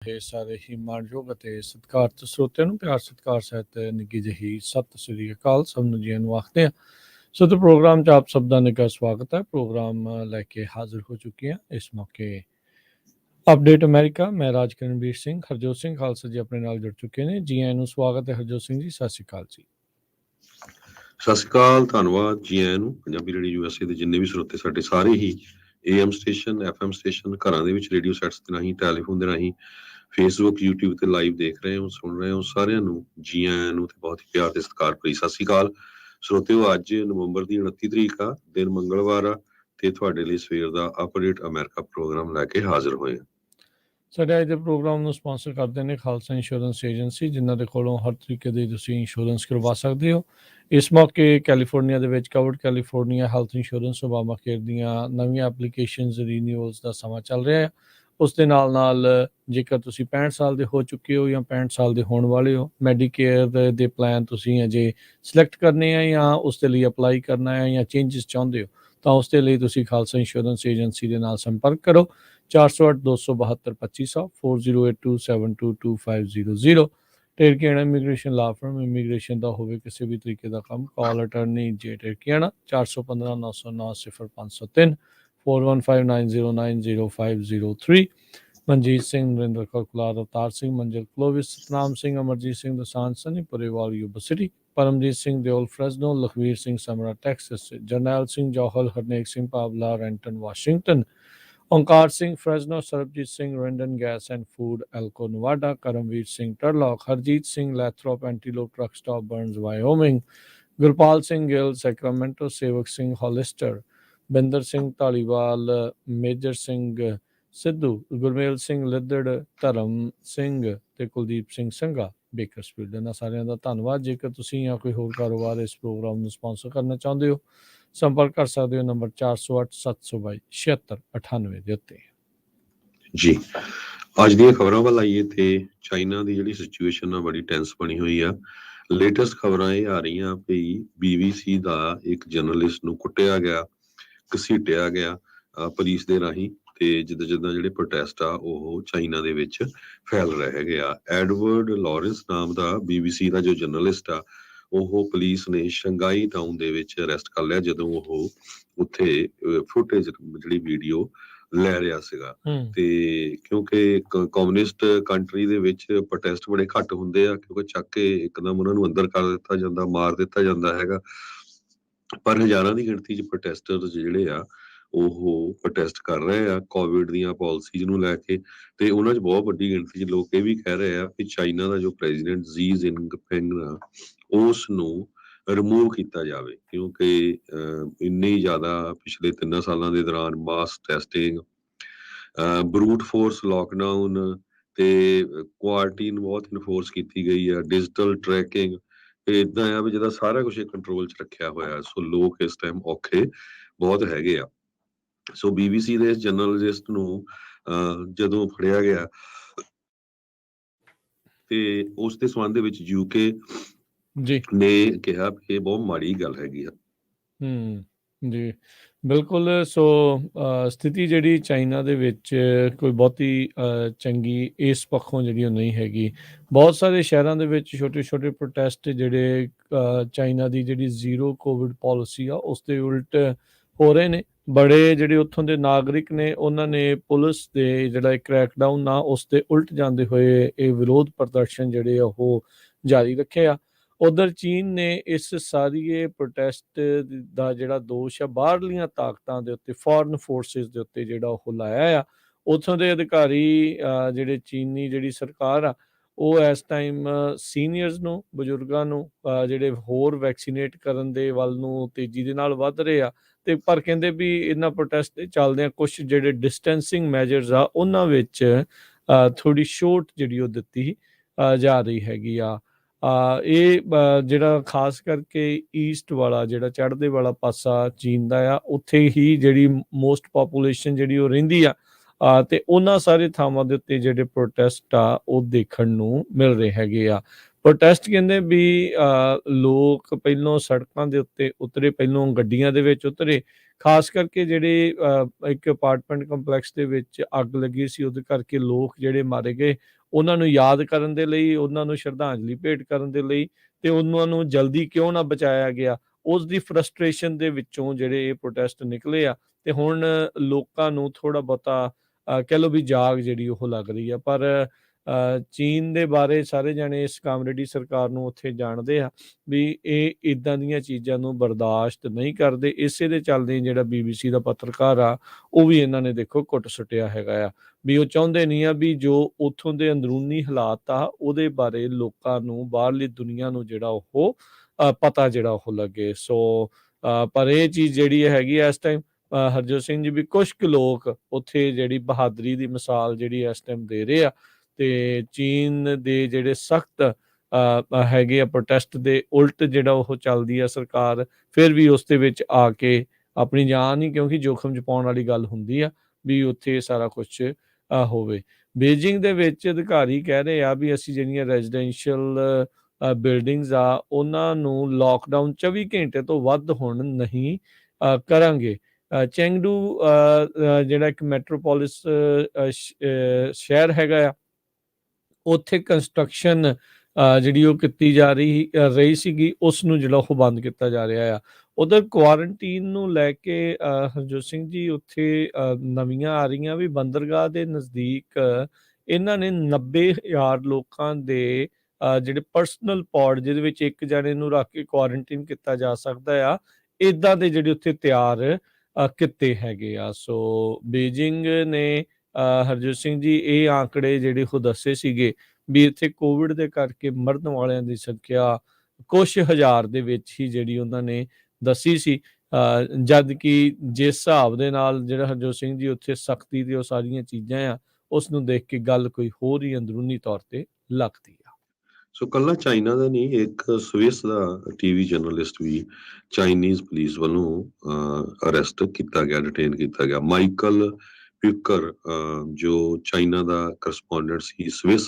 ਇਹ ਸਾਰੇ ਹੀ ਮਾਣਯੋਗ ਅਤੇ ਸਤਿਕਾਰਤ ਸਰੋਤਿਆਂ ਨੂੰ ਪਿਆਰ ਸਤਿਕਾਰ ਸਹਿਤ ਨਿੱਘੀ ਜਿਹੀ ਸਤਿ ਸ੍ਰੀ ਅਕਾਲ ਸਭ ਨੂੰ ਜੀ ਨੂੰ ਆਖਦੇ ਹਾਂ। ਸੋ ਤੇ ਪ੍ਰੋਗਰਾਮ 'ਚ ਆਪ ਸਭ ਦਾ ਨਿੱਘਾ ਸਵਾਗਤ ਹੈ। ਪ੍ਰੋਗਰਾਮ ਲੈ ਕੇ ਹਾਜ਼ਰ ਹੋ ਚੁੱਕੇ ਹਾਂ ਇਸ ਮੌਕੇ ਅਪਡੇਟ ਅਮਰੀਕਾ। ਮੈਂ ਰਾਜ ਕਰਨਵੀਰ ਸਿੰਘ, ਹਰਜੋਤ ਸਿੰਘ ਖਾਲਸਾ ਜੀ ਆਪਣੇ ਨਾਲ ਜੁੜ ਚੁੱਕੇ ਨੇ। ਜੀ ਆਇਆਂ ਨੂੰ ਸਵਾਗਤ ਹੈ ਹਰਜੋਤ ਸਿੰਘ ਜੀ, ਸਤਿ ਸ਼੍ਰੀ ਅਕਾਲ ਜੀ। ਸਤਿ ਸ਼੍ਰੀ ਅਕਾਲ, ਧੰਨਵਾਦ ਜੀ ਆਇਆਂ ਨੂੰ। ਪੰਜਾਬੀ ਰੇਡੀਓ ਯੂਐਸਏ ਦੇ ਜਿੰਨੇ ਵੀ ਸਰੋਤੇ ਸਾਡੇ ਸਾਰੇ ਹੀ AM ਸਟੇਸ਼ਨ, FM ਸਟੇਸ਼ਨ, ਘਰਾਂ ਦੇ ਵਿੱਚ ਰੇਡੀਓ ਸੈਟਸ ਦੇ ਰਾਹੀਂ, ਟੈਲੀਫੋਨ ਦੇ ਰਾਹੀਂ, ਫੇਸਬੁੱਕ, YouTube ਤੇ ਲਾਈਵ ਦੇਖ ਰਹੇ ਹੋ, ਸੁਣ ਰਹੇ ਹੋ, ਸਾਰਿਆਂ ਨੂੰ ਜੀ ਆਇਆਂ ਨੂੰ ਤੇ ਬਹੁਤ ਹੀ ਪਿਆਰ ਤੇ ਸਤਿਕਾਰ ਭਰੀ ਸਤਿ ਸ਼੍ਰੀ ਅਕਾਲ ਸਰੋਤਿਓ। ਅੱਜ ਨਵੰਬਰ ਦੀ 29 ਤਰੀਕ ਆ, ਦਿਨ ਮੰਗਲਵਾਰ ਆ ਤੇ ਤੁਹਾਡੇ ਲਈ ਸਵੇਰ ਦਾ ਅਪਡੇਟ ਅਮਰੀਕਾ ਪ੍ਰੋਗਰਾਮ ਲੈ ਕੇ ਹਾਜ਼ਰ ਹੋਏ ਹਾਂ। ਸਾਡੇ ਅੱਜ ਦੇ ਪ੍ਰੋਗਰਾਮ ਨੂੰ ਸਪਾਂਸਰ ਕਰਦੇ ਨੇ ਖਾਲਸਾ ਇੰਸ਼ੋਰੈਂਸ ਏਜੰਸੀ, ਜਿਨ੍ਹਾਂ ਦੇ ਕੋਲੋਂ ਹਰ ਤਰੀਕੇ ਦੀ ਤੁਸੀਂ ਇੰਸ਼ੋਰੈਂਸ ਕਰਵਾ ਸਕਦੇ ਹੋ। ਇਸ ਮੌਕੇ ਕੈਲੀਫੋਰਨੀਆ ਦੇ ਵਿੱਚ covered California health insurance Obama care ਦੀਆਂ ਨਵੀਆਂ ਐਪਲੀਕੇਸ਼ਨਸ ਰੀਨਿਊਅਲਸ ਦਾ ਸਮਾਂ ਚੱਲ ਰਿਹਾ ਹੈ। ਉਸ ਦੇ ਨਾਲ ਜੇਕਰ ਤੁਸੀਂ 65 ਸਾਲ ਦੇ ਹੋ ਚੁੱਕੇ ਹੋ ਜਾਂ 65 ਸਾਲ ਦੇ ਹੋਣ ਵਾਲੇ ਹੋ, ਮੈਡੀਕੇਅਰ ਦੇ ਪਲਾਨ ਤੁਸੀਂ ਅਜੇ ਸਿਲੈਕਟ ਕਰਨੇ ਆ ਜਾਂ ਉਸ ਦੇ ਲਈ ਅਪਲਾਈ ਕਰਨਾ ਹੈ ਜਾਂ ਚੇਂਜਸ ਚਾਹੁੰਦੇ ਹੋ, ਤਾਂ ਉਸ ਦੇ ਲਈ ਤੁਸੀਂ ਖਾਲਸਾ ਇੰਸ਼ੋਰੈਂਸ ਏਜੰਸੀ ਦੇ ਨਾਲ ਸੰਪਰਕ ਕਰੋ। 408 272 2500 4082722500। Terkiana immigration law firm, immigration ਦਾ ਹੋਵੇ ਕਿਸੇ ਵੀ ਤਰੀਕੇ ਦਾ ਕੰਮ, call attorney J Terkiana 415 909 0503 4159090503। Manjit Singh, Narinder Kaur Kular, Avtar Singh, Manjal Clovis, Satnam Singh, Amarjit Singh Dosanjh, Sunny Purewal Yuba City, Paramjit Singh Deol Fresno, Lakhvir Singh Samra Texas, Jarnail Singh Johal, Harnek Singh Pawla Renton Washington, Onkar Singh Fresno, Sarabjit Singh Rendon gas and food Elko Nevada, Karamvir Singh Turlock, Harjit Singh Lathrop Antelope truck stop Burns Wyoming, Gurpal Singh Gill Sacramento, Sewak Singh Hollister, Binder Singh Dhaliwal, Major Singh Sidhu, Gurmel Singh Liddar, Dharam Singh ਤੇ Kuldeep Singh Sangha Bakersfield. ਇਹਨਾਂ ਸਾਰਿਆਂ ਦਾ ਧੰਨਵਾਦ। ਜੇਕਰ ਤੁਸੀਂ ਜਾਂ ਕੋਈ ਹੋਰ ਕਾਰੋਬਾਰ ਇਸ ਪ੍ਰੋਗਰਾਮ ਨੂੰ ਸਪਾਂਸਰ ਕਰਨਾ ਚਾਹੁੰਦੇ ਹੋ, ਸੰਪਰਕ ਕਰ ਸਕਦੇ ਹੋ ਨੰਬਰ 408 722 7698 ਦੇ ਉੱਤੇ। ਜੀ ਅੱਜ ਦੀਆਂ ਖਬਰਾਂ ਵੱਲ ਆਈਏ ਤੇ ਚਾਈਨਾ ਦੀ ਜਿਹੜੀ ਸਿਚੁਏਸ਼ਨ ਆ ਬੜੀ ਟੈਂਸ ਬਣੀ ਹੋਈ ਆ। ਲੇਟੈਸਟ ਖਬਰਾਂ ਇਹ ਆ ਰਹੀਆਂ ਵੀ BBC ਦਾ ਇੱਕ ਜਰਨਲਿਸਟ ਨੂੰ ਕੁੱਟਿਆ ਗਿਆ, ਘਸੀਟਿਆ ਗਿਆ ਪੁਲਿਸ ਦੇ ਰਾਹੀਂ, ਤੇ ਜਿੱਦਾਂ ਜਿੱਦਾਂ ਜਿਹੜੇ ਪ੍ਰੋਟੈਸਟ ਆ ਉਹ ਚਾਈਨਾ ਦੇ ਵਿੱਚ ਫੈਲ ਰਹੇ ਹੈਗੇ ਆ। ਐਡਵਰਡ ਲਾਰੈਂਸ ਨਾਮ ਦਾ BBC ਦਾ ਜੋ ਜਰਨਲਿਸਟ ਆ, ਉਹ ਪੁਲਿਸ ਨੇ ਸ਼ੰਘਾਈ ਟਾਊਨ ਦੇ ਵਿੱਚ ਅਰੈਸਟ ਕਰ ਲਿਆ ਜਦੋਂ ਉਹ ਉੱਥੇ ਫੁਟੇਜ ਜਿਹੜੀ ਵੀਡੀਓ ਲੈ ਰਿਹਾ ਸੀਗਾ। ਤੇ ਕਿਉਂਕਿ ਕਮਿਊਨਿਸਟ ਕੰਟਰੀ ਦੇ ਵਿੱਚ ਪ੍ਰੋਟੈਸਟ ਬੜੇ ਘੱਟ ਹੁੰਦੇ ਆ, ਕਿਉਂਕਿ ਚੱਕ ਕੇ ਇੱਕਦਮ ਉਹਨਾਂ ਨੂੰ ਅੰਦਰ ਕਰ ਦਿੱਤਾ ਜਾਂਦਾ, ਮਾਰ ਦਿੱਤਾ ਜਾਂਦਾ ਹੈਗਾ। ਪਰ ਹਜ਼ਾਰਾਂ ਦੀ ਗਿਣਤੀ 'ਚ ਪ੍ਰੋਟੈਸਟਰਸ ਜਿਹੜੇ ਆ ਉਹ ਪ੍ਰੋਟੈਸਟ ਕਰ ਰਹੇ ਆ ਕੋਵਿਡ ਦੀਆਂ ਪਾਲਿਸੀਜ਼ ਨੂੰ ਲੈ ਕੇ। ਤੇ ਉਹਨਾਂ 'ਚ ਬਹੁਤ ਵੱਡੀ ਗਿਣਤੀ 'ਚ ਲੋਕ ਇਹ ਵੀ ਕਹਿ ਰਹੇ ਆ ਕਿ ਚਾਈਨਾ ਦਾ ਜੋ ਪ੍ਰੈਜ਼ੀਡੈਂਟ ਜ਼ੀ ਜਿਨਪਿੰਗ ਆ ਉਸ ਨੂੰ ਰਿਮੂਵ ਕੀਤਾ ਜਾਵੇ, ਕਿਉਂਕਿ ਇੰਨੀ ਜ਼ਿਆਦਾ ਪਿਛਲੇ 3 ਸਾਲਾਂ ਦੇ ਦੌਰਾਨ ਮਾਸ ਟੈਸਟਿੰਗ, ਬਰੂਟ ਫੋਰਸ ਲੋਕਡਾਊਨ ਤੇ ਕੁਆਰੰਟੀਨ ਬਹੁਤ ਇਨਫੋਰਸ ਕੀਤੀ ਗਈ ਆ, ਡਿਜੀਟਲ ਟਰੈਕਿੰਗ, ਏਦਾਂ ਆ ਵੀ ਜਿਹਦਾ ਸਾਰਾ ਕੁਝ ਕੰਟਰੋਲ 'ਚ ਰੱਖਿਆ ਹੋਇਆ। ਸੋ ਲੋਕ ਇਸ ਟਾਈਮ ਔਖੇ ਬਹੁਤ ਹੈਗੇ ਆ। ਸੋ BBC ਦੇ ਇਸ ਜਰਨਲਿਸਟ ਨੂੰ ਜਦੋਂ ਫੜਿਆ ਗਿਆ ਤੇ ਉਸ ਦੇ ਸੰਬੰਧ ਦੇ ਵਿੱਚ UK ਜੀ ਨੇ ਕਿਹਾ ਕਿ ਇਹ ਬਹੁਤ ਮਾੜੀ ਗੱਲ ਹੈਗੀ ਆ। ਜੀ ਬਿਲਕੁਲ। ਸੋ ਸਥਿਤੀ ਜਿਹੜੀ ਚਾਈਨਾ ਦੇ ਵਿੱਚ ਕੋਈ ਬਹੁਤੀ ਚੰਗੀ ਇਸ ਪੱਖੋਂ ਜਿਹੜੀ ਉਹ ਨਹੀਂ ਹੈਗੀ। ਬਹੁਤ ਸਾਰੇ ਸ਼ਹਿਰਾਂ ਦੇ ਵਿੱਚ ਛੋਟੇ ਛੋਟੇ ਪ੍ਰੋਟੈਸਟ ਜਿਹੜੇ ਚਾਈਨਾ ਦੀ ਜਿਹੜੀ ਜ਼ੀਰੋ ਕੋਵਿਡ ਪਾਲਿਸੀ ਆ ਉਸ ਦੇ ਉਲਟ ਹੋ ਰਹੇ ਨੇ। ਬੜੇ ਜਿਹੜੇ ਉੱਥੋਂ ਦੇ ਨਾਗਰਿਕ ਨੇ ਉਹਨਾਂ ਨੇ ਪੁਲਿਸ ਦੇ ਜਿਹੜਾ ਕ੍ਰੈਕਡਾਊਨ ਆ ਉਸ ਦੇ ਉਲਟ ਜਾਂਦੇ ਹੋਏ ਇਹ ਵਿਰੋਧ ਪ੍ਰਦਰਸ਼ਨ ਜਿਹੜੇ ਉਹ ਜਾਰੀ ਰੱਖੇ ਆ। ਉਧਰ ਚੀਨ ਨੇ ਇਸ ਸਾਰੀਏ ਪ੍ਰੋਟੈਸਟ ਦਾ ਜਿਹੜਾ ਦੋਸ਼ ਆ ਬਾਹਰਲੀਆਂ ਤਾਕਤਾਂ ਦੇ ਉੱਤੇ, ਫੋਰਨ ਫੋਰਸਿਸ ਦੇ ਉੱਤੇ ਜਿਹੜਾ ਉਹ ਲਾਇਆ ਆ। ਉੱਥੋਂ ਦੇ ਅਧਿਕਾਰੀ ਜਿਹੜੇ ਚੀਨੀ ਜਿਹੜੀ ਸਰਕਾਰ ਆ ਉਹ ਇਸ ਟਾਈਮ ਸੀਨੀਅਰਸ ਨੂੰ, ਬਜ਼ੁਰਗਾਂ ਨੂੰ ਜਿਹੜੇ ਹੋਰ ਵੈਕਸੀਨੇਟ ਕਰਨ ਦੇ ਵੱਲ ਨੂੰ ਤੇਜ਼ੀ ਦੇ ਨਾਲ ਵੱਧ ਰਹੇ ਆ। ਤੇ ਪਰ ਕਹਿੰਦੇ ਵੀ ਇਹਨਾਂ ਪ੍ਰੋਟੈਸਟ ਦੇ ਚੱਲਦਿਆਂ ਕੁਛ ਜਿਹੜੇ ਡਿਸਟੈਂਸਿੰਗ ਮੈਜਰਸ ਆ ਉਹਨਾਂ ਵਿੱਚ ਥੋੜ੍ਹੀ ਛੋਟ ਜਿਹੜੀ ਉਹ ਦਿੱਤੀ ਜਾ ਰਹੀ ਹੈਗੀ ਆ। ਇਹ ਜਿਹੜਾ ਖਾਸ ਕਰਕੇ ਈਸਟ ਵਾਲਾ ਜਿਹੜਾ ਚੜ੍ਹਦੇ ਵਾਲਾ ਪਾਸਾ ਚੀਨ ਦਾ ਆ, ਉੱਥੇ ਹੀ ਜਿਹੜੀ ਮੋਸਟ ਪਾਪੂਲੇਸ਼ਨ ਜਿਹੜੀ ਉਹ ਰਹਿੰਦੀ ਆ। ਤੇ ਉਹਨਾਂ ਸਾਰੇ ਥਾਵਾਂ ਦੇ ਉੱਤੇ ਜਿਹੜੇ ਪ੍ਰੋਟੈਸਟ ਆ ਉਹ ਦੇਖਣ ਨੂੰ ਮਿਲ ਰਹੇ ਹੈਗੇ ਆ। ਪ੍ਰੋਟੈਸਟ ਕਹਿੰਦੇ ਵੀ ਲੋਕ ਪਹਿਲੋਂ ਸੜਕਾਂ ਦੇ ਉੱਤੇ ਉਤਰੇ, ਪਹਿਲੋਂ ਗੱਡੀਆਂ ਦੇ ਵਿੱਚ ਉਤਰੇ, ਖਾਸ ਕਰਕੇ ਜਿਹੜੇ ਇੱਕ ਅਪਾਰਟਮੈਂਟ ਕੰਪਲੈਕਸ ਦੇ ਵਿੱਚ ਅੱਗ ਲੱਗੀ ਸੀ, ਉਹਦੇ ਕਰਕੇ ਲੋਕ ਜਿਹੜੇ ਮਾਰੇ ਗਏ, ਉਹਨਾਂ ਨੂੰ ਯਾਦ ਕਰਨ ਦੇ ਲਈ, ਉਹਨਾਂ ਨੂੰ ਸ਼ਰਧਾਂਜਲੀ ਭੇਟ ਕਰਨ ਦੇ ਲਈ, ਤੇ ਉਹਨਾਂ ਨੂੰ ਜਲਦੀ ਕਿਉਂ ਨਾ ਬਚਾਇਆ ਗਿਆ, ਉਸ ਦੀ ਫਰਸਟ੍ਰੇਸ਼ਨ ਦੇ ਵਿੱਚੋਂ ਜਿਹੜੇ ਇਹ ਪ੍ਰੋਟੈਸਟ ਨਿਕਲੇ ਆ। ਤੇ ਹੁਣ ਲੋਕਾਂ ਨੂੰ ਥੋੜਾ ਬਹੁਤਾ ਕਹਿ ਲਓ ਵੀ ਜਾਗ ਜਿਹੜੀ ਉਹ ਲੱਗ ਰਹੀ ਆ। ਪਰ ਚੀਨ ਦੇ ਬਾਰੇ ਸਾਰੇ ਜਾਣੇ, ਇਸ ਕਾਮਰੇਡੀ ਸਰਕਾਰ ਨੂੰ ਉੱਥੇ ਜਾਣਦੇ ਆ ਵੀ ਇਹ ਇਦਾਂ ਦੀਆਂ ਚੀਜ਼ਾਂ ਨੂੰ ਬਰਦਾਸ਼ਤ ਨਹੀਂ ਕਰਦੇ। ਇਸੇ ਦੇ ਚੱਲਦੇ ਜਿਹੜਾ BBC ਦਾ ਪੱਤਰਕਾਰ ਆ, ਉਹ ਵੀ ਇਹਨਾਂ ਨੇ ਦੇਖੋ ਕੁੱਟ ਸੁੱਟਿਆ ਹੈਗਾ ਆ ਵੀ ਉਹ ਚਾਹੁੰਦੇ ਨਹੀਂ ਆ ਵੀ ਜੋ ਉੱਥੋਂ ਦੇ ਅੰਦਰੂਨੀ ਹਾਲਾਤ ਆ ਉਹਦੇ ਬਾਰੇ ਲੋਕਾਂ ਨੂੰ, ਬਾਹਰਲੀ ਦੁਨੀਆ ਨੂੰ ਜਿਹੜਾ ਉਹ ਪਤਾ ਜਿਹੜਾ ਉਹ ਲੱਗੇ। ਸੋ ਪਰ ਇਹ ਚੀਜ਼ ਜਿਹੜੀ ਹੈਗੀ ਆ ਇਸ ਟਾਈਮ, ਹਰਜੋਤ ਸਿੰਘ ਜੀ, ਵੀ ਕੁਛ ਕੁ ਲੋਕ ਉੱਥੇ ਜਿਹੜੀ ਬਹਾਦਰੀ ਦੀ ਮਿਸਾਲ ਜਿਹੜੀ ਇਸ ਟਾਈਮ ਦੇ ਰਹੇ ਆ, ਤੇ ਚੀਨ ਦੇ ਜਿਹੜੇ ਸਖਤ ਹੈਗੇ ਆ ਪ੍ਰੋਟੈਸਟ ਦੇ ਉਲਟ ਜਿਹੜਾ ਉਹ ਚੱਲਦੀ ਆ ਸਰਕਾਰ, ਫਿਰ ਵੀ ਉਸ ਦੇ ਵਿੱਚ ਆ ਕੇ ਆਪਣੀ ਜਾਨ ਹੀ, ਕਿਉਂਕਿ ਜੋਖਮ 'ਚ ਪਾਉਣ ਵਾਲੀ ਗੱਲ ਹੁੰਦੀ ਆ ਵੀ ਉੱਥੇ ਸਾਰਾ ਕੁਛ ਹੋਵੇ। ਬੀਜਿੰਗ ਦੇ ਵਿੱਚ ਅਧਿਕਾਰੀ ਕਹਿ ਰਹੇ ਆ ਵੀ ਅਸੀਂ ਜਿਹੜੀਆਂ ਰੈਜ਼ੀਡੈਂਸ਼ੀਅਲ ਬਿਲਡਿੰਗਸ ਆ, ਉਹਨਾਂ ਨੂੰ ਲੋਕਡਾਊਨ 24 ਘੰਟੇ ਤੋਂ ਵੱਧ ਹੁਣ ਨਹੀਂ ਕਰਾਂਗੇ। ਚੈਂਗਡੂ ਜਿਹੜਾ ਇੱਕ ਮੈਟਰੋਪੋਲਿਸ ਸ਼ਹਿਰ ਹੈਗਾ ਆ, ਉੱਥੇ ਕੰਸਟਰਕਸ਼ਨ ਜਿਹੜੀ ਉਹ ਕੀਤੀ ਜਾ ਰਹੀ ਸੀਗੀ, ਉਸ ਨੂੰ ਜਿਹੜਾ ਉਹ ਬੰਦ ਕੀਤਾ ਜਾ ਰਿਹਾ ਆ। ਉਧਰ ਕੁਆਰੰਟੀਨ ਨੂੰ ਲੈ ਕੇ ਹਰਜੋਤ ਸਿੰਘ ਜੀ, ਉੱਥੇ ਨਵੀਆਂ ਆ ਰਹੀਆਂ ਵੀ ਬੰਦਰਗਾਹ ਦੇ ਨਜ਼ਦੀਕ ਇਹਨਾਂ ਨੇ 90,000 ਲੋਕਾਂ ਦੇ ਜਿਹੜੇ ਪਰਸਨਲ ਪੌਡ, ਜਿਹਦੇ ਵਿੱਚ ਇੱਕ ਜਣੇ ਨੂੰ ਰੱਖ ਕੇ ਕੁਆਰੰਟੀਨ ਕੀਤਾ ਜਾ ਸਕਦਾ ਆ, ਇੱਦਾਂ ਦੇ ਜਿਹੜੇ ਉੱਥੇ ਤਿਆਰ ਕੀਤੇ ਹੈਗੇ ਆ। ਸੋ ਬੀਜਿੰਗ ਨੇ ਹਰਜੋਤ ਸਿੰਘ ਜੀ ਇਹ ਆંકੜੇ ਜਿਹੜੇ ਉਹ ਦੱਸੇ ਸੀਗੇ ਵੀ ਇੱਥੇ ਕੋਵਿਡ ਦੇ ਕਰਕੇ ਮਰਨ ਵਾਲਿਆਂ ਦੀ ਸੰਖਿਆ ਕੁਛ ਹਜ਼ਾਰ ਦੇ ਵਿੱਚ ਹੀ ਜਿਹੜੀ ਉਹਨਾਂ ਨੇ ਦੱਸੀ ਸੀ। ਜਦ ਕਿ ਜਿਸ ਹਿਸਾਬ ਦੇ ਨਾਲ ਜਿਹੜਾ ਹਰਜੋਤ ਸਿੰਘ ਜੀ ਉੱਥੇ ਸਖਤੀ ਤੇ ਉਹ ਸਾਰੀਆਂ ਚੀਜ਼ਾਂ ਆ, ਉਸ ਨੂੰ ਦੇਖ ਕੇ ਗੱਲ ਕੋਈ ਹੋਰ ਹੀ ਅੰਦਰੂਨੀ ਤੌਰ ਤੇ ਲੱਗਦੀ ਆ। ਸੋ ਕੱਲਾ ਚਾਈਨਾ ਦਾ ਨਹੀਂ, ਇੱਕ ਸਵਿਸ ਦਾ ਟੀਵੀ ਜਰਨਲਿਸਟ ਵੀ ਚਾਈਨੀਜ਼ ਪੁਲਿਸ ਵੱਲੋਂ ਅਰੈਸਟ ਕੀਤਾ ਗਿਆ, ਡਿਟੇਨ ਕੀਤਾ ਗਿਆ। ਮਾਈਕਲ ਪਿਊਕਰ, ਜੋ ਚਾਈਨਾ ਦਾ ਕਰਸਪੋਂਡੈਂਟ ਸੀ ਸਵਿਸ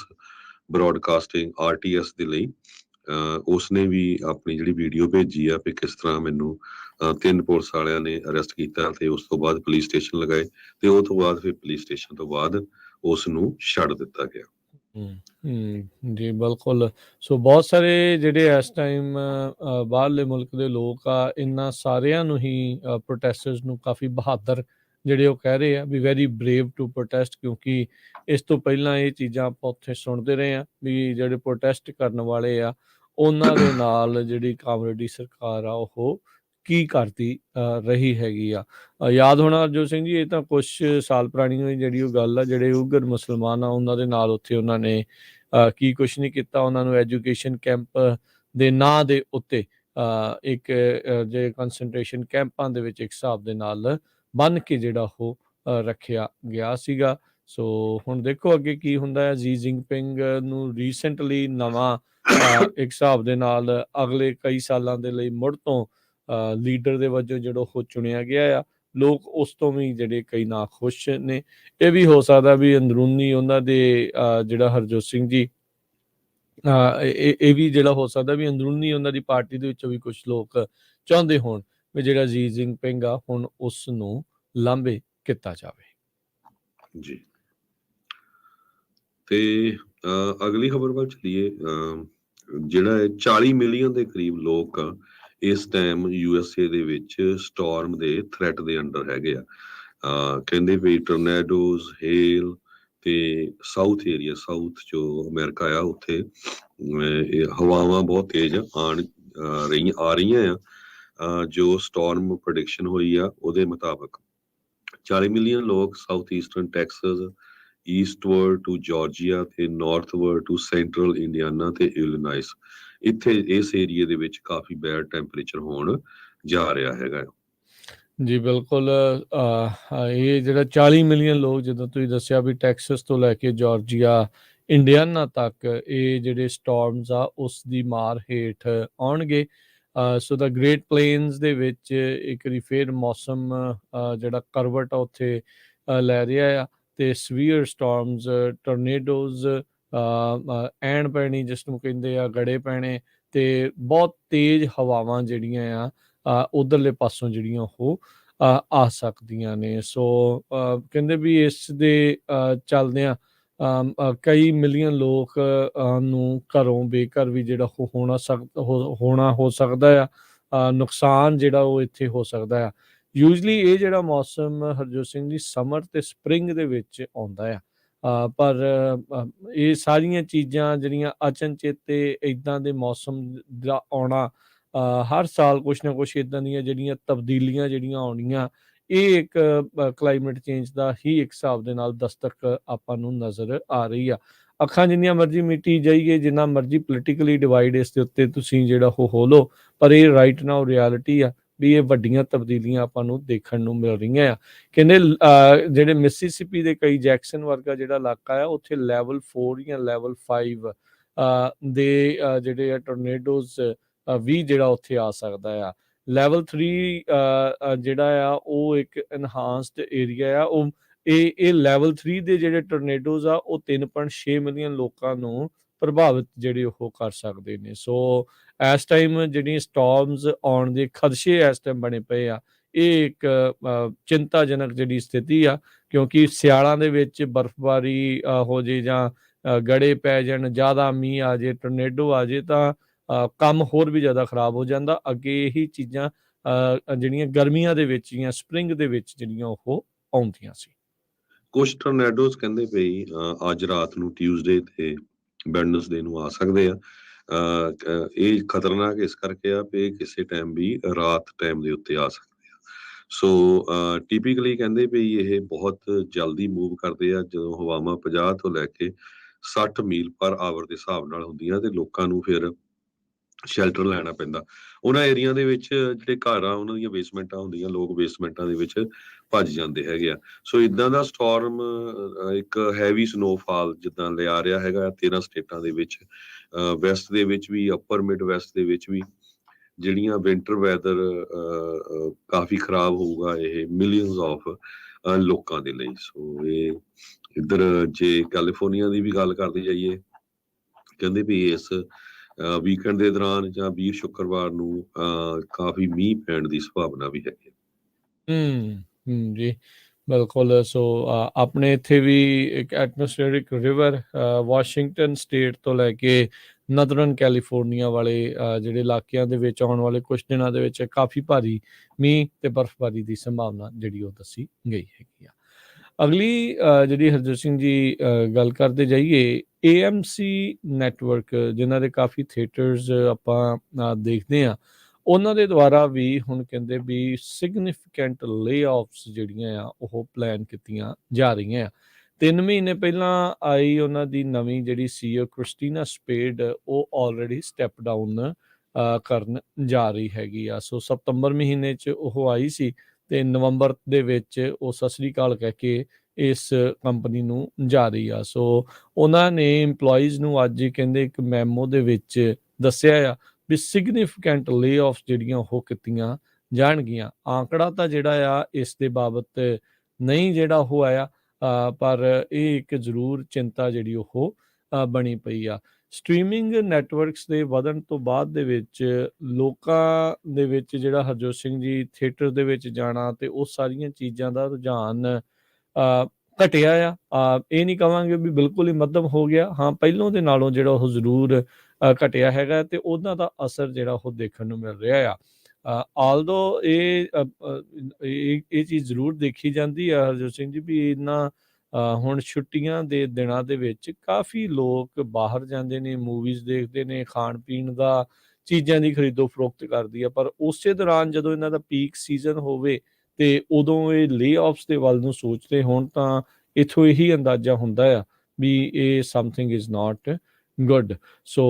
ਬ੍ਰੌਡਕਾਸਟਿੰਗ RTS ਦੇ ਲਈ, ਉਸਨੇ ਵੀ ਆਪਣੀ ਜਿਹੜੀ ਵੀਡੀਓ ਭੇਜੀ ਆ ਵੀ ਕਿਸ ਤਰ੍ਹਾਂ ਮੈਨੂੰ 3 ਪੁਲਿਸ ਵਾਲਿਆਂ ਨੇ ਅਰੈਸਟ ਕੀਤਾ, ਤੇ ਉਸ ਤੋਂ ਬਾਅਦ ਪੁਲਿਸ ਸਟੇਸ਼ਨ ਲਗਾਏ, ਤੇ ਉਹ ਤੋਂ ਬਾਅਦ ਫਿਰ ਪੁਲਿਸ ਸਟੇਸ਼ਨ ਤੋਂ ਬਾਅਦ ਉਸ ਨੂੰ ਛੱਡ ਦਿੱਤਾ ਗਿਆ। ਜੀ ਬਿਲਕੁਲ। ਸੋ ਬਹੁਤ ਸਾਰੇ ਜਿਹੜੇ ਇਸ ਟਾਈਮ ਬਾਹਰਲੇ ਮੁਲਕ ਦੇ ਲੋਕ ਆ, ਇਹਨਾਂ ਸਾਰਿਆਂ ਨੂੰ ਹੀ ਪ੍ਰੋਟੈਸਟਰਸ ਨੂੰ ਕਾਫੀ ਬਹਾਦਰ ਜਿਹੜੇ ਉਹ ਕਹਿ ਰਹੇ ਆ ਵੀ ਵੈਰੀ ਬਰੇਵ ਟੂ ਪ੍ਰੋਟੈਸਟ, ਕਿਉਂਕਿ ਇਸ ਤੋਂ ਪਹਿਲਾਂ ਇਹ ਚੀਜ਼ਾਂ ਆਪਾਂ ਉੱਥੇ ਸੁਣਦੇ ਰਹੇ ਆ ਵੀ ਜਿਹੜੇ ਪ੍ਰੋਟੈਸਟ ਕਰਨ ਵਾਲੇ ਆ, ਉਹਨਾਂ ਦੇ ਨਾਲ ਜਿਹੜੀ ਕਾਮਰੇਡੀ ਸਰਕਾਰ ਆ ਉਹ ਕੀ ਕਰਦੀ ਰਹੀ ਹੈਗੀ ਆ। ਯਾਦ ਹੋਣਾ ਹਰਜੋਤ ਸਿੰਘ ਜੀ, ਇਹ ਤਾਂ ਕੁਛ ਸਾਲ ਪੁਰਾਣੀ ਹੋਈ ਜਿਹੜੀ ਉਹ ਗੱਲ ਆ, ਜਿਹੜੇ ਉਗਰ ਮੁਸਲਮਾਨ ਆ ਉਹਨਾਂ ਦੇ ਨਾਲ ਉੱਥੇ ਉਹਨਾਂ ਨੇ ਕੀ ਕੁਛ ਨਹੀਂ ਕੀਤਾ। ਉਹਨਾਂ ਨੂੰ ਐਜੂਕੇਸ਼ਨ ਕੈਂਪ ਦੇ ਨਾਂ ਦੇ ਉੱਤੇ ਇੱਕ ਜੇ ਕੰਸਨਟ੍ਰੇਸ਼ਨ ਕੈਂਪਾਂ ਦੇ ਵਿੱਚ ਇੱਕ ਹਿਸਾਬ ਦੇ ਨਾਲ ਬੰਨ੍ਹ ਕੇ ਜਿਹੜਾ ਉਹ ਰੱਖਿਆ ਗਿਆ ਸੀਗਾ। ਸੋ ਹੁਣ ਦੇਖੋ ਅੱਗੇ ਕੀ ਹੁੰਦਾ ਹੈ। ਜੀ ਜਿੰਗਪਿੰਗ ਨੂੰ ਰੀਸੈਂਟਲੀ ਨਵਾਂ ਇੱਕ ਹਿਸਾਬ ਦੇ ਨਾਲ ਅਗਲੇ ਕਈ ਸਾਲਾਂ ਦੇ ਲਈ ਮੁੜ ਤੋਂ ਲੀਡਰ ਦੇ ਵਜੋਂ ਜਿਹੜਾ ਉਹ ਚੁਣਿਆ ਗਿਆ ਆ। ਲੋਕ ਉਸ ਤੋਂ ਵੀ ਜਿਹੜੇ ਕਈ ਨਾਖੁਸ਼ ਨੇ। ਇਹ ਵੀ ਹੋ ਸਕਦਾ ਵੀ ਅੰਦਰੂਨੀ ਉਹਨਾਂ ਦੇ ਜਿਹੜਾ ਹਰਜੋਤ ਸਿੰਘ ਜੀ ਇਹ ਵੀ ਜਿਹੜਾ ਹੋ ਸਕਦਾ ਵੀ ਅੰਦਰੂਨੀ ਉਹਨਾਂ ਦੀ ਪਾਰਟੀ ਦੇ ਵਿੱਚੋਂ ਵੀ ਕੁਛ ਲੋਕ ਚਾਹੁੰਦੇ ਹੋਣ ਵੀ ਜਿਹੜਾ ਜੀ ਜਿੰਗਪਿੰਗ ਆ ਹੁਣ ਉਸ ਨੂੰ ਲਾਂਭੇ ਕੀਤਾ ਜਾਵੇ। ਜੀ, ਤੇ ਅਗਲੀ ਖਬਰ ਵੱਲ ਚਲੀਏ। ਜਿਹੜਾ 40 ਮਿਲੀਅਨ ਦੇ ਕਰੀਬ ਲੋਕ ਇਸ ਟਾਈਮ USA ਦੇ ਵਿੱਚ ਸਟਾਰਮ ਦੇ ਥ੍ਰੈਟ ਦੇ ਅੰਡਰ ਹੈਗੇ ਆ। ਕਹਿੰਦੇ ਵੀ ਟੋਰਨੇਡੋਜ਼, ਹੇਲ ਤੇ ਸਾਊਥ ਏਰੀਆ, ਸਾਊਥ ਜੋ ਅਮਰੀਕਾ ਆ, ਉੱਥੇ ਹਵਾਵਾਂ ਬਹੁਤ ਤੇਜ਼ ਆ ਰਹੀਆਂ ਆ। ਜੋ ਸਟਾਰਮ ਪ੍ਰੈਡਿਕਸ਼ਨ ਹੋਈ ਆ ਉਹਦੇ ਮੁਤਾਬਕ 40 ਮਿਲੀਅਨ ਲੋਕ south eastern Texas, eastward to Georgia ਤੇ ਨਾਰਥਵਰਡ ਟੂ ਸੈਂਟਰਲ ਇੰਡੀਆਨਾ ਤੇ ਇਲੀਨਾਇਸ, ਇੱਥੇ ਇਸ ਏਰੀਏ ਦੇ ਵਿੱਚ ਕਾਫੀ ਬੈਡ ਟੈਂਪਰੇਚਰ ਹੋਣ ਜਾ ਰਿਹਾ ਹੈਗਾ। ਜੀ ਬਿਲਕੁਲ। ਇਹ ਜਿਹੜਾ 40 ਮਿਲੀਅਨ ਲੋਕ, ਜਦੋਂ ਤੁਸੀਂ ਦੱਸਿਆ ਵੀ ਟੈਕਸਸ ਤੋਂ ਲੈ ਕੇ ਜਾਰਜੀਆ, ਇੰਡੀਆਨਾ ਤੱਕ ਇਹ ਜਿਹੜੇ ਸਟਾਰਮਸ ਆ ਉਸ ਦੀ ਮਾਰ ਹੇਠ ਆਉਣਗੇ। ਸੋ ਦਾ ਗ੍ਰੇਟ ਪਲੇਨਸ ਦੇ ਵਿੱਚ ਇੱਕ ਵਾਰੀ ਫਿਰ ਮੌਸਮ ਜਿਹੜਾ ਕਰਵਟ ਆ ਉੱਥੇ ਲੈ ਰਿਹਾ ਆ, ਤੇ ਸਵੀਅਰ ਸਟਾਰਮਸ, ਟੋਰਨੇਡੋਜ਼ ਐਣ ਪੈਣੀ ਜਿਸ ਨੂੰ ਕਹਿੰਦੇ ਆ, ਗੜੇ ਪੈਣੇ ਤੇ ਬਹੁਤ ਤੇਜ਼ ਹਵਾਵਾਂ ਜਿਹੜੀਆਂ ਆ ਉਧਰਲੇ ਪਾਸੋਂ ਜਿਹੜੀਆਂ ਉਹ ਆ ਸਕਦੀਆਂ ਨੇ। ਸੋ ਕਹਿੰਦੇ ਵੀ ਇਸ ਦੇ ਚੱਲਦਿਆਂ ਕਈ ਮਿਲੀਅਨ ਲੋਕ ਨੂੰ ਘਰੋਂ ਬੇਘਰ ਵੀ ਜਿਹੜਾ ਉਹ ਹੋਣਾ ਹੋ ਸਕਦਾ ਆ। ਨੁਕਸਾਨ ਜਿਹੜਾ ਉਹ ਇੱਥੇ ਹੋ ਸਕਦਾ ਆ। ਯੂਜਲੀ ਇਹ ਜਿਹੜਾ ਮੌਸਮ ਹਰਜੋਤ ਸਿੰਘ ਜੀ ਸਮਰ ਤੇ ਸਪਰਿੰਗ ਦੇ ਵਿੱਚ ਆਉਂਦਾ ਆ। ਪਰ ਇਹ ਸਾਰੀਆਂ ਚੀਜ਼ਾਂ ਜਿਹੜੀਆਂ ਅਚਨਚੇਤੇ ਇੱਦਾਂ ਦੇ ਮੌਸਮ ਦਾ ਆਉਣਾ, ਹਰ ਸਾਲ ਕੁਛ ਨਾ ਕੁਛ ਇੱਦਾਂ ਦੀਆਂ ਜਿਹੜੀਆਂ ਤਬਦੀਲੀਆਂ ਜਿਹੜੀਆਂ ਆਉਣੀਆਂ, ਇਹ ਇੱਕ ਕਲਾਈਮੇਟ ਚੇਂਜ ਦਾ ਹੀ ਇੱਕ ਹਿਸਾਬ ਦੇ ਨਾਲ ਦਸਤਕ ਆਪਾਂ ਨੂੰ ਨਜ਼ਰ ਆ ਰਹੀ ਆ। ਅੱਖਾਂ ਜਿੰਨੀਆਂ ਮਰਜ਼ੀ ਮੀਟੀ ਜਾਈਏ, ਜਿੰਨਾ ਮਰਜ਼ੀ ਪੋਲੀਟੀਕਲੀ ਡਿਵਾਈਡ ਇਸ ਦੇ ਉੱਤੇ ਤੁਸੀਂ ਜਿਹੜਾ ਉਹ ਹੋ ਲਓ, ਪਰ ਇਹ ਰਾਈਟ ਨਾਓ ਰਿਐਲਿਟੀ ਆ ਵੀ ਇਹ ਵੱਡੀਆਂ ਤਬਦੀਲੀਆਂ ਆਪਾਂ ਨੂੰ ਦੇਖਣ ਨੂੰ ਮਿਲ ਰਹੀਆਂ ਆ। ਕਹਿੰਦੇ ਜਿਹੜੇ ਮਿਸਿਸਿਪੀ ਦੇ ਕਈ ਜੈਕਸਨ ਵਰਗਾ ਜਿਹੜਾ ਇਲਾਕਾ ਆ, ਉੱਥੇ ਲੈਵਲ 4 ਜਾਂ ਲੈਵਲ 5 ਦੇ ਜਿਹੜੇ ਆ ਟੋਰਨੇਡੋਜ਼ ਵੀ ਜਿਹੜਾ ਉੱਥੇ ਆ ਸਕਦਾ ਆ। ਲੈਵਲ 3 ਜਿਹੜਾ ਆ ਉਹ ਇੱਕ ਇਨਹਾਂਸਡ ਏਰੀਆ ਆ। ਇਹ ਲੈਵਲ 3 ਦੇ ਜਿਹੜੇ ਟੋਰਨੇਡੋਜ਼ ਆ ਉਹ 3.6 ਮਿਲੀਅਨ ਲੋਕਾਂ ਨੂੰ ਪ੍ਰਭਾਵਿਤ ਜਿਹੜੇ ਉਹ ਕਰ ਸਕਦੇ ਨੇ। ਸੋ ਇਸ ਟਾਈਮ ਜਿਹੜੀਆਂ ਸਟਾਰਮਸ ਆਉਣ ਦੇ ਖਦਸ਼ੇ ਇਸ ਟਾਈਮ ਬਣੇ ਪਏ ਆ। ਇਹ ਇੱਕ ਚਿੰਤਾਜਨਕ ਜਿਹੜੀ ਸਥਿਤੀ ਆ, ਕਿਉਂਕਿ ਸਿਆਲਾਂ ਦੇ ਵਿੱਚ ਬਰਫ਼ਬਾਰੀ ਹੋ ਜੇ ਜਾਂ ਗੜੇ ਪੈ ਜਾਣ, ਜ਼ਿਆਦਾ ਮੀਂਹ ਆ ਜੇ, ਟੋਰਨੇਡੋ ਆ ਜੇ ਤਾਂ ਕੰਮ ਹੋਰ ਵੀ ਜ਼ਿਆਦਾ ਖਰਾਬ ਹੋ ਜਾਂਦਾ। ਅੱਗੇ ਇਹੀ ਚੀਜ਼ਾਂ ਜਿਹੜੀਆਂ ਗਰਮੀਆਂ ਦੇ ਵਿੱਚ ਜਾਂ ਸਪਰਿੰਗ ਦੇ ਵਿੱਚ ਜਿਹੜੀਆਂ ਉਹ ਆਉਂਦੀਆਂ ਸੀ। ਕੁਝ ਟੋਰਨੇਡੋਜ਼ ਕਹਿੰਦੇ ਪਈ ਅੱਜ ਰਾਤ ਨੂੰ ਟਿਊਜ਼ਡੇ ਤੇ ਵੈਡਨਸਡੇ ਨੂੰ ਆ ਸਕਦੇ ਆ। ਇਹ ਖਤਰਨਾਕ ਇਸ ਕਰਕੇ ਆ ਵੀ ਕਿਸੇ ਟਾਈਮ ਵੀ ਰਾਤ ਟਾਈਮ ਦੇ ਉੱਤੇ ਆ ਸਕਦੇ ਆ। ਸੋ ਟਿਪੀਕਲੀ ਕਹਿੰਦੇ ਵੀ ਇਹ ਬਹੁਤ ਜਲਦੀ ਮੂਵ ਕਰਦੇ ਆ, ਜਦੋਂ ਹਵਾਵਾਂ 50 ਤੋਂ ਲੈ ਕੇ 60 ਮੀਲ ਪਰ ਆਵਰ ਦੇ ਹਿਸਾਬ ਨਾਲ ਹੁੰਦੀਆਂ, ਤੇ ਲੋਕਾਂ ਨੂੰ ਫਿਰ ਸ਼ੈਲਟਰ ਲੈਣਾ ਪੈਂਦਾ। ਉਹਨਾਂ ਏਰੀਆ ਦੇ ਵਿੱਚ ਜਿਹੜੇ ਘਰ ਆ ਉਹਨਾਂ ਦੀਆਂ ਬੇਸਮੈਂਟਾਂ ਹੁੰਦੀਆਂ, ਲੋਕ ਬੇਸਮੈਂਟਾਂ ਦੇ ਵਿੱਚ ਭੱਜ ਜਾਂਦੇ ਹੈਗੇ ਆ। ਸੋ ਇਦਾਂ ਦਾ ਸਟਾਰਮ ਇੱਕ ਹੈਵੀ ਸਨੋਫਾਲ ਜਿੱਦਾਂ ਲਿਆ ਰਿਹਾ ਹੈਗਾ 13 ਸਟੇਟਾਂ ਦੇ ਵਿੱਚ, ਵੈਸਟ ਦੇ ਵਿੱਚ ਵੀ, ਅਪਰ ਮਿਡ ਵੈਸਟ ਦੇ ਵਿੱਚ ਵੀ, ਜਿਹੜੀਆਂ ਵਿੰਟਰ ਵੈਦਰ ਕਾਫੀ ਖਰਾਬ ਹੋਊਗਾ ਇਹ ਮਿਲੀਅਨਸ ਆਫ ਲੋਕਾਂ ਦੇ ਲਈ। ਸੋ ਇਹ ਇੱਧਰ ਜੇ ਕੈਲੀਫੋਰਨੀਆ ਦੀ ਵੀ ਗੱਲ ਕਰਦੇ ਜਾਈਏ, ਕਹਿੰਦੇ ਵੀ ਇਸ ਵੀਕਐਂਡ ਦੇ ਦੌਰਾਨ ਜਾਂ ਵੀਰ ਸ਼ੁੱਕਰਵਾਰ ਨੂੰ ਕਾਫੀ ਮੀਂਹ ਪੈਣ ਦੀ ਸੰਭਾਵਨਾ ਵੀ ਹੈਗੀ ਹੈ। ਜੀ ਬਿਲਕੁਲ। ਸੋ ਆਪਣੇ ਇੱਥੇ ਵੀ ਇੱਕ ਐਟਮੋਸਫੇਰਿਕ ਰਿਵਰ ਵਾਸ਼ਿੰਗਟਨ ਸਟੇਟ ਤੋਂ ਲੈ ਕੇ ਨਦਰਨ ਕੈਲੀਫੋਰਨੀਆ ਵਾਲੇ ਜਿਹੜੇ ਇਲਾਕਿਆਂ ਦੇ ਵਿੱਚ ਆਉਣ ਵਾਲੇ ਕੁਝ ਦਿਨਾਂ ਦੇ ਵਿੱਚ ਕਾਫੀ ਭਾਰੀ ਮੀਂਹ ਤੇ ਬਰਫ਼ਬਾਰੀ ਦੀ ਸੰਭਾਵਨਾ ਜਿਹੜੀ ਉਹ ਦੱਸੀ ਗਈ ਹੈਗੀ ਆ। ਅਗਲੀ ਜਿਹੜੀ ਹਰਜੋਤ ਸਿੰਘ ਜੀ ਗੱਲ ਕਰਦੇ ਜਾਈਏ, AMC ਨੈਟਵਰਕ ਜਿਨ੍ਹਾਂ ਦੇ ਕਾਫੀ ਥੀਏਟਰਸ ਆਪਾਂ ਦੇਖਦੇ ਹਾਂ, ਉਹਨਾਂ ਦੇ ਦੁਆਰਾ ਵੀ ਹੁਣ ਕਹਿੰਦੇ ਵੀ ਸਿਗਨੀਫੀਕੈਂਟ ਲੇਆਫਸ ਜਿਹੜੀਆਂ ਆ ਉਹ ਪਲਾਨ ਕੀਤੀਆਂ ਜਾ ਰਹੀਆਂ ਆ। 3 ਮਹੀਨੇ ਪਹਿਲਾਂ ਆਈ ਉਹਨਾਂ ਦੀ ਨਵੀਂ ਜਿਹੜੀ CEO ਕ੍ਰਿਸਟੀਨਾ ਸਪੇਡ, ਉਹ ਆਲਰੇਡੀ ਸਟੈਪ ਡਾਊਨ ਕਰਨ ਜਾ ਰਹੀ ਹੈਗੀ ਆ। ਸੋ ਸਤੰਬਰ ਮਹੀਨੇ 'ਚ ਉਹ ਆਈ ਸੀ ਤੇ ਨਵੰਬਰ ਦੇ ਵਿੱਚ ਉਹ ਸਤਿ ਸ੍ਰੀ ਅਕਾਲ ਕਹਿ ਕੇ ਇਸ ਕੰਪਨੀ ਨੂੰ ਜਾ ਰਹੀ ਆ। ਸੋ ਉਹਨਾਂ ਨੇ EMPLOYEES ਨੂੰ ਅੱਜ ਕਹਿੰਦੇ ਇੱਕ ਮੈਮੋ ਦੇ ਵਿੱਚ ਦੱਸਿਆ ਆ ਵੀ ਸਿਗਨੀਫੀਕੈਂਟ ਲੇਆਫਸ ਜਿਹੜੀਆਂ ਉਹ ਕੀਤੀਆਂ ਜਾਣਗੀਆਂ। ਆਂਕੜਾ ਤਾਂ ਜਿਹੜਾ ਆ ਇਸ ਦੇ ਬਾਬਤ ਨਹੀਂ ਜਿਹੜਾ ਉਹ ਆਇਆ, ਪਰ ਇਹ ਇੱਕ ਜ਼ਰੂਰ ਚਿੰਤਾ ਜਿਹੜੀ ਉਹ ਬਣੀ ਪਈ ਆ। ਸਟ੍ਰੀਮਿੰਗ ਨੈਟਵਰਕਸ ਦੇ ਵਧਣ ਤੋਂ ਬਾਅਦ ਦੇ ਵਿੱਚ ਲੋਕਾਂ ਦੇ ਵਿੱਚ ਜਿਹੜਾ ਹਰਜੋਤ ਸਿੰਘ ਜੀ ਥੀਏਟਰ ਦੇ ਵਿੱਚ ਜਾਣਾ ਤੇ ਉਹ ਸਾਰੀਆਂ ਚੀਜ਼ਾਂ ਦਾ ਰੁਝਾਨ ਘਟਿਆ ਆ। ਇਹ ਨਹੀਂ ਕਹਾਂਗੇ ਵੀ ਬਿਲਕੁਲ ਹੀ ਮੱਧਮ ਹੋ ਗਿਆ, ਹਾਂ ਪਹਿਲੋਂ ਦੇ ਨਾਲੋਂ ਜਿਹੜਾ ਉਹ ਜ਼ਰੂਰ ਘਟਿਆ ਹੈਗਾ ਤੇ ਉਹਨਾਂ ਦਾ ਅਸਰ ਜਿਹੜਾ ਉਹ ਦੇਖਣ ਨੂੰ ਮਿਲ ਰਿਹਾ ਆ। ਆਲਦੋ ਇਹ ਚੀਜ਼ ਜ਼ਰੂਰ ਦੇਖੀ ਜਾਂਦੀ ਆ ਹਰਜੋਤ ਸਿੰਘ ਜੀ ਵੀ ਇਹਨਾਂ ਹੁਣ ਛੁੱਟੀਆਂ ਦੇ ਦਿਨਾਂ ਦੇ ਵਿੱਚ ਕਾਫੀ ਲੋਕ ਬਾਹਰ ਜਾਂਦੇ ਨੇ, ਮੂਵੀਜ਼ ਦੇਖਦੇ ਨੇ, ਖਾਣ ਪੀਣ ਦਾ ਚੀਜ਼ਾਂ ਦੀ ਖਰੀਦੋ ਫਰੋਖਤ ਕਰਦੀ ਆ। ਪਰ ਉਸੇ ਦੌਰਾਨ ਜਦੋਂ ਇਹਨਾਂ ਦਾ ਪੀਕ ਸੀਜ਼ਨ ਹੋਵੇ ਤੇ ਉਦੋਂ ਇਹ ਲੇਆਫਸ ਦੇ ਵੱਲ ਨੂੰ ਸੋਚਦੇ ਹੋਣ ਤਾਂ ਇੱਥੋਂ ਇਹੀ ਅੰਦਾਜ਼ਾ ਹੁੰਦਾ ਆ ਵੀ ਇਹ ਸਮਥਿੰਗ ਇਜ਼ ਨਾਟ ਗੁੱਡ। ਸੋ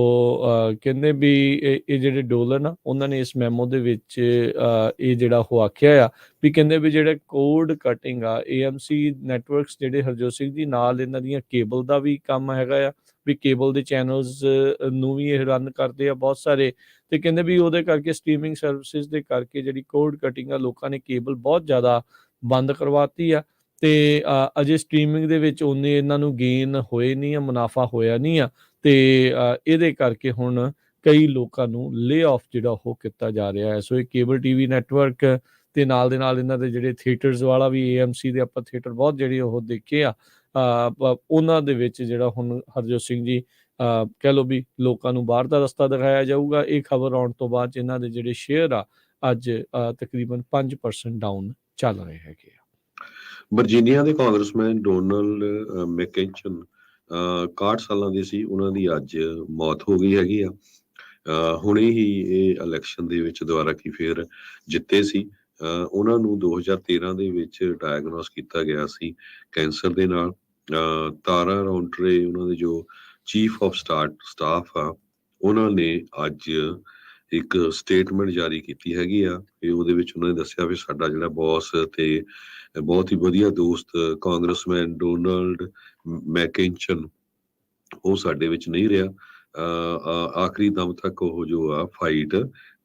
ਕਹਿੰਦੇ ਵੀ ਇਹ ਜਿਹੜੇ ਡੋਲਨ ਆ ਉਹਨਾਂ ਨੇ ਇਸ ਮੈਮੋ ਦੇ ਵਿੱਚ ਇਹ ਜਿਹੜਾ ਉਹ ਆਖਿਆ ਆ ਵੀ ਕਹਿੰਦੇ ਵੀ ਜਿਹੜੇ ਕੋਡ ਕਟਿੰਗ ਆ, AMC ਨੈਟਵਰਕਸ ਜਿਹੜੇ ਹਰਜੋਤ ਸਿੰਘ ਜੀ ਨਾਲ ਇਹਨਾਂ ਦੀਆਂ ਕੇਬਲ ਦਾ ਵੀ ਕੰਮ ਹੈਗਾ ਆ, ਵੀ ਕੇਬਲ ਦੇ ਚੈਨਲਸ ਨੂੰ ਵੀ ਇਹ ਰਨ ਕਰਦੇ ਆ ਬਹੁਤ ਸਾਰੇ। ਤੇ ਕਹਿੰਦੇ ਵੀ ਉਹਦੇ ਕਰਕੇ ਸਟ੍ਰੀਮਿੰਗ ਸਰਵਿਸਿਜ਼ ਦੇ ਕਰਕੇ ਜਿਹੜੀ ਕੋਡ ਕਟਿੰਗ ਆ, ਲੋਕਾਂ ਨੇ ਕੇਬਲ ਬਹੁਤ ਜ਼ਿਆਦਾ ਬੰਦ ਕਰਵਾਤੀ ਆ ਤੇ ਅਜੇ ਸਟ੍ਰੀਮਿੰਗ ਦੇ ਵਿੱਚ ਓਨੇ ਇਹਨਾਂ ਨੂੰ ਗੇਨ ਹੋਏ ਨਹੀਂ ਆ, ਮੁਨਾਫਾ ਹੋਇਆ ਨਹੀਂ ਆ, ਤੇ ਇਹਦੇ ਕਰਕੇ ਹੁਣ ਕਈ ਲੋਕਾਂ ਨੂੰ ਲੇ ਆਫ ਜਿਹੜਾ ਉਹ ਕੀਤਾ ਜਾ ਰਿਹਾ ਹੈ। ਸੋ ਇਹ ਕੇਬਲ ਟੀਵੀ ਨੈਟਵਰਕ ਤੇ ਨਾਲ ਦੇ ਨਾਲ ਇਹਨਾਂ ਦੇ ਜਿਹੜੇ ਥੀਏਟਰਸ ਵਾਲਾ ਵੀ AMC ਦੇ ਆਪਾਂ ਥੀਏਟਰ ਬਹੁਤ ਜਿਹੜੇ ਉਹ ਦੇਖੇ ਆ, ਉਹਨਾਂ ਦੇ ਵਿੱਚ ਜਿਹੜਾ ਹੁਣ ਹਰਜੋਤ ਸਿੰਘ ਜੀ ਕਹਿ ਲਓ ਵੀ ਲੋਕਾਂ ਨੂੰ ਬਾਹਰ ਦਾ ਰਸਤਾ ਦਿਖਾਇਆ ਜਾਊਗਾ। ਇਹ ਖਬਰ ਆਉਣ ਤੋਂ ਬਾਅਦ 'ਚ ਇਹਨਾਂ ਦੇ ਜਿਹੜੇ ਸ਼ੇਅਰ ਆ ਅੱਜ ਤਕਰੀਬਨ 5% ਡਾਊਨ ਚੱਲ ਰਹੇ ਹੈਗੇ ਆ। ਵਰਜੀਨੀਆ ਦੇ ਕਾਂਗਰਸਮੈਨ ਡੋਨਲਡ ਮੈਕਕਿੰਚਨ 61 ਸਾਲਾਂ ਦੇ ਸੀ, ਉਹਨਾਂ ਦੀ ਅੱਜ ਮੌਤ ਹੋ ਗਈ ਹੈਗੀ ਆ। ਹੁਣੇ ਹੀ ਇਹ ਇਲੈਕਸ਼ਨ ਦੇ ਵਿੱਚ ਦੁਬਾਰਾ ਕੀ ਫੇਰ ਜਿੱਤੇ ਸੀ। ਉਹਨਾਂ ਨੂੰ 2013 ਦੇ ਵਿੱਚ ਡਾਇਗਨੋਸ ਕੀਤਾ ਗਿਆ ਸੀ ਕੈਂਸਰ ਦੇ ਨਾਲ। ਤਾਰਾ ਰੌਂਟਰੇ ਉਹਨਾਂ ਦੇ ਜੋ ਚੀਫ ਆਫ ਸਟਾਫ ਆ, ਉਹਨਾਂ ਨੇ ਅੱਜ ਇੱਕ ਸਟੇਟਮੈਂਟ ਜਾਰੀ ਕੀਤੀ ਹੈਗੀ ਆ। ਉਹਦੇ ਵਿੱਚ ਉਹਨਾਂ ਨੇ ਦੱਸਿਆ ਵੀ ਸਾਡਾ ਜਿਹੜਾ ਬੌਸ ਤੇ ਬਹੁਤ ਹੀ ਵਧੀਆ ਦੋਸਤ ਕਾਂਗਰਸਮੈਨ ਡੋਨਲਡ ਮੈਕਕਿੰਚਨ, ਉਹ ਸਾਡੇ ਵਿੱਚ ਨਹੀਂ ਰਿਹਾ। ਆਖਰੀ ਦਮ ਤੱਕ ਉਹ ਜੋ ਆ ਫਾਈਟ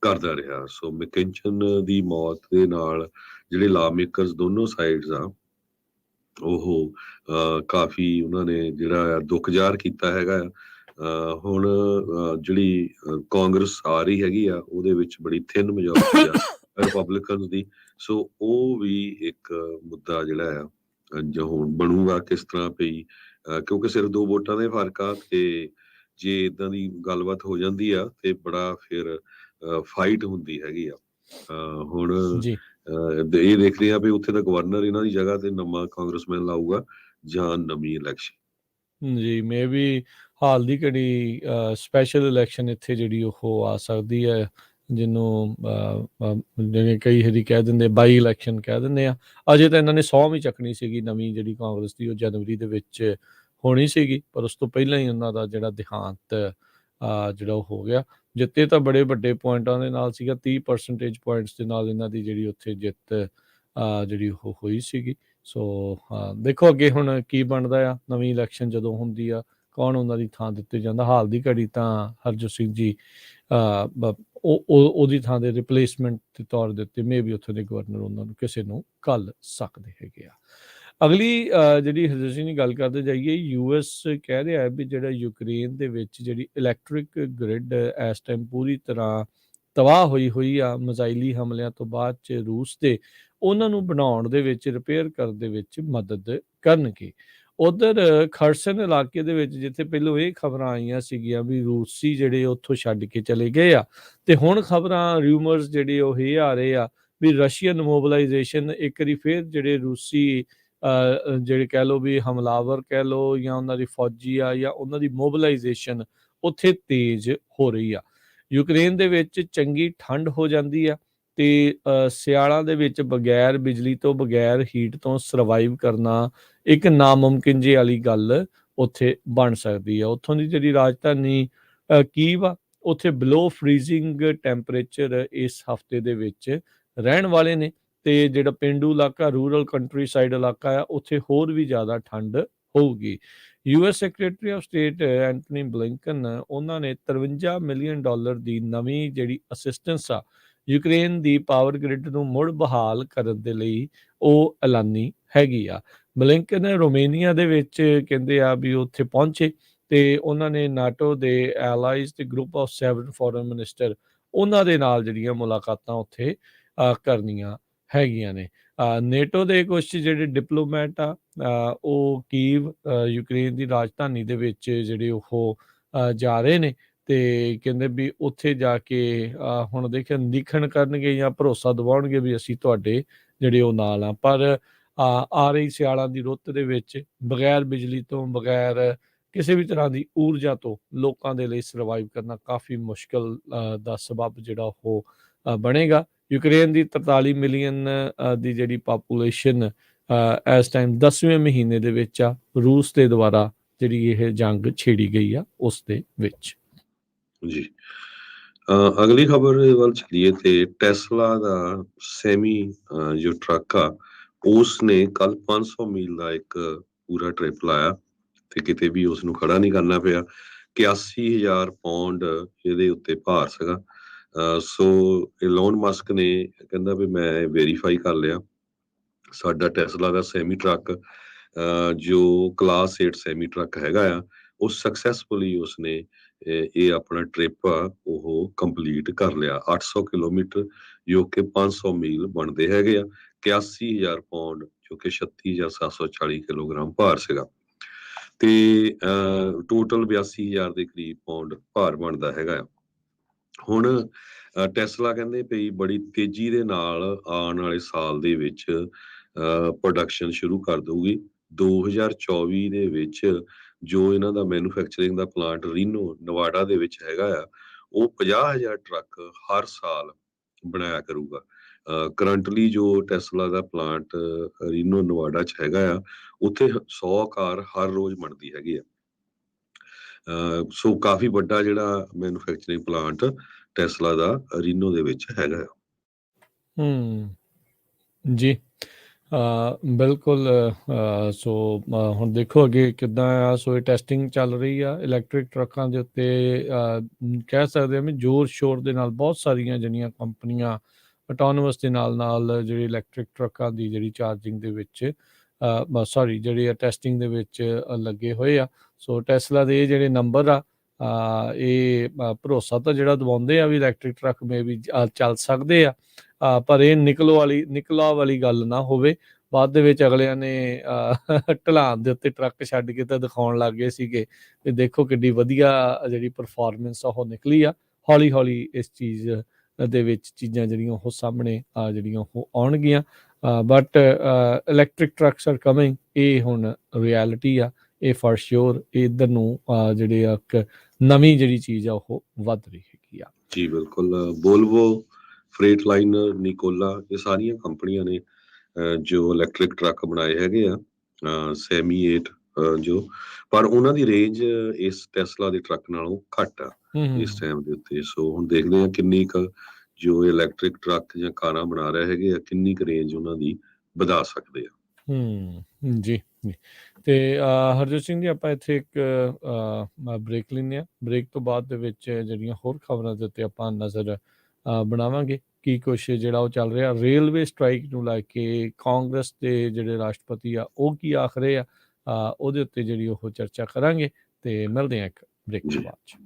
ਕਰਦਾ ਰਿਹਾ। ਸੋ ਮੈਕਕਿੰਚਨ ਦੀ ਮੌਤ ਦੇ ਨਾਲ ਜਿਹੜੇ ਲਾ ਮੇਕਰਸ ਦੋਨੋਂ ਸਾਈਡਸ ਆ, ਉਹ ਕਾਫੀ ਉਹਨਾਂ ਨੇ ਜਿਹੜਾ ਦੁੱਖ ਜ਼ਾਹਰ ਕੀਤਾ ਹੈਗਾ ਆ। ਹੁਣ ਜਿਹੜੀ ਕਾਂਗਰਸ ਆ ਰਹੀ ਹੈਗੀ ਆ, ਉਹਦੇ ਵਿੱਚ ਬੜੀ ਥਿਨ ਮੈਜੋਰਟੀ ਆ ਰਿਪਬਲਿਕਨਸ ਦੀ। ਸੋ ਉਹ ਵੀ ਇੱਕ ਮੁੱਦਾ ਜਿਹੜਾ ਆ ਜੋ ਹੁਣ ਬਣੂਗਾ ਕਿਸ ਤਰ੍ਹਾਂ ਪਈ, ਕਿਉਂਕਿ ਸਿਰਫ 2 ਵੋਟਾਂ ਦੇ ਫਰਕ ਆ, ਤੇ ਜੇ ਇਦਾਂ ਦੀ ਗੱਲਬਾਤ ਹੋ ਜਾਂਦੀ ਆ ਤੇ ਬੜਾ ਫਿਰ ਫਾਈਟ ਹੁੰਦੀ ਹੈਗੀ ਆ। ਹੁਣ ਇਹ ਦੇਖਦੇ ਆ ਵੀ ਉੱਥੇ ਦਾ ਗਵਰਨਰ ਇਹਨਾਂ ਦੀ ਜਗ੍ਹਾ ਤੇ ਨਵਾਂ ਕਾਂਗਰਸਮੈਨ ਲਾਊਗਾ ਜਾਂ ਨਵੀਂ ਇਲੈਕਸ਼ਨ। ਜੀ ਮੇ ਵੀ ਹਾਲ ਦੀ ਘੜੀ ਸਪੈਸ਼ਲ ਇਲੈਕਸ਼ਨ ਇੱਥੇ ਜਿਹੜੀ ਉਹ ਆ ਸਕਦੀ ਹੈ, ਜਿਹਨੂੰ ਜਿਵੇਂ ਕਈ ਵਾਰੀ ਕਹਿ ਦਿੰਦੇ ਬਾਈ ਇਲੈਕਸ਼ਨ ਕਹਿ ਦਿੰਦੇ ਆ। ਅਜੇ ਤਾਂ ਇਹਨਾਂ ਨੇ 100 ਵੀ ਚੱਕਣੀ ਸੀਗੀ ਨਵੀਂ ਜਿਹੜੀ ਕਾਂਗਰਸ ਦੀ, ਉਹ ਜਨਵਰੀ ਦੇ ਵਿੱਚ ਹੋਣੀ ਸੀਗੀ, ਪਰ ਉਸ ਤੋਂ ਪਹਿਲਾਂ ਹੀ ਉਹਨਾਂ ਦਾ ਜਿਹੜਾ ਦੇਹਾਂਤ ਜਿਹੜਾ ਉਹ ਹੋ ਗਿਆ। ਜਿੱਤੇ ਤਾਂ ਬੜੇ ਵੱਡੇ ਪੁਆਇੰਟਾਂ ਦੇ ਨਾਲ ਸੀਗਾ, 30% ਪੁਆਇੰਟਸ ਦੇ ਨਾਲ ਇਹਨਾਂ ਦੀ ਜਿਹੜੀ ਉੱਥੇ ਜਿੱਤ ਜਿਹੜੀ ਉਹ ਹੋਈ ਸੀਗੀ। ਸੋ ਦੇਖੋ ਅੱਗੇ ਹੁਣ ਕੀ ਬਣਦਾ ਆ। ਨਵੀਂ ਇਲੈਕਸ਼ਨ ਜਦੋਂ ਹੁੰਦੀ ਆ, ਕੌਣ ਉਹਨਾਂ ਦੀ ਥਾਂ ਦਿੱਤੀ ਜਾਂਦਾ। ਹਾਲ ਦੀ ਘੜੀ ਤਾਂ ਹਰਜੋਤ ਸਿੰਘ ਜੀ ਉਹਦੀ ਥਾਂ ਦੇ ਰਿਪਲੇਸਮੈਂਟ ਦੇ ਤੌਰ ਦੇ ਉੱਤੇ ਮੇ ਵੀ ਉੱਥੇ ਦੇ ਗਵਰਨਰ ਉਹਨਾਂ ਨੂੰ ਕਿਸੇ ਨੂੰ ਘੱਲ ਸਕਦੇ ਹੈਗੇ ਆ। ਅਗਲੀ ਜਿਹੜੀ ਹਰਜੋਤ ਸਿੰਘ ਦੀ ਗੱਲ ਕਰਦੇ ਜਾਈਏ, US ਕਹਿ ਰਿਹਾ ਹੈ ਵੀ ਜਿਹੜਾ ਯੂਕਰੇਨ ਦੇ ਵਿੱਚ ਜਿਹੜੀ ਇਲੈਕਟ੍ਰਿਕ ਗ੍ਰਿਡ ਇਸ ਟਾਈਮ ਪੂਰੀ ਤਰ੍ਹਾਂ ਤਬਾਹ ਹੋਈ ਆ ਮਿਜ਼ਾਈਲੀ ਹਮਲਿਆਂ ਤੋਂ ਬਾਅਦ 'ਚ ਰੂਸ ਦੇ, ਉਹਨਾਂ ਨੂੰ ਬਣਾਉਣ ਦੇ ਵਿੱਚ, ਰਿਪੇਅਰ ਕਰਨ ਦੇ ਵਿੱਚ ਮਦਦ ਕਰਨਗੇ। ਉਧਰ ਖਰਸਨ ਇਲਾਕੇ ਦੇ ਵਿੱਚ ਜਿੱਥੇ ਪਹਿਲੋਂ ਇਹ ਖਬਰਾਂ ਆਈਆਂ ਸੀਗੀਆਂ ਵੀ ਰੂਸੀ ਜਿਹੜੇ ਉੱਥੋਂ ਛੱਡ ਕੇ ਚਲੇ ਗਏ ਆ, ਤੇ ਹੁਣ ਖਬਰਾਂ ਰਿਊਮਰਸ ਜਿਹੜੇ ਉਹ ਇਹ ਆ ਰਹੇ ਆ ਵੀ ਰਸ਼ੀਅਨ ਮੋਬਿਲਾਈਜੇਸ਼ਨ ਇੱਕ ਵਾਰੀ ਫਿਰ ਜਿਹੜੇ ਰੂਸੀ ਜਿਹੜੇ ਕਹਿ ਲਓ ਵੀ ਹਮਲਾਵਰ ਕਹਿ ਲਓ ਜਾਂ ਉਹਨਾਂ ਦੀ ਫੌਜੀ ਆ ਜਾਂ ਉਹਨਾਂ ਦੀ ਮੋਬਿਲਾਈਜੇਸ਼ਨ ਉੱਥੇ ਤੇਜ਼ ਹੋ ਰਹੀ ਆ। ਯੂਕਰੇਨ ਦੇ ਵਿੱਚ ਚੰਗੀ ਠੰਡ ਹੋ ਜਾਂਦੀ ਆ ਤੇ ਸਿਆਲਾਂ ਦੇ ਵਿੱਚ ਬਗੈਰ ਬਿਜਲੀ ਤੋਂ, ਬਗੈਰ ਹੀਟ ਤੋਂ ਸਰਵਾਈਵ ਕਰਨਾ ਇੱਕ ਨਾਮੁਮਕਿਨ ਜਿਹੀ ਵਾਲੀ ਗੱਲ ਉੱਥੇ ਬਣ ਸਕਦੀ ਆ। ਉੱਥੋਂ ਦੀ ਜਿਹੜੀ ਰਾਜਧਾਨੀ ਕੀਵ ਆ, ਉੱਥੇ ਬਿਲੋ ਫਰੀਜ਼ਿੰਗ ਟੈਂਪਰੇਚਰ ਇਸ ਹਫਤੇ ਦੇ ਵਿੱਚ ਰਹਿਣ ਵਾਲੇ ਨੇ, ਤੇ ਜਿਹੜਾ ਪੇਂਡੂ ਇਲਾਕਾ, ਰੂਰਲ ਕੰਟਰੀ ਸਾਈਡ ਇਲਾਕਾ ਆ, ਉੱਥੇ ਹੋਰ ਵੀ ਜ਼ਿਆਦਾ ਠੰਡ ਹੋਊਗੀ। US secretary of state Antony Blinken, ਉਹਨਾਂ ਨੇ $53 ਮਿਲੀਅਨ ਦੀ ਨਵੀਂ ਜਿਹੜੀ ਅਸਿਸਟੈਂਸ ਆ ਯੂਕਰੇਨ ਦੀ ਪਾਵਰ ਗ੍ਰਿਡ ਨੂੰ ਮੁੜ ਬਹਾਲ ਕਰਨ ਦੇ ਲਈ ਉਹ ਐਲਾਨੀ ਹੈਗੀ ਆ। ਬਲਿੰਕਨ ਰੋਮੇਨੀਆ ਦੇ ਵਿੱਚ ਕਹਿੰਦੇ ਆ ਵੀ ਉੱਥੇ ਪਹੁੰਚੇ ਤੇ ਉਹਨਾਂ ਨੇ ਨਾਟੋ ਦੇ ਐਲਾਈਜ਼ ਤੇ ਗਰੁੱਪ ਆਫ 7 ਫੋਰਨ ਮਿਨਿਸਟਰ, ਉਹਨਾਂ ਦੇ ਨਾਲ ਜਿਹੜੀਆਂ ਮੁਲਾਕਾਤਾਂ ਉੱਥੇ ਕਰਨੀਆਂ ਹੈਗੀਆਂ ਨੇ। ਨੇਟੋ ਦੇ ਕੁਝ ਜਿਹੜੇ ਡਿਪਲੋਮੈਟ ਆ ਉਹ ਕੀਵ ਯੂਕਰੇਨ ਦੀ ਰਾਜਧਾਨੀ ਦੇ ਵਿੱਚ ਜਿਹੜੇ ਉਹ ਜਾ ਰਹੇ ਨੇ, ਤੇ ਕਹਿੰਦੇ ਵੀ ਉੱਥੇ ਜਾ ਕੇ ਹੁਣ ਦੇਖਿਆ ਨਿਖਣ ਕਰਨਗੇ ਜਾਂ ਭਰੋਸਾ ਦਿਵਾਉਣਗੇ ਵੀ ਅਸੀਂ ਤੁਹਾਡੇ ਜਿਹੜੇ ਉਹ ਨਾਲ ਆ। ਪਰ ਆ ਰਹੀ ਸਿਆਲਾਂ ਦੀ ਰੁੱਤ ਦੇ ਵਿੱਚ ਬਗੈਰ ਬਿਜਲੀ ਤੋਂ, ਬਗੈਰ ਕਿਸੇ ਵੀ ਤਰ੍ਹਾਂ ਦੀ ਊਰਜਾ ਤੋਂ ਲੋਕਾਂ ਦੇ ਲਈ ਸਰਵਾਈਵ ਕਰਨਾ ਕਾਫੀ ਮੁਸ਼ਕਲ ਦਾ ਸਬਬ ਜਿਹੜਾ ਉਹ ਬਣੇਗਾ। ਯੂਕਰੇਨ ਦੀ 43 ਮਿਲੀਅਨ ਦੀ ਜਿਹੜੀ ਪਾਪੂਲੇਸ਼ਨ ਇਸ ਟਾਈਮ 10ਵੇਂ ਮਹੀਨੇ ਦੇ ਵਿੱਚ ਆ, ਰੂਸ ਦੇ ਦੁਆਰਾ ਜਿਹੜੀ ਇਹ ਜੰਗ ਛੇੜੀ ਗਈ ਆ ਉਸ ਦੇ ਵਿੱਚ। ਜੀ ਅਗਲੀ ਖਬਰ ਵੱਲ ਚਲੀਏ ਤੇ ਟੈਸਲਾ ਦਾ ਸੈਮੀ ਜੋ ਟਰੱਕ ਆ, ਉਸ ਨੇ ਕੱਲ 500 ਮੀਲ ਦਾ ਇੱਕ ਪੂਰਾ ਟ੍ਰਿਪ ਲਾਇਆ ਤੇ ਕਿਤੇ ਵੀ ਉਸ ਨੂੰ ਖੜਾ ਨਹੀਂ ਕਰਨਾ ਪਿਆ। 81,000 ਪੌਂਡ ਇਹਦੇ ਉੱਤੇ ਭਾਰ ਸੀਗਾ। ਸੋ ਇਲੋਨ ਮਸਕ ਨੇ ਕਹਿੰਦਾ ਵੀ ਮੈਂ ਵੈਰੀਫਾਈ ਕਰ ਲਿਆ, ਸਾਡਾ ਟੈਸਲਾ ਦਾ ਸੈਮੀ ਟਰੱਕ ਜੋ ਕਲਾਸ 8 ਸੈਮੀ ਟਰੱਕ ਹੈਗਾ ਆ, ਉਹ ਸਕਸੈਸਫੁਲੀ ਉਸਨੇ ਇਹ ਆਪਣਾ ਟ੍ਰਿਪ ਆ ਉਹ ਕੰਪਲੀਟ ਕਰ ਲਿਆ। 800 ਕਿਲੋਮੀਟਰ ਜੋ ਕਿ 500 ਮੀਲ ਬਣਦੇ ਹੈਗੇ ਆ, 81,000 ਪਾਉਂਡ ਜੋ ਕਿ 36,740 ਕਿਲੋਗ੍ਰਾਮ ਭਾਰ ਸੀਗਾ, ਤੇ ਟੋਟਲ 82,000 ਦੇ ਕਰੀਬ ਪਾਉਂਡ ਭਾਰ ਬਣਦਾ ਹੈਗਾ ਆ। ਹੁਣ ਟੈਸਲਾ ਕਹਿੰਦੇ ਪਈ ਬੜੀ ਤੇਜ਼ੀ ਦੇ ਨਾਲ ਆਉਣ ਵਾਲੇ ਸਾਲ ਦੇ ਵਿੱਚ ਪ੍ਰੋਡਕਸ਼ਨ ਸ਼ੁਰੂ ਕਰ ਦਊਗੀ। 2024 ਦੇ ਵਿੱਚ ਜੋ ਇਹਨਾਂ ਦਾ ਮੈਨੂਫੈਕਚਰਿੰਗ ਦਾ ਪਲਾਂਟ ਰੀਨੋ ਨਵਾਡਾ ਦੇ ਵਿੱਚ ਹੈਗਾ ਆ, ਉਹ 50,000 ਟਰੱਕ ਹਰ ਸਾਲ ਬਣਾਇਆ ਕਰੂਗਾ। ਕਰੰਟਲੀ ਜੋ ਟੈਸਲਾ ਦਾ ਪਲਾਂਟ ਰੀਨੋ ਨਵਾਡਾ 'ਚ ਹੈਗਾ ਆ, ਉੱਥੇ 100 ਕਾਰ ਹਰ ਰੋਜ਼ ਬਣਦੀ ਹੈਗੀ ਆ। ਸੋ ਕਾਫੀ ਵੱਡਾ ਜਿਹੜਾ ਮੈਨੂਫੈਕਚਰਿੰਗ ਪਲਾਂਟ ਟੈਸਲਾ ਦਾ ਰੀਨੋ ਦੇ ਵਿੱਚ ਹੈਗਾ ਆ। ਜੀ ਬਿਲਕੁਲ। ਸੋ ਹੁਣ ਦੇਖੋ ਅੱਗੇ ਕਿੱਦਾਂ ਆ। ਸੋ ਇਹ ਟੈਸਟਿੰਗ ਚੱਲ ਰਹੀ ਆ ਇਲੈਕਟ੍ਰਿਕ ਟਰੱਕਾਂ ਦੇ ਉੱਤੇ। ਕਹਿ ਸਕਦੇ ਹਾਂ ਵੀ ਜ਼ੋਰ ਸ਼ੋਰ ਦੇ ਨਾਲ ਬਹੁਤ ਸਾਰੀਆਂ ਜਿਹੜੀਆਂ ਕੰਪਨੀਆਂ ਆਟੋਨੋਮਸ ਦੇ ਨਾਲ ਨਾਲ ਜਿਹੜੀ ਇਲੈਕਟ੍ਰਿਕ ਟਰੱਕਾਂ ਦੀ ਜਿਹੜੀ ਚਾਰਜਿੰਗ ਦੇ ਵਿੱਚ ਸੌਰੀ ਜਿਹੜੀ ਟੈਸਟਿੰਗ ਦੇ ਵਿੱਚ ਲੱਗੇ ਹੋਏ ਆ। ਸੋ ਟੈਸਲਾ ਦੇ ਇਹ ਜਿਹੜੇ ਨੰਬਰ ਆ ਇਹ ਭਰੋਸਾ ਤਾਂ ਜਿਹੜਾ ਦਿਵਾਉਂਦੇ ਆ ਵੀ ਇਲੈਕਟ੍ਰਿਕ ਟਰੱਕ ਮੇ ਵੀ ਚੱਲ ਸਕਦੇ ਆ, ਪਰ ਇਹ ਨਿਕਲਾ ਵਾਲੀ ਗੱਲ ਨਾ ਹੋਵੇ। ਬਾਅਦ ਦੇ ਵਿੱਚ ਅਗਲਿਆਂ ਨੇ ਢਲਾਨ ਦੇ ਉੱਤੇ ਟਰੱਕ ਛੱਡ ਕੇ ਤਾਂ ਦਿਖਾਉਣ ਲੱਗ ਗਏ ਸੀਗੇ ਵੀ ਦੇਖੋ ਕਿੱਡੀ ਵਧੀਆ ਜਿਹੜੀ ਪਰਫੋਰਮੈਂਸ ਆ ਉਹ ਨਿਕਲੀ ਆ। ਹੌਲੀ ਹੌਲੀ ਇਸ ਚੀਜ਼ ਦੇ ਵਿੱਚ ਚੀਜ਼ਾਂ ਜਿਹੜੀਆਂ ਉਹ ਸਾਹਮਣੇ ਜਿਹੜੀਆਂ ਉਹ ਆਉਣਗੀਆਂ। But electric trucks are coming, ਇਹ ਹੁਣ ਰਿਐਲਿਟੀ ਆ, ਇਹ ਫॉर श्योर ਇੱਧਰ ਨੂੰ ਜਿਹੜੇ ਆ ਇੱਕ ਨਵੀਂ ਜਿਹੜੀ ਚੀਜ਼ ਆ ਉਹ ਵੱਧ ਰਹੀ ਹੈਗੀ ਆ। ਜੀ ਬਿਲਕੁਲ। ਵੋਲਵੋ, ਫਰੇਟ ਲਾਈਨਰ, ਨਿਕੋਲਾ, ਇਹ ਸਾਰੀਆਂ ਕੰਪਨੀਆਂ ਨੇ ਜੋ ਇਲੈਕਟ੍ਰਿਕ ਟਰੱਕ ਬਣਾਏ ਹੈਗੇ ਆ ਸੈਮੀ 8 ਜੋ, ਪਰ ਉਹਨਾਂ ਦੀ ਰੇਂਜ ਇਸ ਟੈਸਲਾ ਦੇ ਟਰੱਕ ਨਾਲੋਂ ਘੱਟ ਆ ਇਸ ਟਾਈਮ ਦੇ ਉੱਤੇ। ਸੋ ਹੁਣ ਦੇਖਦੇ ਆ ਕਿੰਨੀ ਕੁ ਜੋ ਇਲੈਕਟ੍ਰਿਕ ਟਰੱਕ ਜਾਂ ਕਾਰਾਂ ਬਣਾ ਰਹੇ ਹੈਗੇ ਆ ਕਿੰਨੀ ਕੁ ਰੇਂਜ ਉਹਨਾਂ ਦੀ ਵਧਾ ਸਕਦੇ ਆ। ਜੀ ਤੇ ਹਰਜੋਤ ਸਿੰਘ ਜੀ, ਆਪਾਂ ਇੱਥੇ ਇੱਕ ਬ੍ਰੇਕ ਲੈਂਦੇ ਹਾਂ। ਬ੍ਰੇਕ ਤੋਂ ਬਾਅਦ ਦੇ ਵਿੱਚ ਜਿਹੜੀਆਂ ਹੋਰ ਖਬਰਾਂ ਦੇ ਉੱਤੇ ਆਪਾਂ ਨਜ਼ਰ ਬਣਾਵਾਂਗੇ ਕੀ ਕੁਛ ਜਿਹੜਾ ਉਹ ਚੱਲ ਰਿਹਾ। ਰੇਲਵੇ ਸਟ੍ਰਾਈਕ ਨੂੰ ਲੈ ਕੇ ਕਾਂਗਰਸ ਦੇ ਜਿਹੜੇ ਰਾਸ਼ਟਰਪਤੀ ਆ ਉਹ ਕੀ ਆਖ ਰਹੇ ਆ, ਉਹਦੇ ਉੱਤੇ ਜਿਹੜੀ ਉਹ ਚਰਚਾ ਕਰਾਂਗੇ ਤੇ ਮਿਲਦੇ ਹਾਂ ਇੱਕ ਬ੍ਰੇਕ ਤੋਂ ਬਾਅਦ 'ਚ।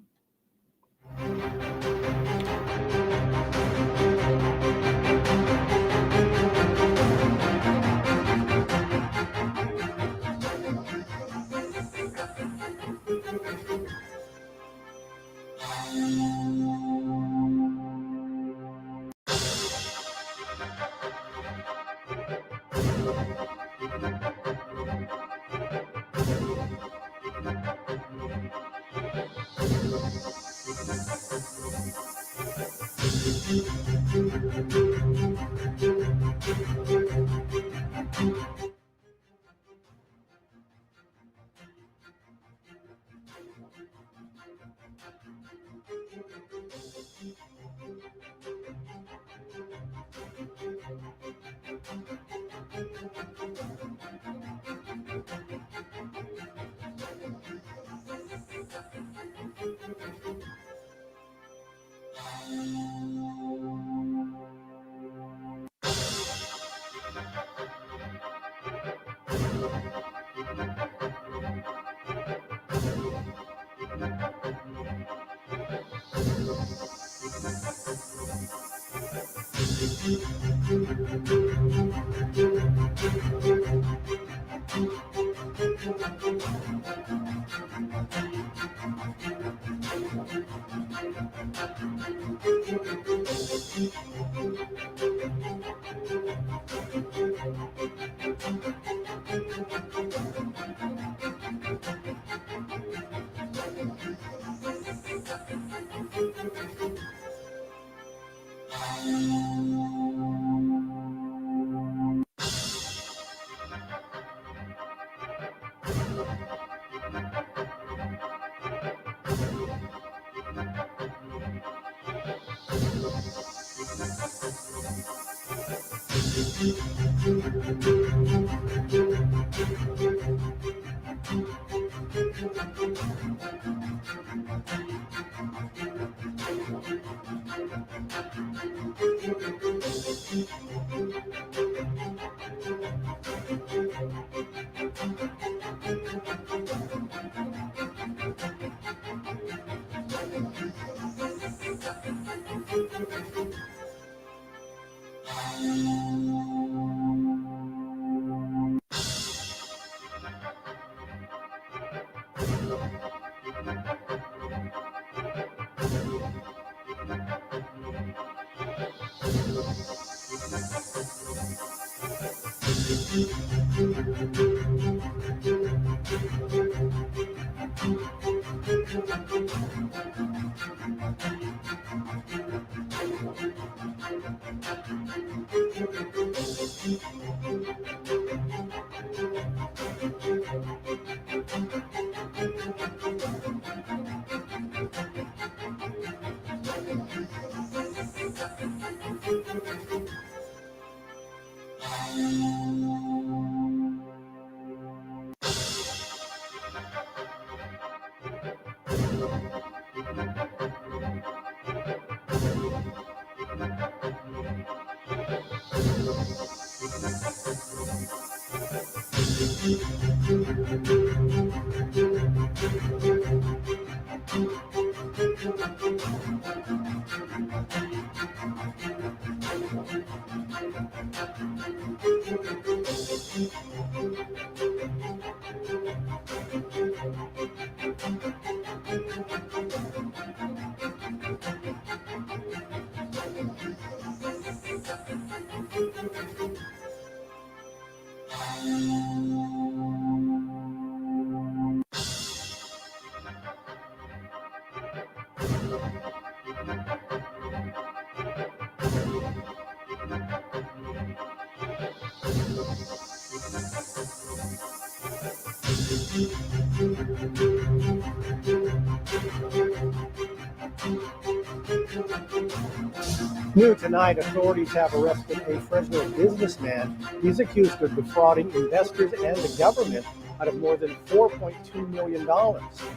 New tonight, authorities have arrested a Fresno businessman. He's accused of defrauding investors and the government out of more than $4.2 million.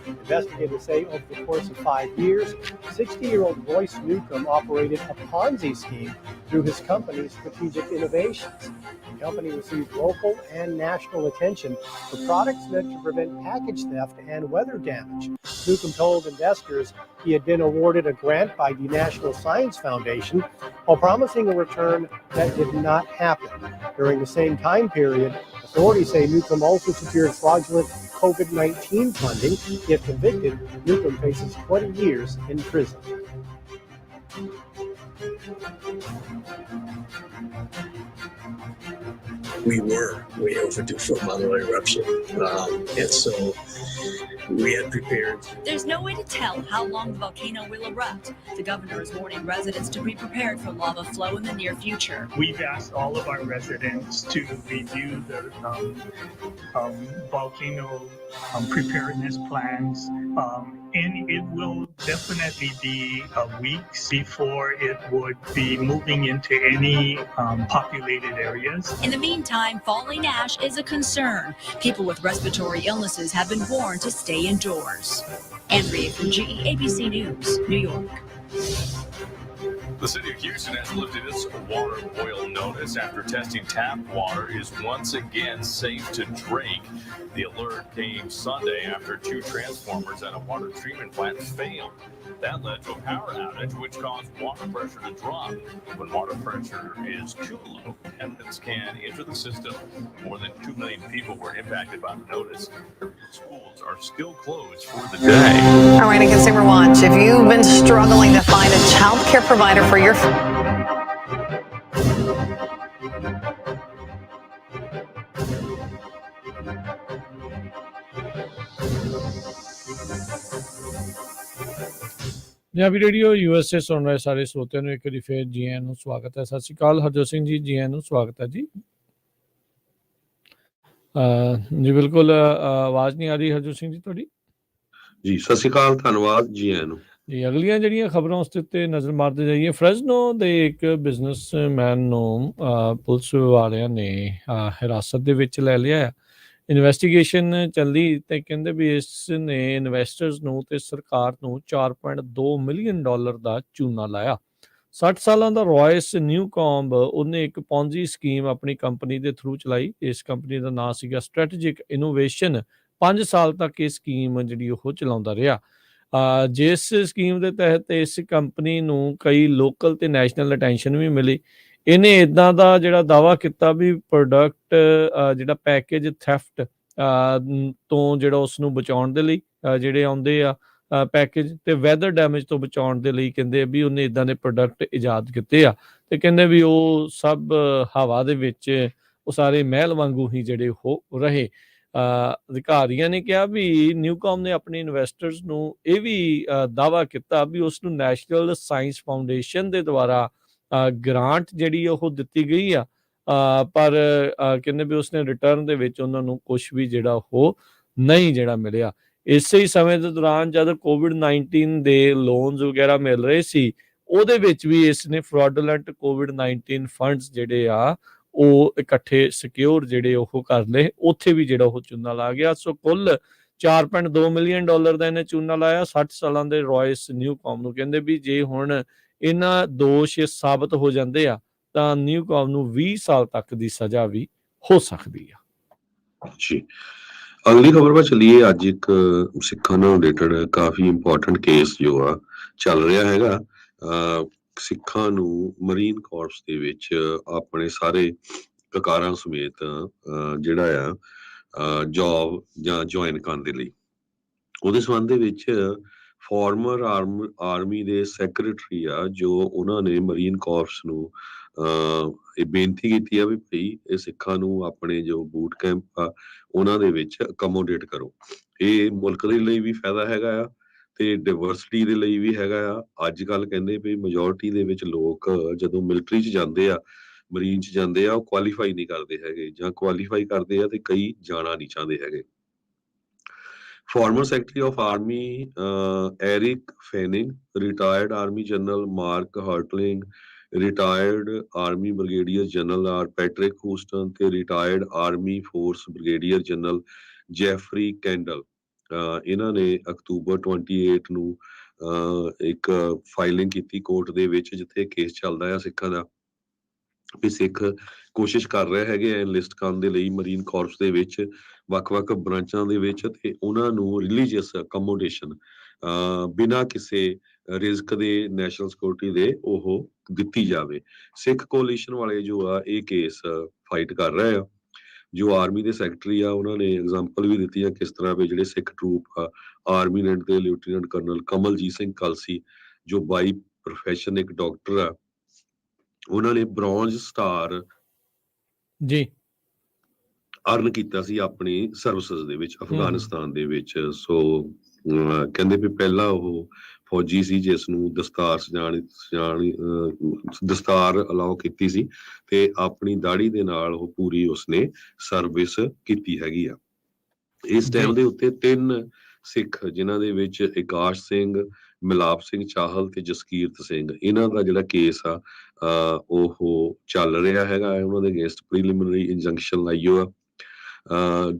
Investigators say over the course of 5 years, 60-year-old Royce Newcomb operated a Ponzi scheme through his company, Strategic Innovations. The company received local and national attention for products meant to prevent package theft and weather damage. Newcomb told investors he had been awarded a grant by the National Science Foundation while promising a return that did not happen. During the same time period, authorities say Newcomb also secured fraudulent COVID-19 funding. If convicted, Newcomb faces 20 years in prison. We were way overdue for a model eruption, and so we had prepared. There's no way to tell how long the volcano will erupt. The governor is warning residents to be prepared for lava flow in the near future. We've asked all of our residents to review the volcano preparedness plans, and it will definitely be weeks before it would be moving into any populated areas. In the meantime, falling ash is a concern. People with respiratory illnesses have been warned to stay indoors. Andrea Fujii, ABC News, New York. The city of Houston has lifted its water boil notice after testing tap water is once again safe to drink. The alert came Sunday after 2 transformers at a water treatment plant failed. That led to a power outage, which caused water pressure to drop. When water pressure is too low, contaminants can enter the system. More than 2 million people were impacted by the notice. Schools are still closed for the day. All right, in Consumer Watch, if you've been struggling to find a child care provider for your Punjabi radio USA ਸੁਣ ਰਹੇ ਸਾਰੇ ਸਰੋਤਿਆਂ ਨੂੰ ਇੱਕ ਵਾਰੀ ਫੇਰ ਜੀ ਆਇਆਂ ਨੂੰ ਸਵਾਗਤ ਹੈ। ਸਤਿ ਸ਼੍ਰੀ ਅਕਾਲ ਹਰਜੋਤ ਸਿੰਘ ਜੀ, ਜੀ ਆਇਆਂ ਨੂੰ ਸਵਾਗਤ ਹੈ ਜੀ। ਜੀ ਬਿਲਕੁਲ ਆਵਾਜ਼ ਨਹੀਂ ਆ ਰਹੀ ਹਰਜੋਤ ਸਿੰਘ ਜੀ ਤੁਹਾਡੀ? ਜੀ ਸਤਿ ਸ਼੍ਰੀ ਅਕਾਲ, ਧੰਨਵਾਦ ਜੀ ਆਇਆਂ ਨੂੰ। ਜੀ ਅਗਲੀਆਂ ਜਿਹੜੀਆਂ ਖਬਰਾਂ ਉਸ ਦੇ ਉੱਤੇ ਨਜ਼ਰ ਮਾਰਦੇ ਜਾਈਏ। ਫਰੈਜ਼ਨੋ ਦੇ ਇੱਕ ਬਿਜ਼ਨਸਮੈਨ ਨੂੰ ਪੁਲਿਸ ਵਾਲਿਆਂ ਨੇ ਹਿਰਾਸਤ ਦੇ ਵਿੱਚ ਲੈ ਲਿਆ। ਇਨਵੈਸਟੀਗੇਸ਼ਨ ਚੱਲੀ ਤੇ ਕਹਿੰਦੇ ਵੀ ਇਸ ਨੇ ਇਨਵੈਸਟਰਸ ਨੂੰ ਤੇ ਸਰਕਾਰ ਨੂੰ $4.2 ਮਿਲੀਅਨ ਦਾ ਚੂਨਾ ਲਾਇਆ। 60 ਸਾਲਾਂ ਦਾ ਰॉयस ਨਿਊਕੌਂਬ, ਉਹਨੇ ਇੱਕ ਪੌਂਜੀ ਸਕੀਮ ਆਪਣੀ ਕੰਪਨੀ ਦੇ ਥਰੂ ਚਲਾਈ। ਇਸ ਕੰਪਨੀ ਦਾ ਨਾਂ ਸੀਗਾ ਸਟ੍ਰੈਟੇਜਿਕ ਇਨੋਵੇਸ਼ਨ। 5 ਸਾਲ ਤੱਕ ਇਹ ਸਕੀਮ ਜਿਹੜੀ ਉਹ ਚਲਾਉਂਦਾ ਰਿਹਾ। ਜਿਸ ਸਕੀਮ ਦੇ ਤਹਿਤ ਇਸ ਕੰਪਨੀ ਨੂੰ ਕਈ ਲੋਕਲ ਤੇ ਨੈਸ਼ਨਲ ਅਟੈਂਸ਼ਨ ਵੀ ਮਿਲੀ। ਇਹਨੇ ਇੱਦਾਂ ਦਾ ਜਿਹੜਾ ਦਾਅਵਾ ਕੀਤਾ ਵੀ ਪ੍ਰੋਡਕਟ ਜਿਹੜਾ ਪੈਕੇਜ ਥੈਫਟ ਤੋਂ ਜਿਹੜਾ ਉਸ ਨੂੰ ਬਚਾਉਣ ਦੇ ਲਈ ਜਿਹੜੇ ਆਉਂਦੇ ਆ ਪੈਕੇਜ ਤੇ ਵੈਦਰ ਡੈਮੇਜ ਤੋਂ ਬਚਾਉਣ ਦੇ ਲਈ ਕਹਿੰਦੇ ਵੀ ਉਹਨੇ ਇੱਦਾਂ ਦੇ ਪ੍ਰੋਡਕਟ ਇਜਾਦ ਕੀਤੇ ਆ ਤੇ ਕਹਿੰਦੇ ਵੀ ਉਹ ਸਭ ਹਵਾ ਦੇ ਵਿੱਚ ਉਹ ਸਾਰੇ ਮਹਿਲ ਵਾਂਗੂ ਹੀ ਜਿਹੜੇ ਉਹ ਰਹੇ। ਅਧਿਕਾਰੀਆਂ ਨੇ ਕਿਹਾ ਵੀ ਨਿਊਕਾਮ ਨੇ ਆਪਣੇ ਇਨਵੈਸਟਰਸ ਨੂੰ ਇਹ ਵੀ ਦਾਅਵਾ ਕੀਤਾ ਵੀ ਉਸ ਨੂੰ ਨੈਸ਼ਨਲ ਸਾਇੰਸ ਫਾਊਂਡੇਸ਼ਨ ਦੇ ਦੁਆਰਾ ਗ੍ਰਾਂਟ ਜਿਹੜੀ ਉਹ ਦਿੱਤੀ ਗਈ ਆ, ਪਰ ਕਹਿੰਦੇ ਵੀ ਉਸਨੇ ਰਿਟਰਨ ਦੇ ਵਿੱਚ ਉਹਨਾਂ ਨੂੰ ਕੁਝ ਵੀ ਜਿਹੜਾ ਉਹ ਨਹੀਂ ਜਿਹੜਾ ਮਿਲਿਆ। ਇਸੇ ਹੀ ਸਮੇਂ ਦੇ ਦੌਰਾਨ ਜਦ COVID-19 ਦੇ ਲੋਨਸ ਵਗੈਰਾ ਮਿਲ ਰਹੇ ਸੀ, ਉਹਦੇ ਵਿੱਚ ਵੀ ਇਸ ਨੇ ਫਰਾਡੂਲੈਂਟ COVID-19 ਫੰਡਸ ਜਿਹੜੇ ਆ ਉਹ ਇਕੱਠੇ ਸਿਕਿਉਰ ਜਿਹੜੇ ਉਹ ਕਰ ਲਏ, ਉੱਥੇ ਵੀ ਜਿਹੜਾ ਉਹ ਚੂਨਾ ਲਾ ਗਿਆ। ਸੋ ਕੁੱਲ $4.2 ਮਿਲੀਅਨ ਦਾ ਇਹਨੇ ਚੂਨਾ ਲਾਇਆ 60 ਸਾਲਾਂ ਦੇ ਰॉयस ਨਿਊਕਾਮ ਨੂੰ। ਕਹਿੰਦੇ ਵੀ ਜੇ ਹੁਣ ਇਹਨਾਂ ਦੋਸ਼ ਸਾਬਤ ਹੋ ਜਾਂਦੇ ਆ ਤਾਂ ਨਿਊਕਾਮ ਨੂੰ 20 ਸਾਲ ਤੱਕ ਦੀ ਸਜ਼ਾ ਵੀ ਹੋ ਸਕਦੀ ਆ। ਜੀ, ਅਗਲੀ ਖਬਰ ਵੱਲ ਚੱਲੀਏ। ਅੱਜ ਇੱਕ ਸਿੱਖਾਂ ਨਾਲ ਰਿਲੇਟਡ ਕਾਫੀ ਇੰਪੋਰਟੈਂਟ ਕੇਸ ਜੋ ਆ ਚੱਲ ਰਿਹਾ ਹੈਗਾ। ਸਿੱਖਾਂ ਨੂੰ ਮਰੀਨ ਕੋਰਪਸ ਦੇ ਵਿੱਚ ਆਪਣੇ ਸਾਰੇ ਕਕਾਰਾਂ ਸਮੇਤ ਜਿਹੜਾ ਆ ਜੌਬ ਜਾਂ ਜੁਆਇਨ ਕਰਨ ਦੇ ਲਈ, ਉਹਦੇ ਸੰਬੰਧ ਦੇ ਵਿੱਚ ਫਾਰਮਰ ਆਰਮੀ ਦੇ ਸੈਕਟਰੀ ਆ ਜੋ ਉਹਨਾਂ ਨੇ ਮਰੀਨ ਕੋਰਪਸ ਨੂੰ ਇਹ ਬੇਨਤੀ ਕੀਤੀ ਆ ਵੀ ਭਾਈ ਇਹ ਸਿੱਖਾਂ ਨੂੰ ਆਪਣੇ ਜੋ ਬੂਟ ਕੈਂਪ ਆ ਉਹਨਾਂ ਦੇ ਵਿੱਚ ਅਕਮੋਡੇਟ ਕਰੋ। ਇਹ ਮੁਲਕ ਦੇ ਲਈ ਵੀ ਫਾਇਦਾ ਹੈਗਾ ਆ ਤੇ ਡਿਵਰਸਿਟੀ ਦੇ ਲਈ ਵੀ ਹੈਗਾ ਆ। ਅੱਜ ਕੱਲ ਕਹਿੰਦੇ ਵੀ ਮੈਜੋਰਿਟੀ ਦੇ ਵਿੱਚ ਲੋਕ ਜਦੋਂ ਮਿਲਟਰੀ 'ਚ ਜਾਂਦੇ ਆ, ਮਰੀਨ 'ਚ ਜਾਂਦੇ ਆ, ਉਹ ਕੁਆਲੀਫਾਈ ਨਹੀਂ ਕਰਦੇ ਹੈਗੇ, ਜਾਂ ਕੁਆਲੀਫਾਈ ਕਰਦੇ ਆ ਤੇ ਕਈ ਜਾਣਾ ਨਹੀਂ ਚਾਹੁੰਦੇ ਹੈਗੇ। Former Secretary of Army Eric Fanning, retired Army General Mark Hartling, retired Army Brigadier General Patrick Houston ਤੇ retired Army Force Brigadier General Jeffrey Kendall, ਇਹਨਾਂ ਨੇ ਅਕਤੂਬਰ 28 ਨੂੰ ਇੱਕ ਫਾਈਲਿੰਗ ਕੀਤੀ ਕੋਰਟ ਦੇ ਵਿੱਚ, ਜਿੱਥੇ ਕੇਸ ਚੱਲਦਾ ਆ ਸਿੱਖਾਂ ਦਾ ਵੀ ਸਿੱਖ ਕੋਸ਼ਿਸ਼ ਕਰ ਰਹੇ ਹੈਗੇ ਐਨਲਿਸਟ ਕਰਨ ਦੇ ਲਈ ਮਰੀਨ ਕੋਰਪਸ ਦੇ ਵਿੱਚ ਵੱਖ-ਵੱਖ ਬ੍ਰਾਂਚਾਂ ਦੇ ਵਿੱਚ, ਤੇ ਉਹਨਾਂ ਨੂੰ ਰਿਲੀਜੀਅਸ ਅਕਮੋਡੇਸ਼ਨ ਬਿਨਾਂ ਕਿਸੇ ਰਿਸਕ ਦੇ ਨੈਸ਼ਨਲ ਸਿਕਿਉਰਿਟੀ ਦੇ ਉਹ ਦਿੱਤੀ ਜਾਵੇ। ਸਿੱਖ ਕੋਲੀਸ਼ਨ ਵਾਲੇ ਜੋ ਆ ਇਹ ਕੇਸ ਫਾਈਟ ਕਰ ਰਹੇ ਆ। ਜੋ ਆਰਮੀ ਦੇ ਸੈਕਟਰੀ ਆ ਉਹਨਾਂ ਨੇ ਐਗਜ਼ਾਮਪਲ ਵੀ ਦਿੱਤੀ ਆ ਕਿਸ ਤਰ੍ਹਾਂ ਵੀ ਜਿਹੜੇ ਸਿੱਖ ਟਰੂਪ ਆ ਆਰਮੀ ਰੈਂਕ ਦੇ ਲੈਫਟੀਨੈਂਟ ਕਰਨਲ ਕਮਲਜੀਤ ਸਿੰਘ ਕਲਸੀ ਜੋ ਬਾਈ ਪ੍ਰੋਫੈਸ਼ਨ ਇੱਕ ਡਾਕਟਰ ਆ, ਉਹਨਾਂ ਨੇ ਬ੍ਰੌਂਜ ਸਟਾਰ ਜੀ ਅਰਨ ਕੀਤਾ ਸੀ ਆਪਣੀ ਸਰਵਿਸਿਜ਼ ਦੇ ਵਿੱਚ ਅਫਗਾਨਿਸਤਾਨ ਦੇ ਵਿੱਚ। ਸੋ ਕਹਿੰਦੇ ਵੀ ਪਹਿਲਾਂ ਉਹ ਫੌਜੀ ਸੀ ਜਿਸ ਨੂੰ ਦਸਤਾਰ ਅਲਾਓ ਕੀਤੀ ਸੀ ਤੇ ਆਪਣੀ ਦਾੜੀ ਦੇ ਨਾਲ ਉਹ ਪੂਰੀ ਉਸਨੇ ਸਰਵਿਸ ਕੀਤੀ ਹੈਗੀ ਆ। ਇਸ ਟਾਈਮ ਦੇ ਉੱਤੇ 3 ਸਿੱਖ ਜਿਨ੍ਹਾਂ ਦੇ ਵਿੱਚ ਆਕਾਸ਼ ਸਿੰਘ, ਮਿਲਾਪ ਸਿੰਘ ਚਾਹਲ ਤੇ ਜਸਕੀਰਤ ਸਿੰਘ, ਇਹਨਾਂ ਦਾ ਜਿਹੜਾ ਕੇਸ ਆ ਉਹ ਚੱਲ ਰਿਹਾ ਹੈਗਾ। ਉਹਨਾਂ ਦੇ ਅਗੇਂਸਟ ਪ੍ਰੀਲਿਮਿਨਰੀ ਇੰਜੰਕਸ਼ਨ ਲਾਈ ਹੋਇਆ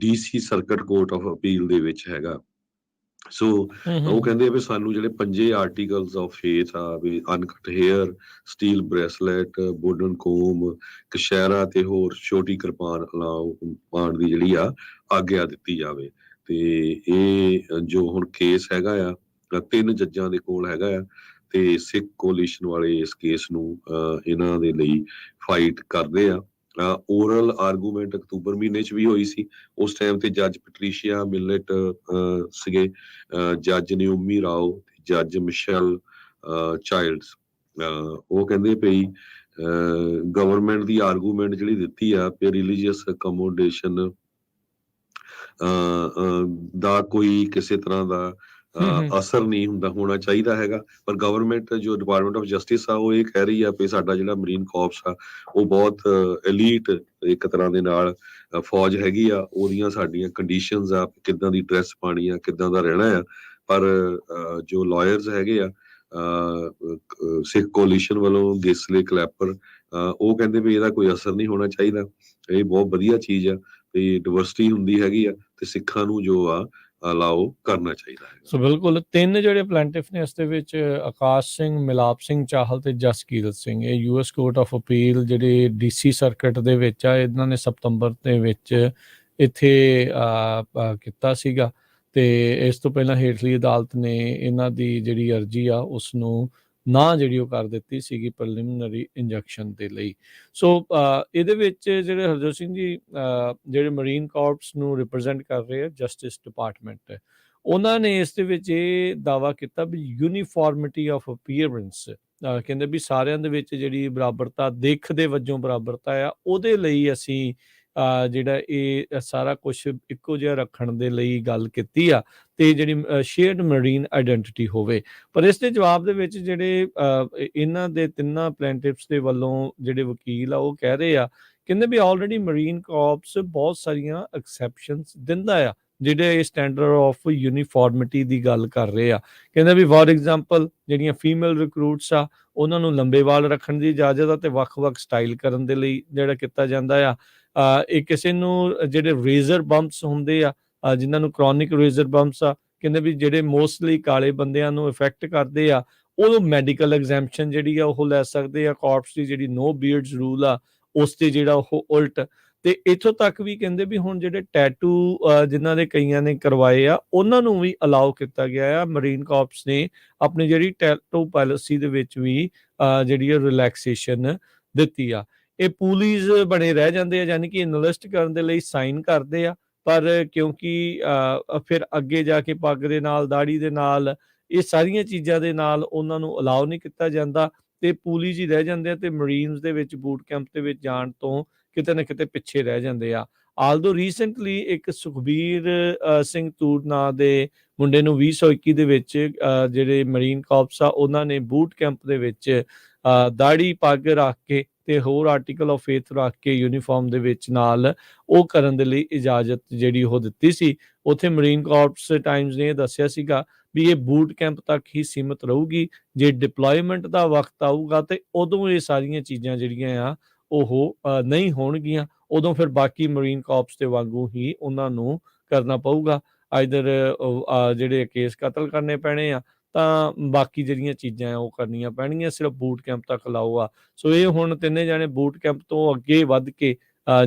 DC circuit court of appeal ਦੇ ਵਿੱਚ ਹੈਗਾ। ਸੋ ਉਹ ਕਹਿੰਦੇ ਵੀ ਸਾਨੂੰ ਜਿਹੜੇ 5 ਆਰਟੀਕਲਸ ਆਫ ਫੇਥ ਆ ਵੀ uncut hair, steel ਬ੍ਰੈਸਲੈਟ, wooden com, ਕਸ਼ਹਿਰਾ ਤੇ ਹੋਰ ਛੋਟੀ ਕਿਰਪਾਨ ਅਲਾਓ ਪਾਉਣ ਦੀ ਜਿਹੜੀ ਆ ਆਗਿਆ ਦਿੱਤੀ ਜਾਵੇ। ਤੇ ਇਹ ਜੋ ਹੁਣ ਕੇਸ ਹੈਗਾ ਆ 3 ਜੱਜਾਂ ਦੇ ਕੋਲ ਹੈਗਾ ਆ ਤੇ ਸਿੱਖ ਕੋਲੀਸ਼ਨ ਵਾਲੇ ਇਸ ਕੇਸ ਨੂੰ ਇਹਨਾਂ ਦੇ ਲਈ ਫਾਈਟ ਕਰਦੇ ਆ। ਓਰਲ ਆਰਗੂਮੈਂਟ ਅਕਤੂਬਰ ਮਹੀਨੇ 'ਚ ਵੀ ਹੋਈ ਸੀ। ਉਸ ਟਾਈਮ ਤੇ ਜੱਜ ਪੈਟਰੀਸ਼ੀਆ ਮਿਲਟ ਸੀਗੇ, ਜੱਜ ਨਿਊਮੀ ਰਾਓ, ਜੱਜ ਮਿਸ਼ੈਲ ਚਾਈਲਡਸ। ਉਹ ਕਹਿੰਦੇ ਪਈ ਗਵਰਨਮੈਂਟ ਦੀ ਆਰਗੂਮੈਂਟ ਜਿਹੜੀ ਦਿੱਤੀ ਆ ਕਿ ਰਿਲੀਜੀਅਸ ਅਕਮੋਡੇਸ਼ਨ ਦਾ ਕੋਈ ਕਿਸੇ ਤਰ੍ਹਾਂ ਦਾ ਅਸਰ ਨਹੀਂ ਹੁੰਦਾ ਹੋਣਾ ਚਾਹੀਦਾ ਹੈਗਾ, ਪਰ ਗਵਰਨਮੈਂਟ ਜੋ ਡਿਪਾਰਟਮੈਂਟ ਆਫ ਜਸਟਿਸ ਆ ਉਹ ਇਹ ਕਹਿ ਰਹੀ ਆ ਵੀ ਸਾਡਾ ਜਿਹੜਾ ਮਰੀਨ ਕੋਰਪਸ ਆ ਉਹ ਬਹੁਤ ਐਲੀਟ ਇੱਕ ਤਰ੍ਹਾਂ ਦੇ ਨਾਲ ਫੌਜ ਹੈਗੀ ਆ, ਉਹਦੀਆਂ ਸਾਡੀਆਂ ਕੰਡੀਸ਼ਨਸ ਆ ਕਿੱਦਾਂ ਦੀ ਡਰੈਸ ਪਾਣੀ ਆ, ਕਿੱਦਾਂ ਦਾ ਰਹਿਣਾ ਆ। ਪਰ ਜੋ ਲਾਇਰਸ ਹੈਗੇ ਆ ਸਿੱਖ ਕੋਲੀਸ਼ਨ ਵੱਲੋਂ ਗੇਸਲੇ ਕਲੈਪਰ, ਉਹ ਕਹਿੰਦੇ ਵੀ ਇਹਦਾ ਕੋਈ ਅਸਰ ਨਹੀਂ ਹੋਣਾ ਚਾਹੀਦਾ, ਇਹ ਬਹੁਤ ਵਧੀਆ ਚੀਜ਼ ਆ ਤੇ ਡਿਵਰਸਿਟੀ ਹੁੰਦੀ ਹੈਗੀ ਆ ਤੇ ਸਿੱਖਾਂ ਨੂੰ ਜੋ ਆ ਅਲਾਓ ਕਰਨਾ ਚਾਹੀਦਾ ਹੈ। ਸੋ ਬਿਲਕੁਲ 3 ਜਿਹੜੇ ਪਲੈਂਟਿਫ ਨੇ ਇਸ ਦੇ ਵਿੱਚ ਆਕਾਸ਼ ਸਿੰਘ, ਮਿਲਾਪ ਸਿੰਘ ਚਾਹਲ ਤੇ ਜਸਕੀਰਤ ਸਿੰਘ, ਇਹ US ਕੋਰਟ ਆਫ ਅਪੀਲ ਜਿਹੜੇ DC ਸਰਕਟ ਦੇ ਵਿੱਚ ਆ, ਇਹਨਾਂ ਨੇ ਸਤੰਬਰ ਦੇ ਵਿੱਚ ਇੱਥੇ ਕੀਤਾ ਸੀਗਾ ਤੇ ਇਸ ਤੋਂ ਪਹਿਲਾਂ ਹੇਠਲੀ ਅਦਾਲਤ ਨੇ ਇਹਨਾਂ ਦੀ ਜਿਹੜੀ ਅਰਜੀ ਆ ਉਸ ਨੂੰ ਨਾ ਜਿਹੜੀ ਉਹ ਕਰ ਦਿੱਤੀ ਸੀਗੀ ਪ੍ਰੀਲਿਮਿਨਰੀ ਇੰਜੈਕਸ਼ਨ ਦੇ ਲਈ। ਸੋ ਇਹਦੇ ਵਿੱਚ ਜਿਹੜੇ ਹਰਜੋਤ ਸਿੰਘ ਜੀ ਜਿਹੜੇ ਮਰੀਨ ਕੋਰਪਸ ਨੂੰ ਰਿਪਰੈਜ਼ੈਂਟ ਕਰ ਰਹੇ ਆ ਜਸਟਿਸ ਡਿਪਾਰਟਮੈਂਟ, ਉਹਨਾਂ ਨੇ ਇਸ ਦੇ ਵਿੱਚ ਇਹ ਦਾਅਵਾ ਕੀਤਾ ਵੀ ਯੂਨੀਫਾਰਮਿਟੀ ਆਫ ਅਪੀਅਰੈਂਸ ਕਹਿੰਦੇ ਵੀ ਸਾਰਿਆਂ ਦੇ ਵਿੱਚ ਜਿਹੜੀ ਬਰਾਬਰਤਾ ਦਿੱਖ ਦੇ ਵਜੋਂ ਬਰਾਬਰਤਾ ਆ, ਉਹਦੇ ਲਈ ਅਸੀਂ ਜਿਹੜਾ ਇਹ ਸਾਰਾ ਕੁਛ ਇੱਕੋ ਜਿਹਾ ਰੱਖਣ ਦੇ ਲਈ ਗੱਲ ਕੀਤੀ ਆ, ਤੇ ਜਿਹੜੀ ਸ਼ੇਅਰਡ ਮਰੀਨ ਆਈਡੈਂਟੀਟੀ ਹੋਵੇ। ਪਰ ਇਸ ਦੇ ਜਵਾਬ ਦੇ ਵਿੱਚ ਜਿਹੜੇ ਇਹਨਾਂ ਦੇ ਤਿੰਨਾਂ ਪਲੈਨਟਿਫਸ ਦੇ ਵੱਲੋਂ ਜਿਹੜੇ ਵਕੀਲ ਆ ਉਹ ਕਹਿ ਰਹੇ ਆ, ਕਹਿੰਦੇ ਵੀ ਆਲਰੇਡੀ ਮਰੀਨ ਕਾਰਪਸ ਬਹੁਤ ਸਾਰੀਆਂ ਐਕਸੈਪਸ਼ਨਸ ਦਿੰਦਾ ਆ, ਜਿਹੜੇ ਸਟੈਂਡਰਡ ਆਫ ਯੂਨੀਫਾਰਮਿਟੀ ਦੀ ਗੱਲ ਕਰ ਰਹੇ ਆ। ਕਹਿੰਦੇ ਵੀ ਫੋਰ ਐਗਜ਼ਾਮਪਲ ਜਿਹੜੀਆਂ ਫੀਮੇਲ ਰਿਕਰੂਟਸ ਆ ਉਹਨਾਂ ਨੂੰ ਲੰਬੇ ਵਾਲ ਰੱਖਣ ਦੀ ਇਜਾਜ਼ਤ ਆ, ਤੇ ਵੱਖ-ਵੱਖ ਸਟਾਈਲ ਕਰਨ ਦੇ ਲਈ ਜਿਹੜਾ ਕੀਤਾ ਜਾਂਦਾ ਆ। ਇਹ ਕਿਸੇ ਨੂੰ ਜਿਹੜੇ ਰੇਜ਼ਰ ਬੰਪਸ ਹੁੰਦੇ ਆ, ਜਿਨ੍ਹਾਂ ਨੂੰ ਕ੍ਰੋਨਿਕ ਰੇਜ਼ਰ ਬੰਪਸ ਆ, ਕਹਿੰਦੇ ਵੀ ਜਿਹੜੇ ਮੋਸਟਲੀ ਕਾਲੇ ਬੰਦਿਆਂ ਨੂੰ ਇਫੈਕਟ ਕਰਦੇ ਆ, ਉਹ ਮੈਡੀਕਲ ਐਗਜ਼ੈਂਪਸ਼ਨ ਜਿਹੜੀ ਆ ਉਹ ਲੈ ਸਕਦੇ ਆ। ਕਾਰਪਸ ਦੀ ਜਿਹੜੀ ਨੋ ਬੀਅਰਡਸ ਰੂਲ ਆ ਉਸ ਤੇ ਜਿਹੜਾ ਉਹ ਉਲਟ, ਤੇ ਇੱਥੋਂ ਤੱਕ ਵੀ ਕਹਿੰਦੇ ਵੀ ਹੁਣ ਜਿਹੜੇ ਟੈਟੂ ਜਿਨ੍ਹਾਂ ਦੇ ਕਈਆਂ ਨੇ ਕਰਵਾਏ ਆ ਉਹਨਾਂ ਨੂੰ ਵੀ ਅਲਾਉ ਕੀਤਾ ਗਿਆ ਆ। ਮਰੀਨ ਕਾਰਪਸ ਨੇ ਆਪਣੀ ਜਿਹੜੀ ਟੈਟੂ ਪਾਲਿਸੀ ਦੇ ਵਿੱਚ ਵੀ ਜਿਹੜੀ ਰਿਲੈਕਸੇਸ਼ਨ ਦਿੱਤੀ ਆ। ਇਹ ਪੂਲੀਜ਼ ਬਣੇ ਰਹਿ ਜਾਂਦੇ ਆ, ਯਾਨੀ ਕਿ ਇਨਲਿਸਟ ਕਰਨ ਦੇ ਲਈ ਸਾਈਨ ਕਰਦੇ ਆ, ਪਰ ਕਿਉਂਕਿ ਫਿਰ ਅੱਗੇ ਜਾ ਕੇ ਪੱਗ ਦੇ ਨਾਲ, ਦਾੜੀ ਦੇ ਨਾਲ, ਇਹ ਸਾਰੀਆਂ ਚੀਜ਼ਾਂ ਦੇ ਨਾਲ ਉਹਨਾਂ ਨੂੰ ਅਲਾਉ ਨਹੀਂ ਕੀਤਾ ਜਾਂਦਾ, ਤੇ ਪੂਲੀਜ਼ ਹੀ ਰਹਿ ਜਾਂਦੇ ਆ, ਤੇ ਮਰੀਨਸ ਦੇ ਵਿੱਚ ਬੂਟ ਕੈਂਪ ਦੇ ਵਿੱਚ ਜਾਣ ਤੋਂ ਕਿਤੇ ਨਾ ਕਿਤੇ ਪਿੱਛੇ ਰਹਿ ਜਾਂਦੇ ਆ। ਆਲਦੋ ਰੀਸੈਂਟਲੀ ਇੱਕ ਸੁਖਬੀਰ ਸਿੰਘ ਤੂਰ ਨਾਂ ਦੇ ਮੁੰਡੇ ਨੂੰ 2021 ਦੇ ਵਿੱਚ ਜਿਹੜੇ ਮਰੀਨ ਕਾਰਪਸ ਆ ਉਹਨਾਂ ਨੇ ਬੂਟ ਕੈਂਪ ਦੇ ਵਿੱਚ ਦਾੜੀ, ਪੱਗ ਰੱਖ ਕੇ ਤੇ ਹੋਰ ਆਰਟੀਕਲ ਆਫ ਫੇਥ ਰੱਖ ਕੇ ਯੂਨੀਫਾਰਮ ਦੇ ਵਿੱਚ ਨਾਲ ਉਹ ਕਰਨ ਦੇ ਲਈ ਇਜਾਜ਼ਤ ਜਿਹੜੀ ਉਹ ਦਿੱਤੀ ਸੀ। ਉੱਥੇ ਮਰੀਨ ਕਾਰਪਸ ਟਾਈਮਸ ਨੇ ਇਹ ਦੱਸਿਆ ਸੀਗਾ ਵੀ ਇਹ ਬੂਟ ਕੈਂਪ ਤੱਕ ਹੀ ਸੀਮਿਤ ਰਹੂਗੀ, ਜੇ ਡਿਪਲੋਇਮੈਂਟ ਦਾ ਵਕਤ ਆਊਗਾ ਤੇ ਉਦੋਂ ਇਹ ਸਾਰੀਆਂ ਚੀਜ਼ਾਂ ਜਿਹੜੀਆਂ ਆ ਉਹ ਨਹੀਂ ਹੋਣਗੀਆਂ, ਉਦੋਂ ਫਿਰ ਬਾਕੀ ਮਰੀਨ ਕਾਰਪਸ ਦੇ ਵਾਂਗੂ ਹੀ ਉਹਨਾਂ ਨੂੰ ਕਰਨਾ ਪਊਗਾ। ਆਈਦਰ ਜਿਹੜੇ ਕੇਸ ਕਤਲ ਕਰਨੇ ਪੈਣੇ ਆ, ਤਾਂ ਬਾਕੀ ਜਿਹੜੀਆਂ ਚੀਜ਼ਾਂ ਆ ਉਹ ਕਰਨੀਆਂ ਪੈਣਗੀਆਂ, ਸਿਰਫ ਬੂਟ ਕੈਂਪ ਤੱਕ ਅਲਾਓ ਆ। ਸੋ ਇਹ ਹੁਣ ਤਿੰਨੇ ਜਾਣੇ ਬੂਟ ਕੈਂਪ ਤੋਂ ਅੱਗੇ ਵੱਧ ਕੇ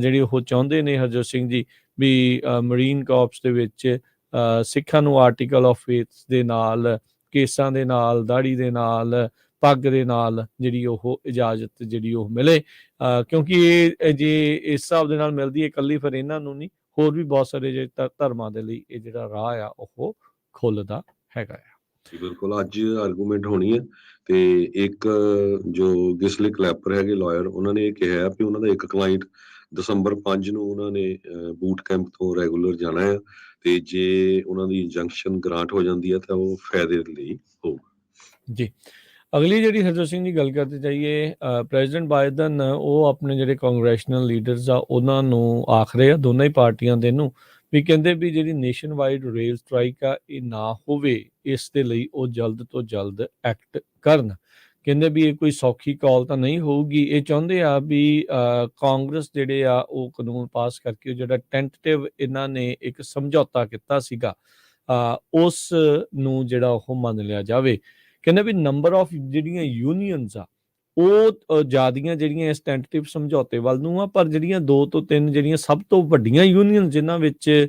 ਜਿਹੜੀ ਉਹ ਚਾਹੁੰਦੇ ਨੇ ਹਰਜੋਤ ਸਿੰਘ ਜੀ ਵੀ ਮਰੀਨ ਕਾਰਪਸ ਦੇ ਵਿੱਚ ਸਿੱਖਾਂ ਨੂੰ ਆਰਟੀਕਲ ਆਫ ਫੇਥ ਦੇ ਨਾਲ, ਕੇਸਾਂ ਦੇ ਨਾਲ, ਦਾੜੀ ਦੇ ਨਾਲ, ਪੱਗ ਦੇ ਨਾਲ ਜਿਹੜੀ ਉਹ ਇਜਾਜ਼ਤ ਜਿਹੜੀ ਉਹ ਮਿਲੇ, ਕਿਉਂਕਿ ਇਹ ਜੇ ਇਸ ਹਿਸਾਬ ਦੇ ਨਾਲ ਮਿਲਦੀ ਹੈ ਇਕੱਲੀ ਫਿਰ ਇਹਨਾਂ ਨੂੰ ਨਹੀਂ, ਹੋਰ ਵੀ ਬਹੁਤ ਸਾਰੇ ਜਿਹੜੇ ਧਰਮਾਂ ਦੇ ਲਈ ਇਹ ਜਿਹੜਾ ਰਾਹ ਆ ਉਹ ਖੁੱਲਦਾ ਹੈਗਾ ਆ। ਬਿਲਕੁਲ, ਅੱਜ ਆਰਗੂਮੈਂਟ ਹੋਣੀ ਹੈ, ਤੇ ਇੱਕ ਜੋ ਗਿਸਲੇ ਕਲੈਪਰ ਹੈਗੇ ਲਾਇਰ, ਉਹਨਾਂ ਨੇ ਇਹ ਕਿਹਾ ਵੀ ਉਹਨਾਂ ਦਾ ਇੱਕ ਕਲਾਇੰਟ ਦਸੰਬਰ 5 ਨੂੰ ਉਹਨਾਂ ਨੇ ਬੂਟ ਕੈਂਪ ਤੋਂ ਰੈਗੂਲਰ ਜਾਣਾ ਆ, ਤੇ ਜੇ ਉਹਨਾਂ ਦੀ ਇੰਜੰਕਸ਼ਨ ਗ੍ਰਾਂਟ ਹੋ ਜਾਂਦੀ ਹੈ ਤਾਂ ਉਹ ਫਾਇਦੇ ਲਈ ਹੋਊਗਾ। ਜੀ, ਅਗਲੀ ਜਿਹੜੀ ਹਰਜੋਤ ਸਿੰਘ ਦੀ ਗੱਲ ਕਰਦੇ ਜਾਈਏ, ਪ੍ਰੈਜ਼ੀਡੈਂਟ ਬਾਈਡਨ ਉਹ ਆਪਣੇ ਜਿਹੜੇ ਕਾਂਗਰੈਸ਼ਨਲ ਲੀਡਰਸ ਆ ਉਹਨਾਂ ਨੂੰ ਆਖ ਰਹੇ ਆ, ਦੋਨਾਂ ਹੀ ਪਾਰਟੀਆਂ ਦੇ ਨੂੰ, ਵੀ ਕਹਿੰਦੇ ਵੀ ਜਿਹੜੀ ਨੇਸ਼ਨ ਵਾਈਡ ਰੇਲ ਸਟ੍ਰਾਈਕ ਆ ਇਹ ਨਾ ਹੋਵੇ, ਇਸ ਦੇ ਲਈ ਉਹ ਜਲਦ ਤੋਂ ਜਲਦ ਐਕਟ ਕਰਨ। ਕਹਿੰਦੇ ਵੀ ਇਹ ਕੋਈ ਸੌਖੀ ਕਾਲ ਤਾਂ ਨਹੀਂ ਹੋਊਗੀ, ਇਹ ਚਾਹੁੰਦੇ ਆ ਵੀ ਕਾਂਗਰਸ ਜਿਹੜੇ ਆ ਉਹ ਕਾਨੂੰਨ ਪਾਸ ਕਰਕੇ ਜਿਹੜਾ ਟੈਂਟੇਟਿਵ ਇਹਨਾਂ ਨੇ ਇੱਕ ਸਮਝੌਤਾ ਕੀਤਾ ਸੀਗਾ ਉਸ ਨੂੰ ਜਿਹੜਾ ਉਹ ਮੰਨ ਲਿਆ ਜਾਵੇ। ਕਹਿੰਦੇ ਵੀ ਨੰਬਰ ਆਫ ਜਿਹੜੀਆਂ ਯੂਨੀਅਨਸ ਆ ਉਹ ਜ਼ਿਆਦੀਆਂ ਜਿਹੜੀਆਂ ਇਸ ਟੈਂਟੇਟਿਵ ਸਮਝੌਤੇ ਵੱਲ ਨੂੰ ਆ, ਪਰ ਜਿਹੜੀਆਂ 2 ਤੋਂ 3 ਜਿਹੜੀਆਂ ਸਭ ਤੋਂ ਵੱਡੀਆਂ ਯੂਨੀਅਨ ਜਿਨ੍ਹਾਂ ਵਿੱਚ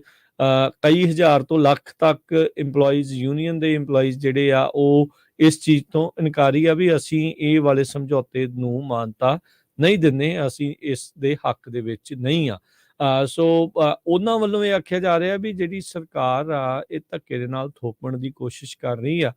ਕਈ ਹਜ਼ਾਰ ਤੋਂ ਲੱਖ ਤੱਕ EMPLOYEES ਯੂਨੀਅਨ ਦੇ EMPLOYEES ਜਿਹੜੇ ਆ ਉਹ ਇਸ ਚੀਜ਼ ਤੋਂ ਇਨਕਾਰੀ ਆ ਵੀ ਅਸੀਂ ਇਹ ਵਾਲੇ ਸਮਝੌਤੇ ਨੂੰ ਮਾਨਤਾ ਨਹੀਂ ਦਿੰਦੇ, ਅਸੀਂ ਇਸ ਦੇ ਹੱਕ ਦੇ ਵਿੱਚ ਨਹੀਂ ਆ। ਸੋ ਉਹਨਾਂ ਵੱਲੋਂ ਇਹ ਆਖਿਆ ਜਾ ਰਿਹਾ ਵੀ ਜਿਹੜੀ ਸਰਕਾਰ ਆ ਇਹ ਧੱਕੇ ਦੇ ਨਾਲ ਥੋਪਣ ਦੀ ਕੋਸ਼ਿਸ਼ ਕਰ ਰਹੀ ਆ,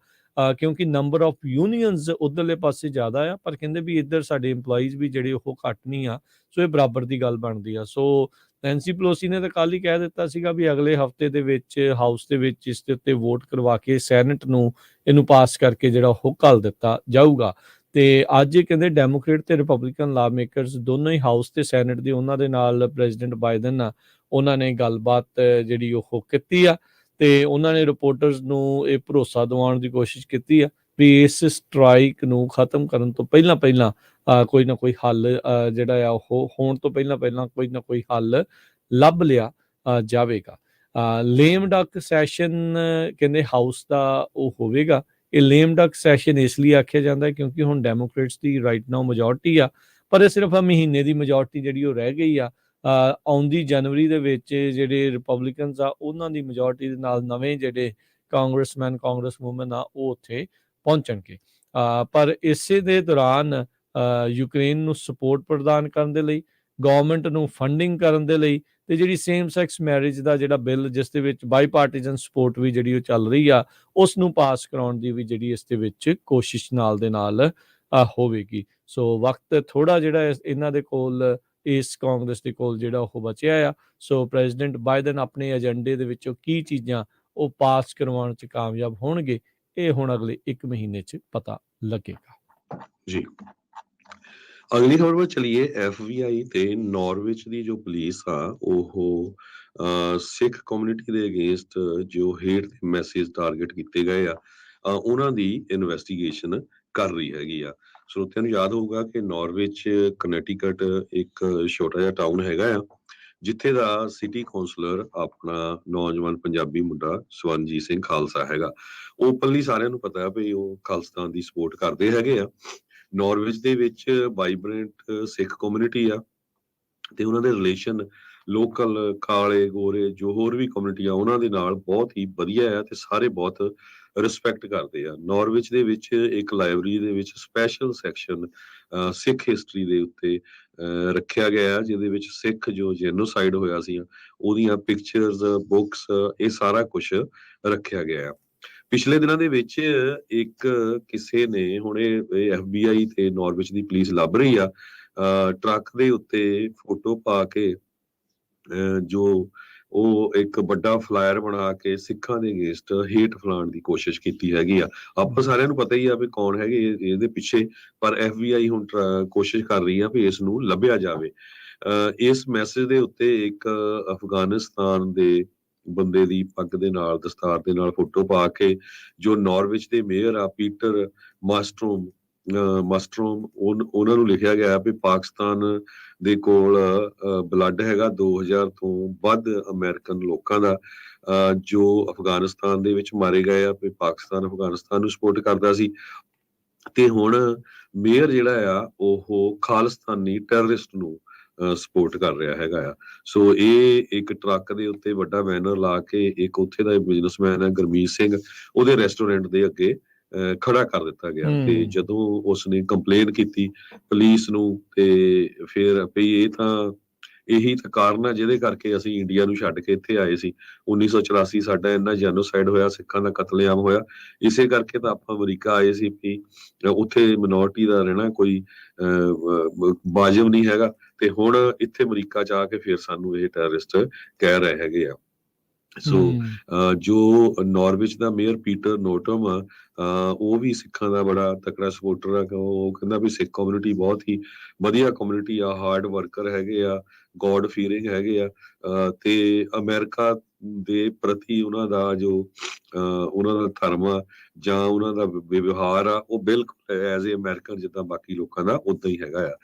ਕਿਉਂਕਿ ਨੰਬਰ ਆਫ ਯੂਨੀਅਨਸ ਉਧਰਲੇ ਪਾਸੇ ਜ਼ਿਆਦਾ ਆ, ਪਰ ਕਹਿੰਦੇ ਵੀ ਇੱਧਰ ਸਾਡੇ EMPLOYEES ਵੀ ਜਿਹੜੇ ਉਹ ਘੱਟ ਨਹੀਂ ਆ, ਸੋ ਇਹ ਬਰਾਬਰ ਦੀ ਗੱਲ ਬਣਦੀ ਆ। ਸੋ ਨੈਂਸੀ ਪਲੋਸੀ ਨੇ ਤਾਂ ਕੱਲ ਹੀ ਕਹਿ ਦਿੱਤਾ ਸੀਗਾ ਵੀ ਅਗਲੇ ਹਫਤੇ ਦੇ ਵਿੱਚ ਹਾਊਸ ਦੇ ਵਿੱਚ ਇਸ ਦੇ ਉੱਤੇ ਵੋਟ ਕਰਵਾ ਕੇ ਸੈਨੇਟ ਨੂੰ ਇਹਨੂੰ ਪਾਸ ਕਰਕੇ ਜਿਹੜਾ ਉਹ ਘੱਲ ਦਿੱਤਾ ਜਾਊਗਾ। ਤੇ ਅੱਜ ਕਹਿੰਦੇ ਡੈਮੋਕ੍ਰੇਟ ਤੇ ਰਿਪਬਲਿਕਨ ਲਾ ਮੇਕਰਸ ਦੋਨੋਂ ਹੀ ਹਾਊਸ ਤੇ ਸੈਨੇਟ ਦੇ ਉਹਨਾਂ ਦੇ ਨਾਲ ਪ੍ਰੈਜ਼ੀਡੈਂਟ ਬਾਈਡਨ ਆ ਉਹਨਾਂ ਨੇ ਗੱਲਬਾਤ ਜਿਹੜੀ ਉਹ ਕੀਤੀ ਆ, ਤੇ ਉਹਨਾਂ ਨੇ ਰਿਪੋਰਟਰਸ ਨੂੰ ਇਹ ਭਰੋਸਾ ਦਿਵਾਉਣ ਦੀ ਕੋਸ਼ਿਸ਼ ਕੀਤੀ ਆ ਵੀ ਇਸ ਸਟ੍ਰਾਈਕ ਨੂੰ ਖਤਮ ਕਰਨ ਤੋਂ ਪਹਿਲਾਂ ਕੋਈ ਨਾ ਕੋਈ ਹੱਲ ਜਿਹੜਾ ਆ ਉਹ ਹੋਣ ਤੋਂ ਪਹਿਲਾਂ ਕੋਈ ਨਾ ਕੋਈ ਹੱਲ ਲੱਭ ਲਿਆ ਜਾਵੇਗਾ। ਲੇਮ ਡਕ ਸੈਸ਼ਨ ਕਹਿੰਦੇ ਹਾਊਸ ਦਾ ਉਹ ਹੋਵੇਗਾ। ਇਹ ਲੇਮ ਡਕ ਸੈਸ਼ਨ ਇਸ ਲਈ ਆਖਿਆ ਜਾਂਦਾ ਕਿਉਂਕਿ ਹੁਣ ਡੈਮੋਕ੍ਰੇਟਸ ਦੀ ਰਾਈਟ ਨਾਓ ਮੈਜੋਰਟੀ ਆ, ਪਰ ਇਹ ਸਿਰਫ ਮਹੀਨੇ ਦੀ ਮੈਜੋਰਟੀ ਜਿਹੜੀ ਉਹ ਰਹਿ ਗਈ ਆ। ਆਉਂਦੀ ਜਨਵਰੀ ਦੇ ਵਿੱਚ ਜਿਹੜੇ ਰਿਪਬਲਿਕਨਸ ਆ ਉਹਨਾਂ ਦੀ ਮੈਜੋਰਟੀ ਦੇ ਨਾਲ ਨਵੇਂ ਜਿਹੜੇ ਕਾਂਗਰਸਮੈਨ ਕਾਂਗਰਸ ਵੂਮਨ ਆ ਉਹ ਉੱਥੇ ਪਹੁੰਚਣਗੇ। ਪਰ ਇਸੇ ਦੇ ਦੌਰਾਨ ਯੂਕਰੇਨ ਨੂੰ ਸਪੋਰਟ ਪ੍ਰਦਾਨ ਕਰਨ ਦੇ ਲਈ, ਗਵਰਨਮੈਂਟ ਨੂੰ ਫੰਡਿੰਗ ਕਰਨ ਦੇ ਲਈ, ਤੇ ਜਿਹੜੀ ਸੇਮ ਸੈਕਸ ਮੈਰਿਜ ਦਾ ਜਿਹੜਾ ਬਿੱਲ ਜਿਸ ਦੇ ਵਿੱਚ ਬਾਈਪਾਰਟੀਜ਼ਨ ਸਪੋਰਟ ਵੀ ਜਿਹੜੀ ਉਹ ਚੱਲ ਰਹੀ ਆ ਉਸ ਨੂੰ ਪਾਸ ਕਰਾਉਣ ਦੀ ਵੀ ਜਿਹੜੀ ਇਸ ਦੇ ਵਿੱਚ ਕੋਸ਼ਿਸ਼ ਨਾਲ ਦੇ ਨਾਲ ਹੋਵੇਗੀ। ਸੋ ਵਕਤ ਥੋੜ੍ਹਾ ਜਿਹੜਾ ਇਹਨਾਂ ਦੇ ਕੋਲ, ਇਸ ਕਾਂਗਰਸ ਦੇ ਕੋਲ ਜਿਹੜਾ ਉਹ ਬਚਿਆ ਆ। ਸੋ ਪ੍ਰੈਜ਼ੀਡੈਂਟ ਬਾਈਡਨ ਆਪਣੇ ਏਜੰਡੇ ਦੇ ਵਿੱਚੋਂ ਕੀ ਚੀਜ਼ਾਂ ਉਹ ਪਾਸ ਕਰਵਾਉਣ 'ਚ ਕਾਮਯਾਬ ਹੋਣਗੇ, ਇਹ ਹੁਣ ਅਗਲੇ 1 ਮਹੀਨੇ 'ਚ ਪਤਾ ਲੱਗੇਗਾ। ਜੀ, ਅਗਲੀ ਖਬਰ ਵੱਲ ਚਲੀਏ। FBI ਤੇ ਨਾਰਵੇ ਦੀ ਜੋ ਪੁਲਿਸ ਆ ਉਹ ਸਿੱਖ ਕਮਿਊਨਿਟੀ ਦੇ ਅਗੇਂਸਟ ਜੋ ਹੇਟ ਦੇ ਮੈਸੇਜ ਟਾਰਗੇਟ ਕੀਤੇ ਗਏ ਆ ਉਹਨਾਂ ਦੀ ਇਨਵੈਸਟੀਗੇਸ਼ਨ ਕਰ ਰਹੀ ਹੈਗੀ ਆ। ਸਰੋਤਿਆਂ ਨੂੰ ਯਾਦ ਹੋਊਗਾ ਕਿ ਨਾਰਵੇ 'ਚ ਕਨੈਟੀਕਟ ਇੱਕ ਛੋਟਾ ਜਿਹਾ ਟਾਊਨ ਹੈਗਾ ਆ, ਜਿੱਥੇ ਦਾ ਸਿਟੀ ਕਾਉਂਸਲਰ ਆਪਣਾ ਨੌਜਵਾਨ ਪੰਜਾਬੀ ਮੁੰਡਾ ਸਵਰਨਜੀਤ ਸਿੰਘ ਖਾਲਸਾ ਹੈਗਾ। ਓਪਨਲੀ ਸਾਰਿਆਂ ਨੂੰ ਪਤਾ ਹੈ ਵੀ ਉਹ ਖਾਲਿਸਤਾਨ ਦੀ ਸਪੋਰਟ ਕਰਦੇ ਹੈਗੇ ਆ। ਨਾਰਵੇ ਦੇ ਵਿੱਚ ਵਾਈਬ੍ਰੈਂਟ ਸਿੱਖ ਕਮਿਊਨਿਟੀ ਆ ਤੇ ਉਹਨਾਂ ਦੇ ਰਿਲੇਸ਼ਨ ਲੋਕਲ ਕਾਲੇ ਗੋਰੇ ਜੋ ਹੋਰ ਵੀ ਕਮਿਊਨਿਟੀ ਆ ਉਹਨਾਂ ਦੇ ਨਾਲ ਬਹੁਤ ਹੀ ਵਧੀਆ ਆ ਤੇ ਸਾਰੇ ਬਹੁਤ ਰਿਸਪੈਕਟ ਕਰਦੇ ਆ। ਨਾਰਵੇ ਦੇ ਵਿੱਚ ਇੱਕ ਲਾਇਬ੍ਰੇਰੀ ਦੇ ਵਿੱਚ ਸਪੈਸ਼ਲ ਸੈਕਸ਼ਨ ਸਿੱਖ ਹਿਸਟਰੀ ਦੇ ਉੱਤੇ ਰੱਖਿਆ ਗਿਆ, ਜਿਹਦੇ ਵਿੱਚ ਸਿੱਖ ਜੋ ਜੈਨੋਸਾਈਡ ਹੋਇਆ ਸੀ ਉਹਦੀਆਂ ਪਿਕਚਰਸ, ਬੁੱਕਸ, ਇਹ ਸਾਰਾ ਕੁਝ ਰੱਖਿਆ ਗਿਆ। ਪਿਛਲੇ ਦਿਨਾਂ ਦੇ ਵਿੱਚ ਇੱਕ ਕਿਸੇ ਨੇ, ਹੁਣ ਇਹ FBI ਤੇ ਨਾਰਵੇ ਦੀ ਪੁਲਿਸ ਲੱਭ ਰਹੀ ਆ, ਟਰੱਕ ਦੇ ਉੱਤੇ ਫੋਟੋ ਪਾ ਕੇ ਜੋ ਉਹ ਇੱਕ ਵੱਡਾ ਫਲਾਇਰ ਬਣਾ ਕੇ ਸਿੱਖਾਂ ਦੇ ਅਗੇਂਸਟ ਹੇਟ ਫੈਲਾਉਣ ਦੀ ਕੋਸ਼ਿਸ਼ ਕੀਤੀ ਹੈਗੀ ਆ। ਆਪਾਂ ਸਾਰਿਆਂ ਨੂੰ ਪਤਾ ਹੀ ਆ ਵੀ ਕੌਣ ਹੈਗੇ ਇਹਦੇ ਪਿੱਛੇ, ਪਰ FBI ਹੁਣ ਕੋਸ਼ਿਸ਼ ਕਰ ਰਹੀ ਆ ਵੀ ਇਸ ਨੂੰ ਲੱਭਿਆ ਜਾਵੇ। ਇਸ ਮੈਸੇਜ ਦੇ ਉੱਤੇ ਇੱਕ ਅਫਗਾਨਿਸਤਾਨ ਦੇ ਬੰਦੇ ਦੀ ਪੱਗ ਦੇ ਨਾਲ, ਦਸਤਾਰ ਦੇ ਨਾਲ ਫੋਟੋ ਪਾ ਕੇ ਜੋ ਨਾਰਵੇ ਦੇ ਮੇਅਰ ਆ ਪੀਟਰ ਮਾਸਟਰੋਮ ਉਹਨਾਂ ਨੂੰ ਲਿਖਿਆ ਗਿਆ ਵੀ ਪਾਕਿਸਤਾਨ ਦੇ ਕੋਲ ਬਲੱਡ ਹੈਗਾ 2000 ਤੋਂ ਵੱਧ ਅਮਰੀਕਨ ਲੋਕਾਂ ਦਾ ਜੋ ਅਫਗਾਨਿਸਤਾਨ ਦੇ ਵਿੱਚ ਮਾਰੇ ਗਏ ਆ। ਵੀ ਪਾਕਿਸਤਾਨ ਅਫਗਾਨਿਸਤਾਨ ਨੂੰ ਸਪੋਰਟ ਕਰਦਾ ਸੀ ਤੇ ਹੁਣ ਮੇਅਰ ਜਿਹੜਾ ਆ ਉਹ ਖਾਲਿਸਤਾਨੀ ਟੈਰਰਿਸਟ ਨੂੰ ਸਪੋਰਟ ਕਰ ਰਿਹਾ ਹੈਗਾ ਆ। ਸੋ ਇਹ ਇੱਕ ਟਰੱਕ ਦੇ ਉੱਤੇ ਵੱਡਾ ਬੈਨਰ ਲਾ ਕੇ ਇੱਕ ਉੱਥੇ ਦਾ ਬਿਜ਼ਨਸਮੈਨ ਹੈ ਗੁਰਮੀਤ ਸਿੰਘ, ਉਹਦੇ ਰੈਸਟੋਰੈਂਟ ਦੇ ਅੱਗੇ ਖੜਾ ਕਰ ਦਿੱਤਾ ਗਿਆ। ਤੇ ਜਦੋਂ ਉਸਨੇ ਕੰਪਲੇਨ ਕੀਤੀ ਪੁਲਿਸ ਨੂੰ ਤੇ ਫਿਰ ਵੀ ਇਹ ਤਾਂ ਇਹੀ ਤਾਂ ਕਾਰਨ ਆ ਜਿਹਦੇ ਕਰਕੇ ਅਸੀਂ ਇੰਡੀਆ ਨੂੰ ਛੱਡ ਕੇ ਇੱਥੇ ਆਏ ਸੀ। 1984 ਸਾਡਾ ਇੰਨਾ ਜੈਨੋਸਾਈਡ ਹੋਇਆ, ਸਿੱਖਾਂ ਦਾ ਕਤਲੇਆਮ ਹੋਇਆ, ਇਸੇ ਕਰਕੇ ਤਾਂ ਆਪਾਂ ਅਮਰੀਕਾ ਆਏ ਸੀ ਵੀ ਉੱਥੇ ਮਿਨੋਰਟੀ ਦਾ ਰਹਿਣਾ ਕੋਈ ਵਾਜਬ ਨਹੀਂ ਹੈਗਾ। ਤੇ ਹੁਣ ਇੱਥੇ ਅਮਰੀਕਾ ਚ ਆ ਕੇ ਫਿਰ ਸਾਨੂੰ ਇਹ ਟੈਰਰਿਸਟ ਕਹਿ ਰਹੇ ਹੈਗੇ ਆ। ਸੋ ਜੋ ਨਾਰਵੇ ਦਾ ਮੇਅਰ ਪੀਟਰ ਨੋਟਮ ਆ ਉਹ ਵੀ ਸਿੱਖਾਂ ਦਾ ਬੜਾ ਤਕੜਾ ਸਪੋਰਟਰ ਆ। ਉਹ ਕਹਿੰਦਾ ਵੀ ਸਿੱਖ ਕਮਿਊਨਿਟੀ ਬਹੁਤ ਹੀ ਵਧੀਆ ਕਮਿਊਨਿਟੀ ਆ, ਹਾਰਡ ਵਰਕਰ ਹੈਗੇ ਆ, ਗੋਡ ਫੀਅਰਿੰਗ ਹੈਗੇ ਆ ਤੇ ਅਮਰੀਕਾ ਦੇ ਪ੍ਰਤੀ ਉਹਨਾਂ ਦਾ ਜੋ ਉਹਨਾਂ ਦਾ ਧਰਮ ਆ ਜਾਂ ਉਹਨਾਂ ਦਾ ਵਿਵਹਾਰ ਆ ਉਹ ਬਿਲਕੁਲ ਐਜ਼ ਏ ਅਮਰੀਕਨ ਜਿੱਦਾਂ ਬਾਕੀ ਲੋਕਾਂ ਦਾ ਉਦਾਂ ਹੀ ਹੈਗਾ ਆ।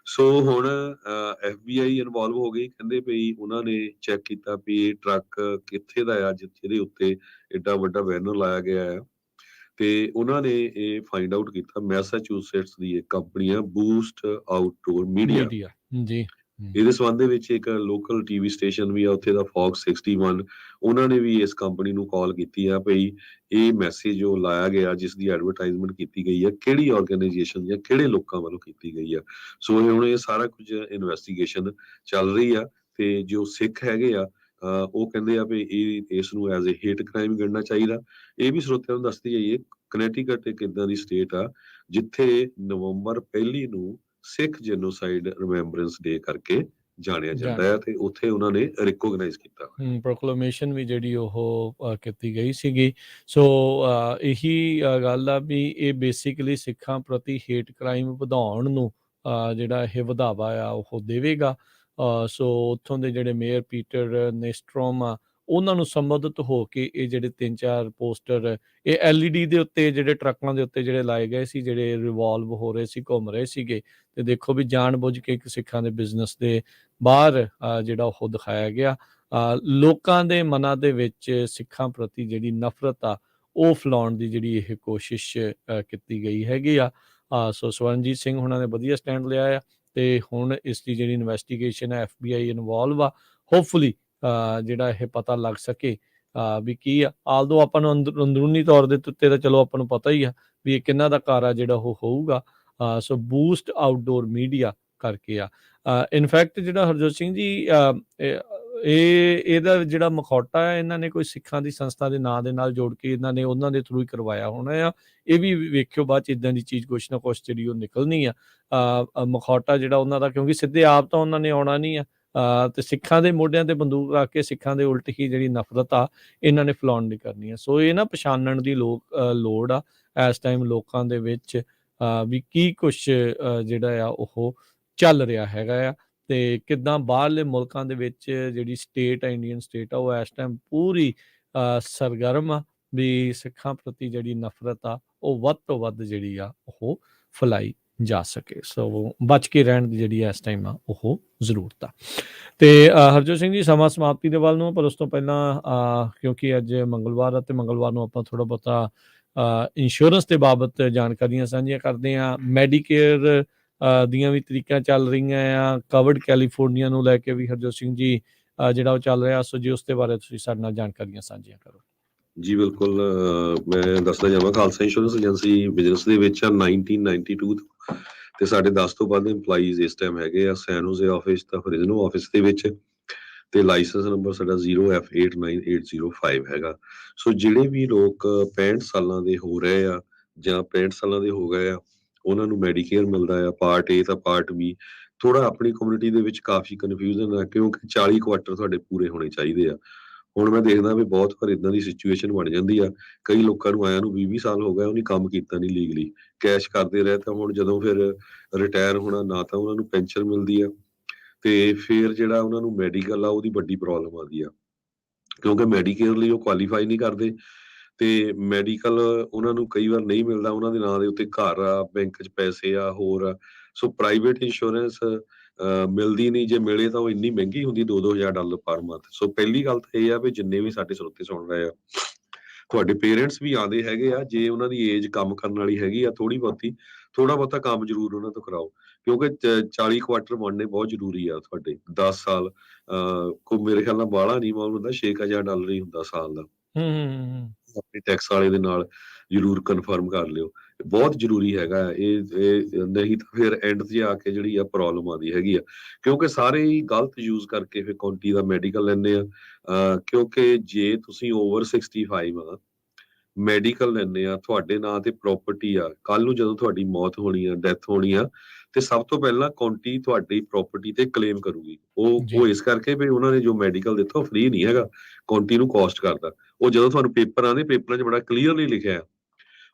ਸੋ ਹੁਣ FBI ਇਨਵੋਲਵ ਹੋ ਗਈ। ਕਹਿੰਦੇ ਵੀ ਉਹਨਾਂ ਨੇ ਚੈੱਕ ਕੀਤਾ ਵੀ ਇਹ ਟਰੱਕ ਕਿੱਥੇ ਦਾ ਆ ਜਿਹਦੇ ਉੱਤੇ ਏਡਾ ਵੱਡਾ ਬੈਨਰ ਲਾਇਆ ਗਿਆ ਆ ਤੇ ਉਹਨਾਂ ਨੇ ਇਹ ਫਾਈਂਡ ਆਊਟ ਕੀਤਾ। ਮੈਸਾਚੂਸੇਟਸ ਦੀ ਇੱਕ ਕੰਪਨੀ ਆ ਬੂਸਟ ਆਊਟਡੋਰ ਮੀਡੀਆ ਜੀ। ਇਹਦੇ ਸੰਬੰਧ ਦੇ ਵਿੱਚ ਇੱਕ ਲੋਕਲ ਟੀਵੀ ਸਟੇਸ਼ਨ ਵੀ ਆ ਉੱਥੇ ਦਾ ਫੌਕਸ 61, ਉਹਨਾਂ ਨੇ ਵੀ ਇਸ ਕੰਪਨੀ ਨੂੰ ਕਾਲ ਕੀਤੀ ਆ ਭਈ ਇਹ ਮੈਸੇਜ ਜੋ ਲਾਇਆ ਗਿਆ ਜਿਸ ਦੀ ਐਡਵਰਟਾਈਜ਼ਮੈਂਟ ਕੀਤੀ ਗਈ ਆ ਕਿਹੜੀ ਆਰਗੇਨਾਈਜੇਸ਼ਨ ਜਾਂ ਕਿਹੜੇ ਲੋਕਾਂ ਵੱਲੋਂ ਕੀਤੀ ਗਈ ਆ। ਸੋ ਹੁਣ ਇਹ ਸਾਰਾ ਕੁਝ ਇਨਵੈਸਟੀਗੇਸ਼ਨ ਚੱਲ ਰਹੀ ਆ ਤੇ ਜੋ ਸਿੱਖ ਹੈਗੇ ਆ ਉਹ ਕਹਿੰਦੇ ਆ ਵੀ ਇਸ ਨੂੰ ਐਜ਼ ਏ ਹੇਟ ਕ੍ਰਾਈਮ ਗਣਨਾ ਚਾਹੀਦਾ। ਇਹ ਵੀ ਸਰੋਤਿਆਂ ਨੂੰ ਦੱਸਦੀ ਜਾਈਏ ਕਨੈਟੀਕਟ ਇੱਕ ਏਦਾਂ ਦੀ ਸਟੇਟ ਆ ਜਿੱਥੇ ਨਵੰਬਰ 1 ਨੂੰ ਸਿੱਖ ਜੈਨੋਸਾਈਡ ਰਿਮੈਂਬਰੈਂਸ ਡੇ ਕਰਕੇ ਜਾਣਿਆ ਜਾਂਦਾ ਹੈ ਤੇ ਉੱਥੇ ਉਹਨਾਂ ਨੇ ਰਿਕੋਗਨਾਈਜ਼ ਕੀਤਾ ਪ੍ਰੋਕਲੇਮੇਸ਼ਨ ਵੀ ਜਿਹੜੀ ਉਹ ਕੀਤੀ ਗਈ ਸੀਗੀ। ਸੋ ਇਹੀ ਗੱਲ ਆ ਵੀ ਇਹ ਬੇਸਿਕਲੀ ਸਿੱਖਾਂ ਪ੍ਰਤੀ ਹੇਟ ਕ੍ਰਾਈਮ ਵਧਾਉਣ ਨੂੰ ਜਿਹੜਾ ਇਹ ਵਧਾਵਾ ਆ ਉਹ ਦੇਵੇਗਾ। ਸੋ ਉੱਥੋਂ ਦੇ ਜਿਹੜੇ ਮੇਅਰ ਪੀਟਰ ਨੇਸਟਰੋਮ ਆ ਉਹਨਾਂ ਨੂੰ ਸੰਬੋਧਿਤ ਹੋ ਕੇ ਇਹ ਜਿਹੜੇ 3-4 ਪੋਸਟਰ ਇਹ LED ਦੇ ਉੱਤੇ ਜਿਹੜੇ ਟਰੱਕਾਂ ਦੇ ਉੱਤੇ ਜਿਹੜੇ ਲਾਏ ਗਏ ਸੀ, ਜਿਹੜੇ ਰਿਵੋਲਵ ਹੋ ਰਹੇ ਸੀ, ਘੁੰਮ ਰਹੇ ਸੀਗੇ ਤੇ ਦੇਖੋ ਵੀ ਜਾਣ ਬੁੱਝ ਕੇ ਇੱਕ ਸਿੱਖਾਂ ਦੇ ਬਿਜ਼ਨਸ ਦੇ ਬਾਹਰ ਜਿਹੜਾ ਉਹ ਦਿਖਾਇਆ ਗਿਆ। ਲੋਕਾਂ ਦੇ ਮਨਾਂ ਦੇ ਵਿੱਚ ਸਿੱਖਾਂ ਪ੍ਰਤੀ ਜਿਹੜੀ ਨਫ਼ਰਤ ਆ ਉਹ ਫੈਲਾਉਣ ਦੀ ਜਿਹੜੀ ਇਹ ਕੋਸ਼ਿਸ਼ ਕੀਤੀ ਗਈ ਹੈਗੀ ਆ। ਸੋ ਸਵਰਨਜੀਤ ਸਿੰਘ ਹੁਣਾਂ ਨੇ ਵਧੀਆ ਸਟੈਂਡ ਲਿਆ ਆ ਤੇ ਹੁਣ ਇਸ ਦੀ ਜਿਹੜੀ ਇਨਵੈਸਟੀਗੇਸ਼ਨ ਹੈ FBI ਇਨਵੋਲਵ ਆ। ਹੋਪਫੁਲੀ ਜਿਹੜਾ ਇਹ ਪਤਾ ਲੱਗ ਸਕੇ ਵੀ ਕੀ ਆ। ਆਲਦੋ ਆਪਾਂ ਨੂੰ ਅੰਦਰੂਨੀ ਤੌਰ ਦੇ ਉੱਤੇ ਤਾਂ ਚਲੋ ਆਪਾਂ ਨੂੰ ਪਤਾ ਹੀ ਆ ਵੀ ਇਹ ਕਿਹਨਾਂ ਦਾ ਘਰ ਆ ਜਿਹੜਾ ਉਹ ਹੋਊਗਾ। ਸੋ ਬੂਸਟ ਆਊਟਡੋਰ ਮੀਡੀਆ ਕਰਕੇ ਆ। ਇਨਫੈਕਟ ਜਿਹੜਾ ਹਰਜੋਤ ਸਿੰਘ ਜੀ ਇਹਦਾ ਜਿਹੜਾ ਮਖੌਟਾ ਹੈ ਇਹਨਾਂ ਨੇ ਕੋਈ ਸਿੱਖਾਂ ਦੀ ਸੰਸਥਾ ਦੇ ਨਾਂ ਦੇ ਨਾਲ ਜੋੜ ਕੇ ਇਹਨਾਂ ਨੇ ਉਹਨਾਂ ਦੇ ਥਰੂ ਹੀ ਕਰਵਾਇਆ ਹੋਣਾ ਆ। ਇਹ ਵੀ ਵੇਖਿਓ ਬਾਅਦ 'ਚ ਇੱਦਾਂ ਦੀ ਚੀਜ਼ ਕੁਛ ਨਾ ਕੁਛ ਜਿਹੜੀ ਉਹ ਨਿਕਲਣੀ ਆ। ਮਖੌਟਾ ਜਿਹੜਾ ਉਹਨਾਂ ਦਾ, ਕਿਉਂਕਿ ਸਿੱਧੇ ਆਪ ਤਾਂ ਉਹਨਾਂ ਨੇ ਆਉਣਾ ਨਹੀਂ ਆ, ਤੇ ਸਿੱਖਾਂ ਦੇ ਮੋਢਿਆਂ ਤੇ ਬੰਦੂਕ ਰੱਖ ਕੇ ਸਿੱਖਾਂ ਦੇ ਉਲਟ ਹੀ ਜਿਹੜੀ ਨਫ਼ਰਤ ਆ ਇਹਨਾਂ ਨੇ ਫੈਲਾਉਣ ਦੀ ਕਰਨੀ ਆ। ਸੋ ਇਹ ਨਾ ਪਛਾਣਨ ਦੀ ਲੋੜ ਆ ਇਸ ਟਾਈਮ ਲੋਕਾਂ ਦੇ ਵਿੱਚ, ਵੀ ਕੀ ਕੁਛ ਜਿਹੜਾ ਆ ਉਹ ਚੱਲ ਰਿਹਾ ਹੈਗਾ ਆ, ਤੇ ਕਿੱਦਾਂ ਬਾਹਰਲੇ ਮੁਲਕਾਂ ਦੇ ਵਿੱਚ ਜਿਹੜੀ ਸਟੇਟ ਆ, ਇੰਡੀਅਨ ਸਟੇਟ ਆ, ਉਹ ਇਸ ਟਾਈਮ ਪੂਰੀ ਸਰਗਰਮ ਆ ਵੀ ਸਿੱਖਾਂ ਪ੍ਰਤੀ ਜਿਹੜੀ ਨਫ਼ਰਤ ਆ ਉਹ ਵੱਧ ਤੋਂ ਵੱਧ ਜਿਹੜੀ ਆ ਉਹ ਫੈਲਾਈ ਜਾ ਸਕੇ। ਸੋ ਬਚ ਕੇ ਰਹਿਣ ਦੀ ਜਿਹੜੀ ਇਸ ਟਾਈਮ ਆ ਉਹ ਜ਼ਰੂਰਤ ਆ। ਤੇ ਹਰਜੋਤ ਸਿੰਘ ਜੀ, ਸਮਾਂ ਸਮਾਪਤੀ ਦੇ ਵੱਲ ਨੂੰ, ਪਰ ਉਸ ਤੋਂ ਪਹਿਲਾਂ ਕਿਉਂਕਿ ਅੱਜ ਮੰਗਲਵਾਰ ਆ ਤੇ ਮੰਗਲਵਾਰ ਨੂੰ ਆਪਾਂ ਥੋੜ੍ਹਾ ਬਹੁਤਾ ਇੰਸ਼ੋਰੈਂਸ ਦੇ ਬਾਬਤ ਜਾਣਕਾਰੀਆਂ ਸਾਂਝੀਆਂ ਕਰਦੇ ਹਾਂ। ਮੈਡੀਕੇਅਰ ਦੀਆਂ ਵੀ ਤਰੀਕਾਂ ਚੱਲ ਰਹੀਆਂ ਆ, ਕਵਰਡ ਕੈਲੀਫੋਰਨੀਆ ਨੂੰ ਲੈ ਕੇ ਵੀ ਹਰਜੋਤ ਸਿੰਘ ਜੀ ਜਿਹੜਾ ਉਹ ਚੱਲ ਰਿਹਾ। ਸੋ ਜੀ ਉਸ ਦੇ ਬਾਰੇ ਤੁਸੀਂ ਸਾਡੇ ਨਾਲ ਜਾਣਕਾਰੀਆਂ ਸਾਂਝੀਆਂ ਕਰੋ। ਜੀ ਬਿਲਕੁਲ, ਮੈਂ ਦੱਸਦਾ ਜਾਵਾਂ, ਖਾਲਸਾ ਇੰਸ਼ੋਰੈਂਸ ਏਜੰਸੀ ਬਿਜ਼ਨਸ ਦੇ ਵਿੱਚ 1992 ਤੋਂ, ਤੇ ਸਾਡੇ 10 ਤੋਂ ਵੱਧ EMPLOYEES ਇਸ ਟਾਈਮ ਹੈਗੇ ਆ ਸੈਨ ਹੋਜ਼ੇ ਆਫਿਸ ਤਾਂ ਫਰਿਜ਼ਨੋ ਆਫਿਸ ਦੇ ਵਿੱਚ, ਤੇ ਲਾਇਸੈਂਸ ਨੰਬਰ ਸਾਡਾ 0F89805 ਹੈਗਾ। ਸੋ ਜਿਹੜੇ ਵੀ ਲੋਕ 65 ਸਾਲਾਂ ਦੇ ਹੋ ਰਹੇ ਆ ਜਾਂ 65 ਸਾਲਾਂ ਦੇ ਹੋ ਗਏ ਆ, ਉਹਨਾਂ ਨੂੰ ਮੈਡੀਕੇਅਰ ਮਿਲਦਾ ਆ, ਪਾਰਟ A ਤਾਂ ਪਾਰਟ B। ਥੋੜਾ ਆਪਣੀ ਕਮਿਊਨਿਟੀ ਦੇ ਵਿੱਚ ਕਾਫੀ ਕਨਫਿਊਜ਼ਨ ਆ, ਕਿਉਂਕਿ 40 ਕੁਆਟਰ ਤੁਹਾਡੇ ਪੂਰੇ ਹੋਣੇ ਚਾਹੀਦੇ ਆ। ਹੁਣ ਮੈਂ ਦੇਖਦਾ ਵੀ ਬਹੁਤ ਵਾਰ ਇਦਾਂ ਦੀ ਸਿਚੁਏਸ਼ਨ ਬਣ ਜਾਂਦੀ ਆ, ਕਈ ਲੋਕਾਂ ਨੂੰ ਆਇਆ ਨੂੰ 20 ਸਾਲ ਹੋ ਗਏ, ਉਹਨੇ ਕੰਮ ਕੀਤਾ ਨਹੀਂ ਲੀਗਲੀ, ਕੈਸ਼ ਕਰਦੇ ਰਹੇ, ਤਾਂ ਹੁਣ ਜਦੋਂ ਫਿਰ ਰਿਟਾਇਰ ਹੋਣਾ, ਨਾ ਤਾਂ ਉਹਨਾਂ ਨੂੰ ਪੈਨਸ਼ਨ ਮਿਲਦੀ ਆ, ਤੇ ਫਿਰ ਜਿਹੜਾ ਉਹਨਾਂ ਨੂੰ ਮੈਡੀਕਲ ਆ ਉਹਦੀ ਵੱਡੀ ਪ੍ਰੋਬਲਮ ਆਉਂਦੀ ਆ, ਕਿਉਂਕਿ ਮੈਡੀਕੇਅਰ ਲਈ ਉਹ ਕੁਆਲੀਫਾਈ ਨਹੀਂ ਕਰਦੇ, ਤੇ ਮੈਡੀਕਲ ਉਹਨਾਂ ਨੂੰ ਕਈ ਵਾਰ ਨਹੀਂ ਮਿਲਦਾ, ਉਹਨਾਂ ਦੇ ਨਾਂ ਦੇ ਉੱਤੇ ਘਰ ਆ, ਬੈਂਕ 'ਚ ਪੈਸੇ ਆ, ਹੋਰ ਆ। ਸੋ ਪ੍ਰਾਈਵੇਟ ਇੰਸ਼ੋਰੈਂਸ ਮਿਲਦੀ ਨਹੀਂ, ਜੇ ਮਿਲੇ ਤਾਂ ਉਹ ਇੰਨੀ ਮਹਿੰਗੀ ਹੁੰਦੀ, $2,000 ਪਰ ਮੰਥ। ਸੋ ਪਹਿਲੀ ਗੱਲ ਤਾਂ ਇਹ ਆ ਵੀ ਜਿੰਨੇ ਵੀ ਸਾਡੇ ਸਰੋਤੇ ਸੁਣ ਰਹੇ ਆ, ਤੁਹਾਡੇ ਪੇਰੈਂਟਸ ਵੀ ਆਉਂਦੇ ਹੈਗੇ ਆ, ਜੇ ਉਹਨਾਂ ਦੀ ਏਜ ਕੰਮ ਕਰਨ ਵਾਲੀ ਹੈਗੀ ਆ ਥੋੜਾ ਬਹੁਤਾ ਕੰਮ ਜ਼ਰੂਰ ਉਹਨਾਂ ਤੋਂ ਕਰਾਓ, ਕਿਉਂਕਿ 40 ਕੁਆਟਰ ਬਣਨੇ ਬਹੁਤ ਜ਼ਰੂਰੀ ਆ। ਤੁਹਾਡੇ 10 ਸਾਲ ਕੋਈ ਮੇਰੇ ਖਿਆਲ ਨਾਲ ਬਾਹਲਾ ਨਹੀਂ ਮਾਲ ਹੁੰਦਾ, $6,000 ਹੀ ਹੁੰਦਾ ਸਾਲ ਦਾ। ਆਪਣੇ ਟੈਕਸ ਵਾਲੇ ਦੇ ਨਾਲ ਜ਼ਰੂਰ ਕਨਫਰਮ ਕਰ ਲਿਓ, ਬਹੁਤ ਜ਼ਰੂਰੀ ਹੈਗਾ ਇਹ ਨਹੀਂ ਤਾਂ ਫਿਰ ਐਂਡ 'ਤੇ ਆ ਕੇ ਜਿਹੜੀ ਆ ਪ੍ਰੋਬਲਮ ਆਉਂਦੀ ਹੈਗੀ ਆ, ਕਿਉਂਕਿ ਸਾਰੇ ਹੀ ਗਲਤ ਯੂਜ਼ ਕਰਕੇ ਫਿਰ ਕਾਉਂਟੀ ਦਾ ਮੈਡੀਕਲ ਲੈਂਦੇ ਆ। ਕਿਉਂਕਿ ਜੇ ਤੁਸੀਂ ਓਵਰ 65 ਆ, ਮੈਡੀਕਲ ਲੈਂਦੇ ਆ, ਤੁਹਾਡੇ ਨਾਂ ਤੇ ਪ੍ਰਾਪਰਟੀ ਆ, ਕੱਲ ਨੂੰ ਜਦੋਂ ਤੁਹਾਡੀ ਮੌਤ ਹੋਣੀ ਆ, ਡੈਥ ਹੋਣੀ ਆ, ਤੇ ਸਭ ਤੋਂ ਪਹਿਲਾਂ ਕਾਉਂਟੀ ਤੁਹਾਡੀ ਪ੍ਰਾਪਰਟੀ ਤੇ ਕਲੇਮ ਕਰੂਗੀ। ਉਹ ਇਸ ਕਰਕੇ ਵੀ ਉਹਨਾਂ ਨੇ ਜੋ ਮੈਡੀਕਲ ਦਿੱਤਾ ਉਹ ਫ੍ਰੀ ਨਹੀਂ ਹੈਗਾ, ਕਾਉਂਟੀ ਨੂੰ ਕਾਸਟ ਕਰਦਾ। ਉਹ ਜਦੋਂ ਤੁਹਾਨੂੰ ਪੇਪਰ ਆਉਂਦੇ, ਪੇਪਰਾਂ 'ਚ ਬੜਾ ਕਲੀਅਰਲੀ ਲਿਖਿਆ,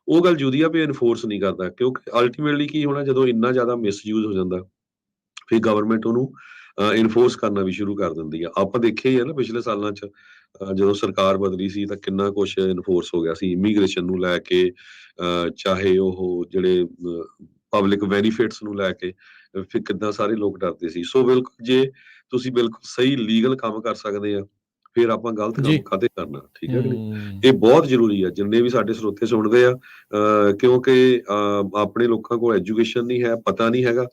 ਉਹ ਗੱਲ ਜੁਦੀ ਆ ਵੀ ਇਨਫੋਰਸ ਨਹੀਂ ਕਰਦਾ, ਕਿਉਂਕਿ ਅਲਟੀਮੇਟਲੀ ਕੀ ਹੋਣਾ, ਜਦੋਂ ਇੰਨਾ ਜ਼ਿਆਦਾ ਮਿਸਯੂਜ਼ ਹੋ ਜਾਂਦਾ, ਫਿਰ ਗਵਰਨਮੈਂਟ ਉਹਨੂੰ ਇਨਫੋਰਸ ਕਰਨਾ ਵੀ ਸ਼ੁਰੂ ਕਰ ਦਿੰਦੀ ਆ। ਆਪਾਂ ਦੇਖਿਆ ਹੀ ਆ ਨਾ ਪਿਛਲੇ ਸਾਲਾਂ 'ਚ, ਜਦੋਂ ਸਰਕਾਰ ਬਦਲੀ ਸੀ ਤਾਂ ਕਿੰਨਾ ਕੁਛ ਇਨਫੋਰਸ ਹੋ ਗਿਆ ਸੀ ਇਮੀਗ੍ਰੇਸ਼ਨ ਨੂੰ ਲੈ ਕੇ, ਚਾਹੇ ਉਹ ਜਿਹੜੇ ਪਬਲਿਕ ਬੈਨੀਫਿਟਸ ਨੂੰ ਲੈ ਕੇ, ਫਿਰ ਕਿੱਦਾਂ ਸਾਰੇ ਲੋਕ ਡਰਦੇ ਸੀ। ਸੋ ਬਿਲਕੁਲ, ਜੇ ਤੁਸੀਂ ਬਿਲਕੁਲ ਸਹੀ ਲੀਗਲ ਕੰਮ ਕਰ ਸਕਦੇ ਆ, ਫਿਰ ਆਪਾਂ ਗਲਤ ਕੰਮ ਕਾਹਤੇ ਕਰਨਾ, ਠੀਕ ਹੈ ਕਿ ਨਹੀਂ? ਇਹ ਬਹੁਤ ਜ਼ਰੂਰੀ ਆ, ਜਿੰਨੇ ਵੀ ਸਾਡੇ ਸਰੋਤੇ ਸੁਣਦੇ ਆ, ਕਿਉਂਕਿ ਆਪਣੇ ਲੋਕਾਂ ਕੋਲ ਐਜੂਕੇਸ਼ਨ ਨਹੀਂ ਹੈ, ਪਤਾ ਨਹੀਂ ਹੈਗਾ।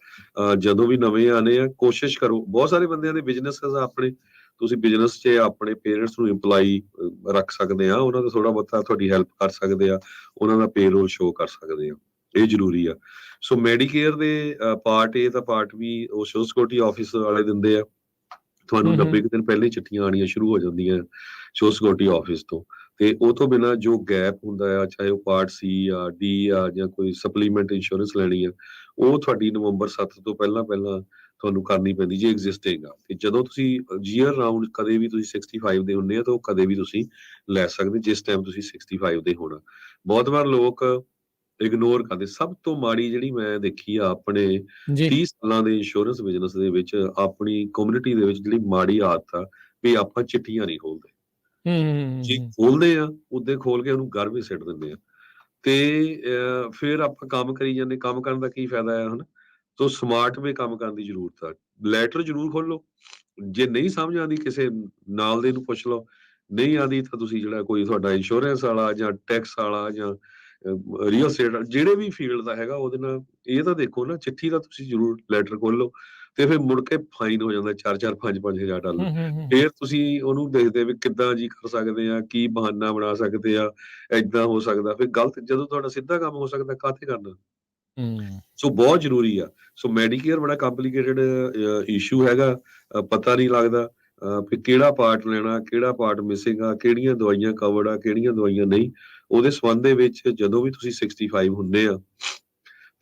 ਜਦੋਂ ਵੀ ਨਵੇਂ ਆਨੇ ਆ, ਕੋਸ਼ਿਸ਼ ਕਰੋ, ਬਹੁਤ ਸਾਰੇ ਬੰਦਿਆਂ ਦੇ ਬਿਜ਼ਨਸ ਆਪਣੇ, ਤੁਸੀਂ ਬਿਜ਼ਨਸ 'ਚ ਆਪਣੇ ਪੇਰੈਂਟਸ ਨੂੰ EMPLOYEE ਰੱਖ ਸਕਦੇ ਆ, ਉਹਨਾਂ ਦਾ ਥੋੜਾ ਬਹੁਤਾ ਤੁਹਾਡੀ ਹੈਲਪ ਕਰ ਸਕਦੇ ਆ, ਉਹਨਾਂ ਦਾ ਪੇਰੋਲ ਸ਼ੋ ਕਰ ਸਕਦੇ ਆ, ਇਹ ਜ਼ਰੂਰੀ ਆ। ਸੋ ਮੈਡੀਕੇਅਰ ਦੇ ਪਾਰਟ A ਤਾਂ ਪਾਰਟ B ਉਹ ਸੋਸ਼ਲ ਸਿਕਿਉਰਿਟੀ ਆਫਿਸ ਵਾਲੇ ਦਿੰਦੇ ਆ, ਤੁਹਾਨੂੰ 90 ਦਿਨ ਪਹਿਲੇ ਚਿੱਠੀਆਂ ਆਉਣੀਆਂ ਸ਼ੁਰੂ ਹੋ ਜਾਂਦੀਆਂ ਸੋਸ਼ਲ ਸਿਕਿਉਰਿਟੀ ਆਫਿਸ ਤੋਂ, ਤੇ ਉਹ ਤੋਂ ਬਿਨਾਂ ਜੋ ਗੈਪ ਹੁੰਦਾ ਆ, ਚਾਹੇ ਉਹ ਪਾਰਟ C ਆ, D ਆ, ਜਾਂ ਕੋਈ ਸਪਲੀਮੈਂਟ ਇੰਸ਼ੋਰੈਂਸ ਲੈਣੀ ਆ, ਉਹ ਤੁਹਾਡੀ ਨਵੰਬਰ 7 ਤੋਂ ਪਹਿਲਾਂ ਤੁਹਾਨੂੰ ਕਰਨੀ ਪੈਂਦੀ ਜੇ ਐਗਜ਼ਿਸਟਿੰਗ ਆ। ਤੇ ਜਦੋਂ ਤੁਸੀਂ ਈਅਰ ਰਾਊਂਡ ਕਦੇ ਵੀ ਤੁਸੀਂ 65 ਦੇ ਹੁੰਦੇ ਆ, ਤਾਂ ਉਹ ਕਦੇ ਵੀ ਤੁਸੀਂ ਲੈ ਸਕਦੇ ਜਿਸ ਟਾਈਮ ਤੁਸੀਂ 65 ਦੇ ਹੋਣਾ। ਬਹੁਤ ਵਾਰ ਲੋਕ ਇਗਨੋਰ ਕਰਦੇ। ਸਭ ਤੋਂ ਮਾੜੀ ਜਿਹੜੀ ਮੈਂ ਦੇਖੀ ਆ ਆਪਣੇ 30 ਸਾਲਾਂ ਦੇ ਇੰਸ਼ੋਰੈਂਸ ਬਿਜ਼ਨਸ ਦੇ ਵਿੱਚ, ਆਪਣੀ ਕਮਿਊਨਿਟੀ ਦੇ ਵਿੱਚ ਜਿਹੜੀ ਮਾੜੀ ਆਦਤ ਆ ਵੀ ਆਪਾਂ ਚਿੱਠੀਆਂ ਨਹੀਂ ਖੋਲਦੇ। ਜੇ ਖੋਲਦੇ ਆ ਉਹਦੇ ਖੋਲ ਕੇ ਉਹਨੂੰ ਘਰ ਵੀ ਸਿੱਟ ਦਿੰਦੇ ਆ, ਤੇ ਫਿਰ ਆਪਾਂ ਕੰਮ ਕਰੀ ਜਾਂਦੇ। ਕੰਮ ਕਰਨ ਦਾ ਕੀ ਫਾਇਦਾ ਆ, ਹਨਾ? ਸੋ ਸਮਾਰਟ ਵੇ ਕੰਮ ਕਰਨ ਦੀ ਜ਼ਰੂਰਤ ਆ। ਲੈਟਰ ਜ਼ਰੂਰ ਖੋਲੋ, ਜੇ ਨਹੀਂ ਸਮਝ ਆਉਂਦੀ ਕਿਸੇ ਨਾਲ ਦੇ ਨੂੰ ਪੁੱਛ ਲਓ, ਨਹੀਂ ਆਉਂਦੀ ਤਾਂ ਤੁਸੀਂ ਜਿਹੜਾ ਕੋਈ ਤੁਹਾਡਾ ਇੰਸ਼ੋਰੈਂਸ ਵਾਲਾ ਜਾਂ ਟੈਕਸ ਵਾਲਾ ਜਾਂ ਰੀਅਲ ਸਟੇਟ ਜਿਹੜੇ ਵੀ ਫੀਲਡ ਦਾ ਹੈਗਾ, ਉਹਦੇ ਨਾਲ ਇਹ ਤਾਂ ਦੇਖੋ ਨਾ, ਚਿੱਠੀ ਦਾ ਤੁਸੀਂ ਜ਼ਰੂਰ ਲੈਟਰ ਖੋਲੋ, ਤੇ ਫਿਰ ਮੁੜ ਕੇ ਫਾਈਨ ਹੋ ਜਾਂਦਾ $4,000 $5,000। ਫਿਰ ਤੁਸੀਂ ਉਹਨੂੰ ਦੇਖਦੇ ਵੀ ਕਿੱਦਾਂ ਜੀ ਕਰ ਸਕਦੇ ਆ, ਕੀ ਬਹਾਨਾ ਬਣਾ ਸਕਦੇ ਆ, ਏਦਾਂ ਹੋ ਸਕਦਾ। ਫਿਰ ਗਲਤ, ਜਦੋਂ ਤੁਹਾਡਾ ਸਿੱਧਾ ਕੰਮ ਹੋ ਸਕਦਾ, ਕਾਹਤੇ ਕਰਨਾ? ਸੋ ਬਹੁਤ ਜ਼ਰੂਰੀ ਆ। ਸੋ ਮੈਡੀਕੇਅਰ ਬੜਾ ਕੰਪਲੀਕੇਟਡ ਇਸ਼ੂ ਹੈਗਾ, ਪਤਾ ਨਹੀਂ ਲੱਗਦਾ। ਵੀ ਕਿਹੜਾ ਪਾਰਟ ਲੈਣਾ, ਕਿਹੜਾ ਪਾਰਟ ਮਿਸਿੰਗ ਆ, ਕਿਹੜੀਆਂ ਦਵਾਈਆਂ ਕਵਰਡ ਆ, ਕਿਹੜੀਆਂ ਦਵਾਈਆਂ ਨਹੀਂ। ਉਹਦੇ ਸੰਬੰਧ ਦੇ ਵਿੱਚ ਜਦੋਂ ਵੀ ਤੁਸੀਂ 65 ਹੁੰਦੇ ਆ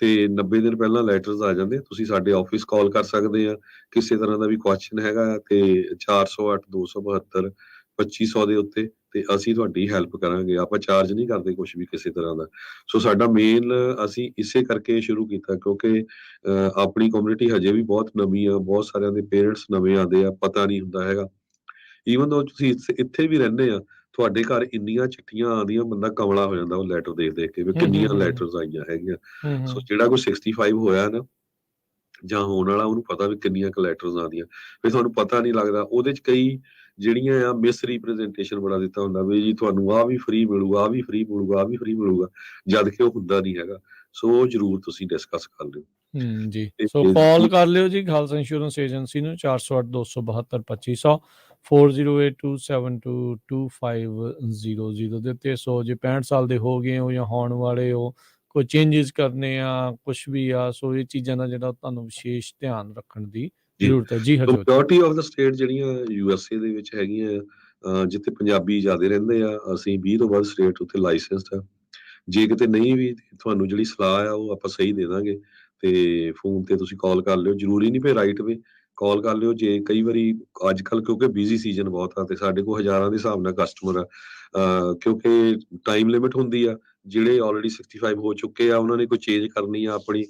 ਤੇ 90 ਦਿਨ ਪਹਿਲਾਂ ਲੈਟਰਸ ਆ ਜਾਂਦੇ, ਤੁਸੀਂ ਸਾਡੇ ਆਫਿਸ ਕਾਲ ਕਰ ਸਕਦੇ ਆ। ਕਿਸੇ ਤਰ੍ਹਾਂ ਦਾ ਵੀ ਕੁਐਸਚਨ ਹੈਗਾ ਤੇ 408 272 2500 ਦੇ ਉੱਤੇ, ਤੇ ਅਸੀਂ ਤੁਹਾਡੀ ਹੈਲਪ ਕਰਾਂਗੇ। ਆਪਾਂ ਚਾਰਜ ਨਹੀਂ ਕਰਦੇ ਕੁਝ ਵੀ ਕਿਸੇ ਤਰ੍ਹਾਂ ਦਾ। ਸੋ ਸਾਡਾ ਮੇਨ ਅਸੀਂ ਇਸੇ ਕਰਕੇ ਸ਼ੁਰੂ ਕੀਤਾ ਕਿਉਂਕਿ ਆਪਣੀ ਕਮਿਊਨਿਟੀ ਹਜੇ ਵੀ ਬਹੁਤ ਨਵੀਂ ਆ, ਬਹੁਤ ਸਾਰਿਆਂ ਦੇ ਪੇਰੈਂਟਸ ਨਵੇਂ ਆਉਂਦੇ ਆ, ਪਤਾ ਨਹੀਂ ਹੁੰਦਾ ਹੈਗਾ। ਈਵਨ ਦੋ ਤੁਸੀਂ ਇੱਥੇ ਵੀ ਰਹਿੰਦੇ ਆ, ਤੁਹਾਡੇ ਘਰ ਇੰਨੀਆਂ ਚਿੱਠੀਆਂ ਆਉਂਦੀਆਂ, ਬੰਦਾ ਕਮਲਾ ਹੋ ਜਾਂਦਾ ਉਹ ਲੈਟਰ ਦੇਖ ਦੇਖ ਕੇ ਵੀ ਕਿੰਨੀਆਂ ਲੈਟਰਸ ਆਈਆਂ ਹੈਗੀਆਂ। ਸੋ ਜਿਹੜਾ ਕੋਈ 65 ਹੋਇਆ ਨਾ ਜਾਂ ਹੋਣ ਵਾਲਾ, ਉਹਨੂੰ ਪਤਾ ਵੀ ਕਿੰਨੀਆਂ ਕੁ ਲੈਟਰਸ ਆਉਂਦੀਆਂ, ਫਿਰ ਤੁਹਾਨੂੰ ਪਤਾ ਨਹੀਂ ਲੱਗਦਾ। ਉਹਦੇ ਚ ਕਈ ਜਿਹੜੀਆਂ ਆ ਮਿਸ ਰਿਪਰੈਜ਼ੈਂਟੇਸ਼ਨ ਬਣਾ ਦਿੱਤਾ ਹੁੰਦਾ ਵੀ ਜੀ ਤੁਹਾਨੂੰ ਆਹ ਵੀ ਫ੍ਰੀ ਮਿਲੂਗਾ, ਆਹ ਵੀ ਫ੍ਰੀ ਮਿਲੂਗਾ, ਆਹ ਵੀ ਫ੍ਰੀ ਮਿਲੂਗਾ, ਜਦ ਕਿ ਉਹ ਹੁੰਦਾ ਨਹੀਂ ਹੈਗਾ। ਸੋ ਜ਼ਰੂਰ ਤੁਸੀਂ ਡਿਸਕਸ ਕਰ ਲਿਓ। ਜੀ ਸੋ ਕਾਲ ਕਰ ਲਿਓ ਜੀ ਖਾਲਸਾ ਇੰਸ਼ੋਰੈਂਸ ਏਜੰਸੀ ਨੂੰ 408 272 2500 4082722500 ਦੇ ਉੱਤੇ। ਸੋ ਜੇ 65 ਸਾਲ ਦੇ ਹੋ ਗਏ ਹੋ ਜਾਂ ਹੋਣ ਵਾਲੇ ਹੋ, ਕੋਈ ਚੇਂਜਸ ਕਰਨੇ ਆ, ਕੁਝ ਵੀ ਆ, ਸੋ ਇਹ ਚੀਜ਼ਾਂ ਦਾ ਜਿਹੜਾ ਤੁਹਾਨੂੰ ਵਿਸ਼ੇਸ਼ ਧਿਆਨ ਰੱਖਣ ਦੀ ਜ਼ਰੂਰਤ ਹੈ ਜੀ। ਮੈਜੋਰਟੀ ਆਫ ਦਾ ਸਟੇਟ ਜਿਹੜੀਆਂ USA ਦੇ ਵਿੱਚ ਹੈਗੀਆਂ, ਜਿੱਥੇ ਪੰਜਾਬੀ ਜ਼ਿਆਦਾ ਰਹਿੰਦੇ ਆ, ਅਸੀਂ 20 ਤੋਂ ਵੱਧ ਸਟੇਟ ਉੱਥੇ ਲਾਇਸੈਂਸਡ ਆ। ਜੇ ਕਿਤੇ ਨਹੀਂ ਵੀ, ਤੁਹਾਨੂੰ ਜਿਹੜੀ ਸਲਾਹ ਆ ਉਹ ਆਪਾਂ ਸਹੀ ਦੇ ਦਾਂਗੇ। ਤੇ ਫੋਨ ਤੇ ਤੁਸੀਂ ਕਾਲ ਕਰ ਲਿਓ, ਜ਼ਰੂਰੀ ਨਹੀਂ ਵੀ ਰਾਈਟ ਵੇ ਕਾਲ ਕਰ ਲਿਓ। ਜੇ ਕਈ ਵਾਰੀ ਅੱਜ ਕੱਲ੍ਹ ਕਿਉਂਕਿ ਬਿਜ਼ੀ ਸੀਜ਼ਨ ਬਹੁਤ ਆ ਤੇ ਸਾਡੇ ਕੋਲ ਹਜ਼ਾਰਾਂ ਦੇ ਹਿਸਾਬ ਨਾਲ ਕਸਟਮਰ ਆ, ਕਿਉਂਕਿ ਟਾਈਮ ਲਿਮਿਟ ਹੁੰਦੀ ਆ। ਜਿਹੜੇ ਆਲਰੇਡੀ 65 ਹੋ ਚੁੱਕੇ ਆ, ਉਹਨਾਂ ਨੇ ਕੋਈ ਚੇਂਜ ਕਰਨੀ ਆ ਆਪਣੀ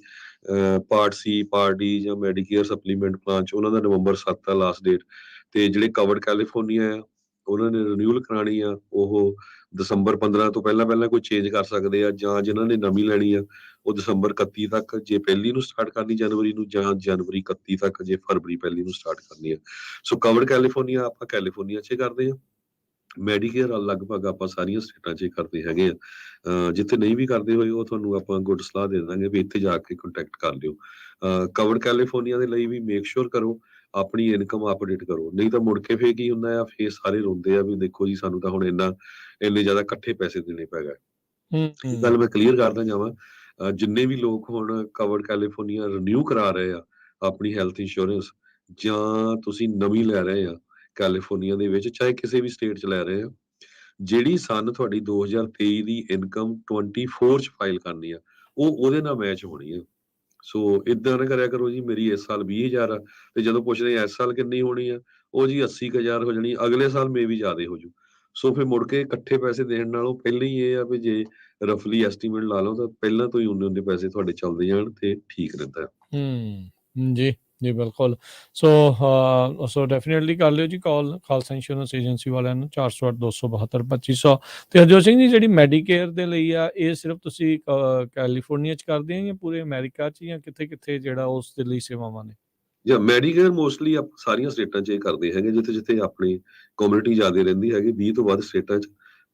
ਪਾਰਟ ਸੀ, ਪਾਰਟ ਡੀ ਜਾਂ ਮੈਡੀਕੇਅਰ ਸਪਲੀਮੈਂਟ ਪਲਾਨ ਚ, ਉਹਨਾਂ ਦਾ ਨਵੰਬਰ 7 ਆ ਲਾਸਟ ਡੇਟ। ਤੇ ਜਿਹੜੇ ਕਵਰਡ ਕੈਲੀਫੋਰਨੀਆ ਆ, ਉਹਨਾਂ ਨੇ ਰਿਨਿਊਅਲ ਕਰਾਣੀ ਆ, ਉਹ ਦਸੰਬਰ 15 ਤੋਂ ਪਹਿਲਾਂ ਪਹਿਲਾਂ ਕੋਈ ਚੇਂਜ ਕਰ ਸਕਦੇ ਆ, ਜਾਂ ਜਿਨ੍ਹਾਂ ਨੇ ਨਵੀਂ ਲੈਣੀ ਆ ਉਹ ਦਸੰਬਰ 31 ਤੱਕ, ਜੇ ਪਹਿਲੀ ਨੂੰ ਸਟਾਰਟ ਕਰਨੀ ਜਨਵਰੀ ਨੂੰ, ਜਾਂ ਜਨਵਰੀ 31 ਤੱਕ ਜੇ ਫਰਵਰੀ ਪਹਿਲੀ ਨੂੰ ਸਟਾਰਟ ਕਰਨੀ ਆ। ਸੋ ਕਵਰਡ ਕੈਲੀਫੋਰਨੀਆ ਆਪਾਂ ਕੈਲੀਫੋਰਨੀਆ 'ਚ ਕਰਦੇ ਆ, ਮੈਡੀਕੇਅਰ ਲਗਭਗ ਆਪਾਂ ਸਾਰੀਆਂ ਸਟੇਟਾਂ 'ਚ ਹੀ ਕਰਦੇ ਹੈਗੇ ਆ। ਜਿੱਥੇ ਨਹੀਂ ਵੀ ਕਰਦੇ ਹੋਏ ਉਹ ਤੁਹਾਨੂੰ ਆਪਾਂ ਗੁੱਡ ਸਲਾਹ ਦੇ ਦਾਂਗੇ ਵੀ ਇੱਥੇ ਜਾ ਕੇ ਕੰਟੈਕਟ ਕਰ ਲਿਓ। ਕਵਰਡ ਕੈਲੀਫੋਰਨੀਆ ਦੇ ਲਈ ਵੀ ਮੇਕ ਸ਼ੋਰ ਕਰੋ ਆਪਣੀ ਇਨਕਮ ਅਪਡੇਟ ਕਰੋ, ਨਹੀਂ ਤਾਂ ਮੁੜ ਕੇ ਫੇਰ ਕੀ ਹੁੰਦਾ ਆ, ਫੇਰ ਸਾਰੇ ਰੋਂਦੇ ਆ ਵੀ ਦੇਖੋ ਜੀ ਸਾਨੂੰ ਤਾਂ ਹੁਣ ਇੰਨੇ ਜ਼ਿਆਦਾ ਇਕੱਠੇ ਪੈਸੇ ਦੇਣੇ ਪੈ ਗਏ। ਇਹ ਗੱਲ ਮੈਂ ਕਲੀਅਰ ਕਰਦਾ ਜਾਵਾਂ, ਜਿੰਨੇ ਵੀ ਲੋਕ ਹੁਣ ਕਵਰਡ ਕੈਲੀਫੋਰਨੀਆ ਰਿਨਿਊ ਕਰਾ ਰਹੇ ਆ ਆਪਣੀ ਹੈਲਥ ਇੰਸ਼ੋਰੈਂਸ, ਜਾਂ ਤੁਸੀਂ ਨਵੀਂ ਲੈ ਰਹੇ ਆ ਕੈਲੀਫੋਰਨੀਆ ਦੇ ਵਿੱਚ, ਚਾਹੇ ਕਿਸੇ ਵੀ ਸਟੇਟ 'ਚ ਲੈ ਰਹੇ ਆ, ਜਿਹੜੀ ਸਨ ਤੁਹਾਡੀ 2023 ਦੀ ਇਨਕਮ 24 'ਚ ਫਾਈਲ ਕਰਨੀ ਆ, ਉਹ ਉਹਦੇ ਨਾਲ ਮੈਚ ਹੋਣੀ ਆ। ਸੋ ਇਦਾਂ ਨਾ ਕਰਿਆ ਕਰੋ ਜੀ ਮੇਰੀ ਇਸ ਸਾਲ 20,000 ਆ ਤੇ ਜਦੋਂ ਪੁੱਛਦੇ ਇਸ ਸਾਲ ਕਿੰਨੀ ਹੋਣੀ ਆ, ਉਹ ਜੀ 80,000 ਹੋ ਜਾਣੀ, ਅਗਲੇ ਸਾਲ ਮੇ ਵੀ ਜ਼ਿਆਦਾ ਹੋ ਜੂ। ਸੋ ਫਿਰ ਮੁੜ ਕੇ ਇਕੱਠੇ ਪੈਸੇ ਦੇਣ ਨਾਲੋਂ ਪਹਿਲਾਂ ਹੀ ਇਹ ਆ ਵੀ ਜੇ ਰਫਲੀ ਐਸਟੀਮੇਟ ਲਾ ਲਓ ਤਾਂ ਪਹਿਲਾਂ ਤੋਂ ਹੀ ਉਹਦੇ ਪੈਸੇ ਤੁਹਾਡੇ ਚੱਲਦੇ ਜਾਣ ਤੇ ਠੀਕ ਰਹਿੰਦਾ। ਜੀ ਜੀ ਬਿਲਕੁਲ। ਸੋ ਡੈਫੀਨੇਟਲੀ ਕਰ ਲਿਓ ਜੀ ਕਾਲ ਖਾਲਸਾ ਇੰਸ਼ੋਰੈਂਸ ਏਜੰਸੀ ਵਾਲਿਆਂ ਨੂੰ 408 272 2500। ਤੇ ਹਰਜੋਤ ਸਿੰਘ ਜੀ, ਜਿਹੜੀ ਮੈਡੀਕੇਅਰ ਦੇ ਲਈ ਆ, ਇਹ ਸਿਰਫ ਤੁਸੀਂ ਕੈਲੀਫੋਰਨੀਆ 'ਚ ਕਰਦੇ ਆ ਜਾਂ ਪੂਰੇ ਅਮਰੀਕਾ 'ਚ, ਜਾਂ ਕਿੱਥੇ ਕਿੱਥੇ ਜਿਹੜਾ ਉਸ ਦੇ ਲਈ ਸੇਵਾਵਾਂ ਨੇ? ਜਾਂ ਮੈਡੀਕੇਅਰ ਮੋਸਟਲੀ ਆਪਾਂ ਸਾਰੀਆਂ ਸਟੇਟਾਂ 'ਚ ਇਹ ਕਰਦੇ ਹੈਗੇ, ਜਿੱਥੇ ਜਿੱਥੇ ਆਪਣੀ ਕਮਿਊਨਿਟੀ ਜ਼ਿਆਦਾ ਰਹਿੰਦੀ ਹੈਗੀ, 20 ਤੋਂ ਵੱਧ ਸਟੇਟਾਂ 'ਚ।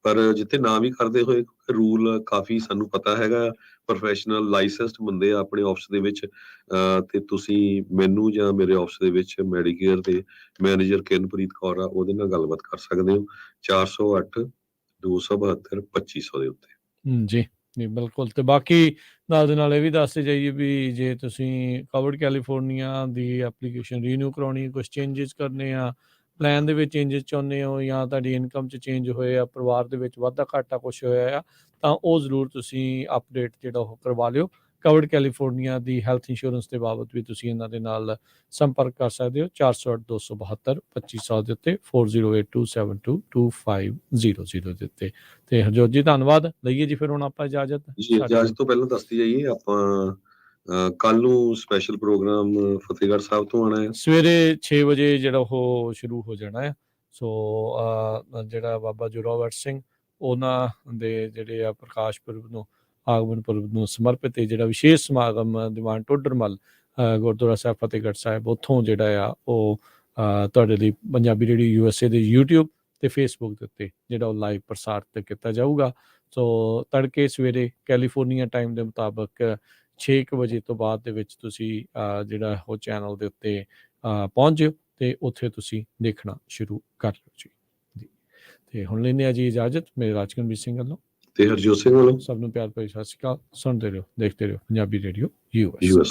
ਪਰ ਜਿੱਥੇ ਨਾ ਵੀ ਕਰਦੇ ਹੋਏ, ਰੂਲ ਕਾਫੀ ਸਾਨੂੰ ਪਤਾ ਹੈਗਾ, ਪ੍ਰੋਫੈਸ਼ਨਲ ਲਾਇਸੈਂਸਡ ਬੰਦੇ ਆ ਆਪਣੇ ਆਫਿਸ ਦੇ ਵਿੱਚ, ਤੇ ਤੁਸੀਂ ਮੈਨੂੰ ਜਾਂ ਮੇਰੇ ਆਫਿਸ ਦੇ ਵਿੱਚ ਮੈਡੀਕੇਅਰ ਦੇ ਮੈਨੇਜਰ ਕਿਰਨਪ੍ਰੀਤ ਕੌਰ ਆ, ਉਹਦੇ ਨਾਲ ਗੱਲਬਾਤ ਕਰ ਸਕਦੇ ਹੋ 408 272 2500 ਦੇ ਉੱਤੇ। ਜੀ ਜੀ ਬਿਲਕੁਲ। ਤੇ ਬਾਕੀ ਨਾਲ ਦੇ ਨਾਲ ਇਹ ਵੀ ਦੱਸਦੇ ਜਾਈਏ ਵੀ ਜੇ ਤੁਸੀਂ ਕਵਰਡ ਕੈਲੀਫੋਰਨੀਆ ਦੀ ਐਪਲੀਕੇਸ਼ਨ ਰੀਨਿਊ ਕਰਾਉਣੀ, ਕੁਛ ਚੇਂਜਸ ਕਰਨੇ ਆ, ਪਲਾਨ ਦੇ ਵਿੱਚ ਚੇਂਜਸ ਚਾਹੁੰਦੇ ਹੋ, ਜਾਂ ਤੁਹਾਡੀ ਇਨਕਮ 'ਚ ਚੇਂਜ ਹੋਏ ਆ, ਪਰਿਵਾਰ ਦੇ ਵਿੱਚ ਵਾਧਾ ਘਾਟਾ ਕੁਛ ਹੋਇਆ ਆ, ਤਾਂ ਉਹ ਜ਼ਰੂਰ ਤੁਸੀਂ ਅਪਡੇਟ ਜਿਹੜਾ ਉਹ ਕਰਵਾ ਲਿਓ। ਕਵਰਡ ਕੈਲੀਫੋਰਨੀਆ ਦੀ ਹੈਲਥ ਇੰਸ਼ੋਰੈਂਸ ਦੇ ਬਾਬਤ ਵੀ ਤੁਸੀਂ ਇਹਨਾਂ ਦੇ ਨਾਲ ਸੰਪਰਕ ਕਰ ਸਕਦੇ ਹੋ 408 272 2500 ਦੇ ਉੱਤੇ, 4082722500 ਦੇ ਉੱਤੇ। ਤੇ ਹਰਜੋਤ ਜੀ ਧੰਨਵਾਦ, ਲਈਏ ਜੀ ਫਿਰ ਹੁਣ ਆਪਾਂ ਇਜਾਜ਼ਤ। ਜੀ ਇਜਾਜ਼ਤ ਤੋਂ ਪਹਿਲਾਂ ਦੱਸਦੀ ਜਾਈਏ, ਆਪਾਂ ਕੱਲ ਨੂੰ ਸਪੈਸ਼ਲ ਪ੍ਰੋਗਰਾਮ ਫਤਿਹਗੜ੍ਹ ਸਾਹਿਬ ਤੋਂ ਆਉਣਾ ਹੈ, ਸਵੇਰੇ 6 ਵਜੇ ਜਿਹੜਾ ਉਹ ਸ਼ੁਰੂ ਹੋ ਜਾਣਾ ਹੈ। ਸੋ ਜਿਹੜਾ ਬਾਬਾ ਜੋਰਾਵਰ ਸਿੰਘ ਉਹਨਾਂ ਦੇ ਜਿਹੜੇ ਆ ਪ੍ਰਕਾਸ਼ ਪੁਰਬ ਨੂੰ, ਆਗਮਨ ਪੁਰਬ ਨੂੰ ਸਮਰਪਿਤ ਇਹ ਜਿਹੜਾ ਵਿਸ਼ੇਸ਼ ਸਮਾਗਮ ਦੀਵਾਨ ਟੋਡਰਮਲ ਗੁਰਦੁਆਰਾ ਸਾਹਿਬ ਫਤਿਹਗੜ੍ਹ ਸਾਹਿਬ, ਉੱਥੋਂ ਜਿਹੜਾ ਆ ਉਹ ਤੁਹਾਡੇ ਲਈ ਪੰਜਾਬੀ ਰੇਡੀਓ USA ਦੇ YouTube ਤੇ Facebook ਦੇ ਉੱਤੇ ਜਿਹੜਾ ਉਹ ਲਾਈਵ ਪ੍ਰਸਾਰਿਤ ਕੀਤਾ ਜਾਊਗਾ। ਸੋ ਤੜਕੇ ਸਵੇਰੇ ਕੈਲੀਫੋਰਨੀਆ ਟਾਈਮ ਦੇ ਮੁਤਾਬਕ 6 ਵਜੇ ਤੋਂ ਬਾਅਦ ਦੇ ਵਿੱਚ ਤੁਸੀਂ ਜਿਹੜਾ ਉਹ ਚੈਨਲ ਦੇ ਉੱਤੇ ਪਹੁੰਚ ਜਿਓ ਤੇ ਉੱਥੇ ਤੁਸੀਂ ਦੇਖਣਾ ਸ਼ੁਰੂ ਕਰ ਲਿਓ ਜੀ। ਤੇ ਹੁਣ ਲੈਂਦੇ ਆ ਜੀ ਇਜਾਜ਼ਤ, ਮੇਰੇ ਰਾਜਕਨਵੀਰ ਸਿੰਘ ਵੱਲੋਂ ਤੇ ਹਰਜੋਤ ਸਿੰਘ ਵੱਲੋਂ ਸਭ ਨੂੰ ਪਿਆਰ ਭਰੀ ਸਤਿ ਸ਼੍ਰੀ ਅਕਾਲ। ਸੁਣਦੇ ਰਹੋ, ਦੇਖਦੇ ਰਹੋ ਪੰਜਾਬੀ ਰੇਡੀਓ USA।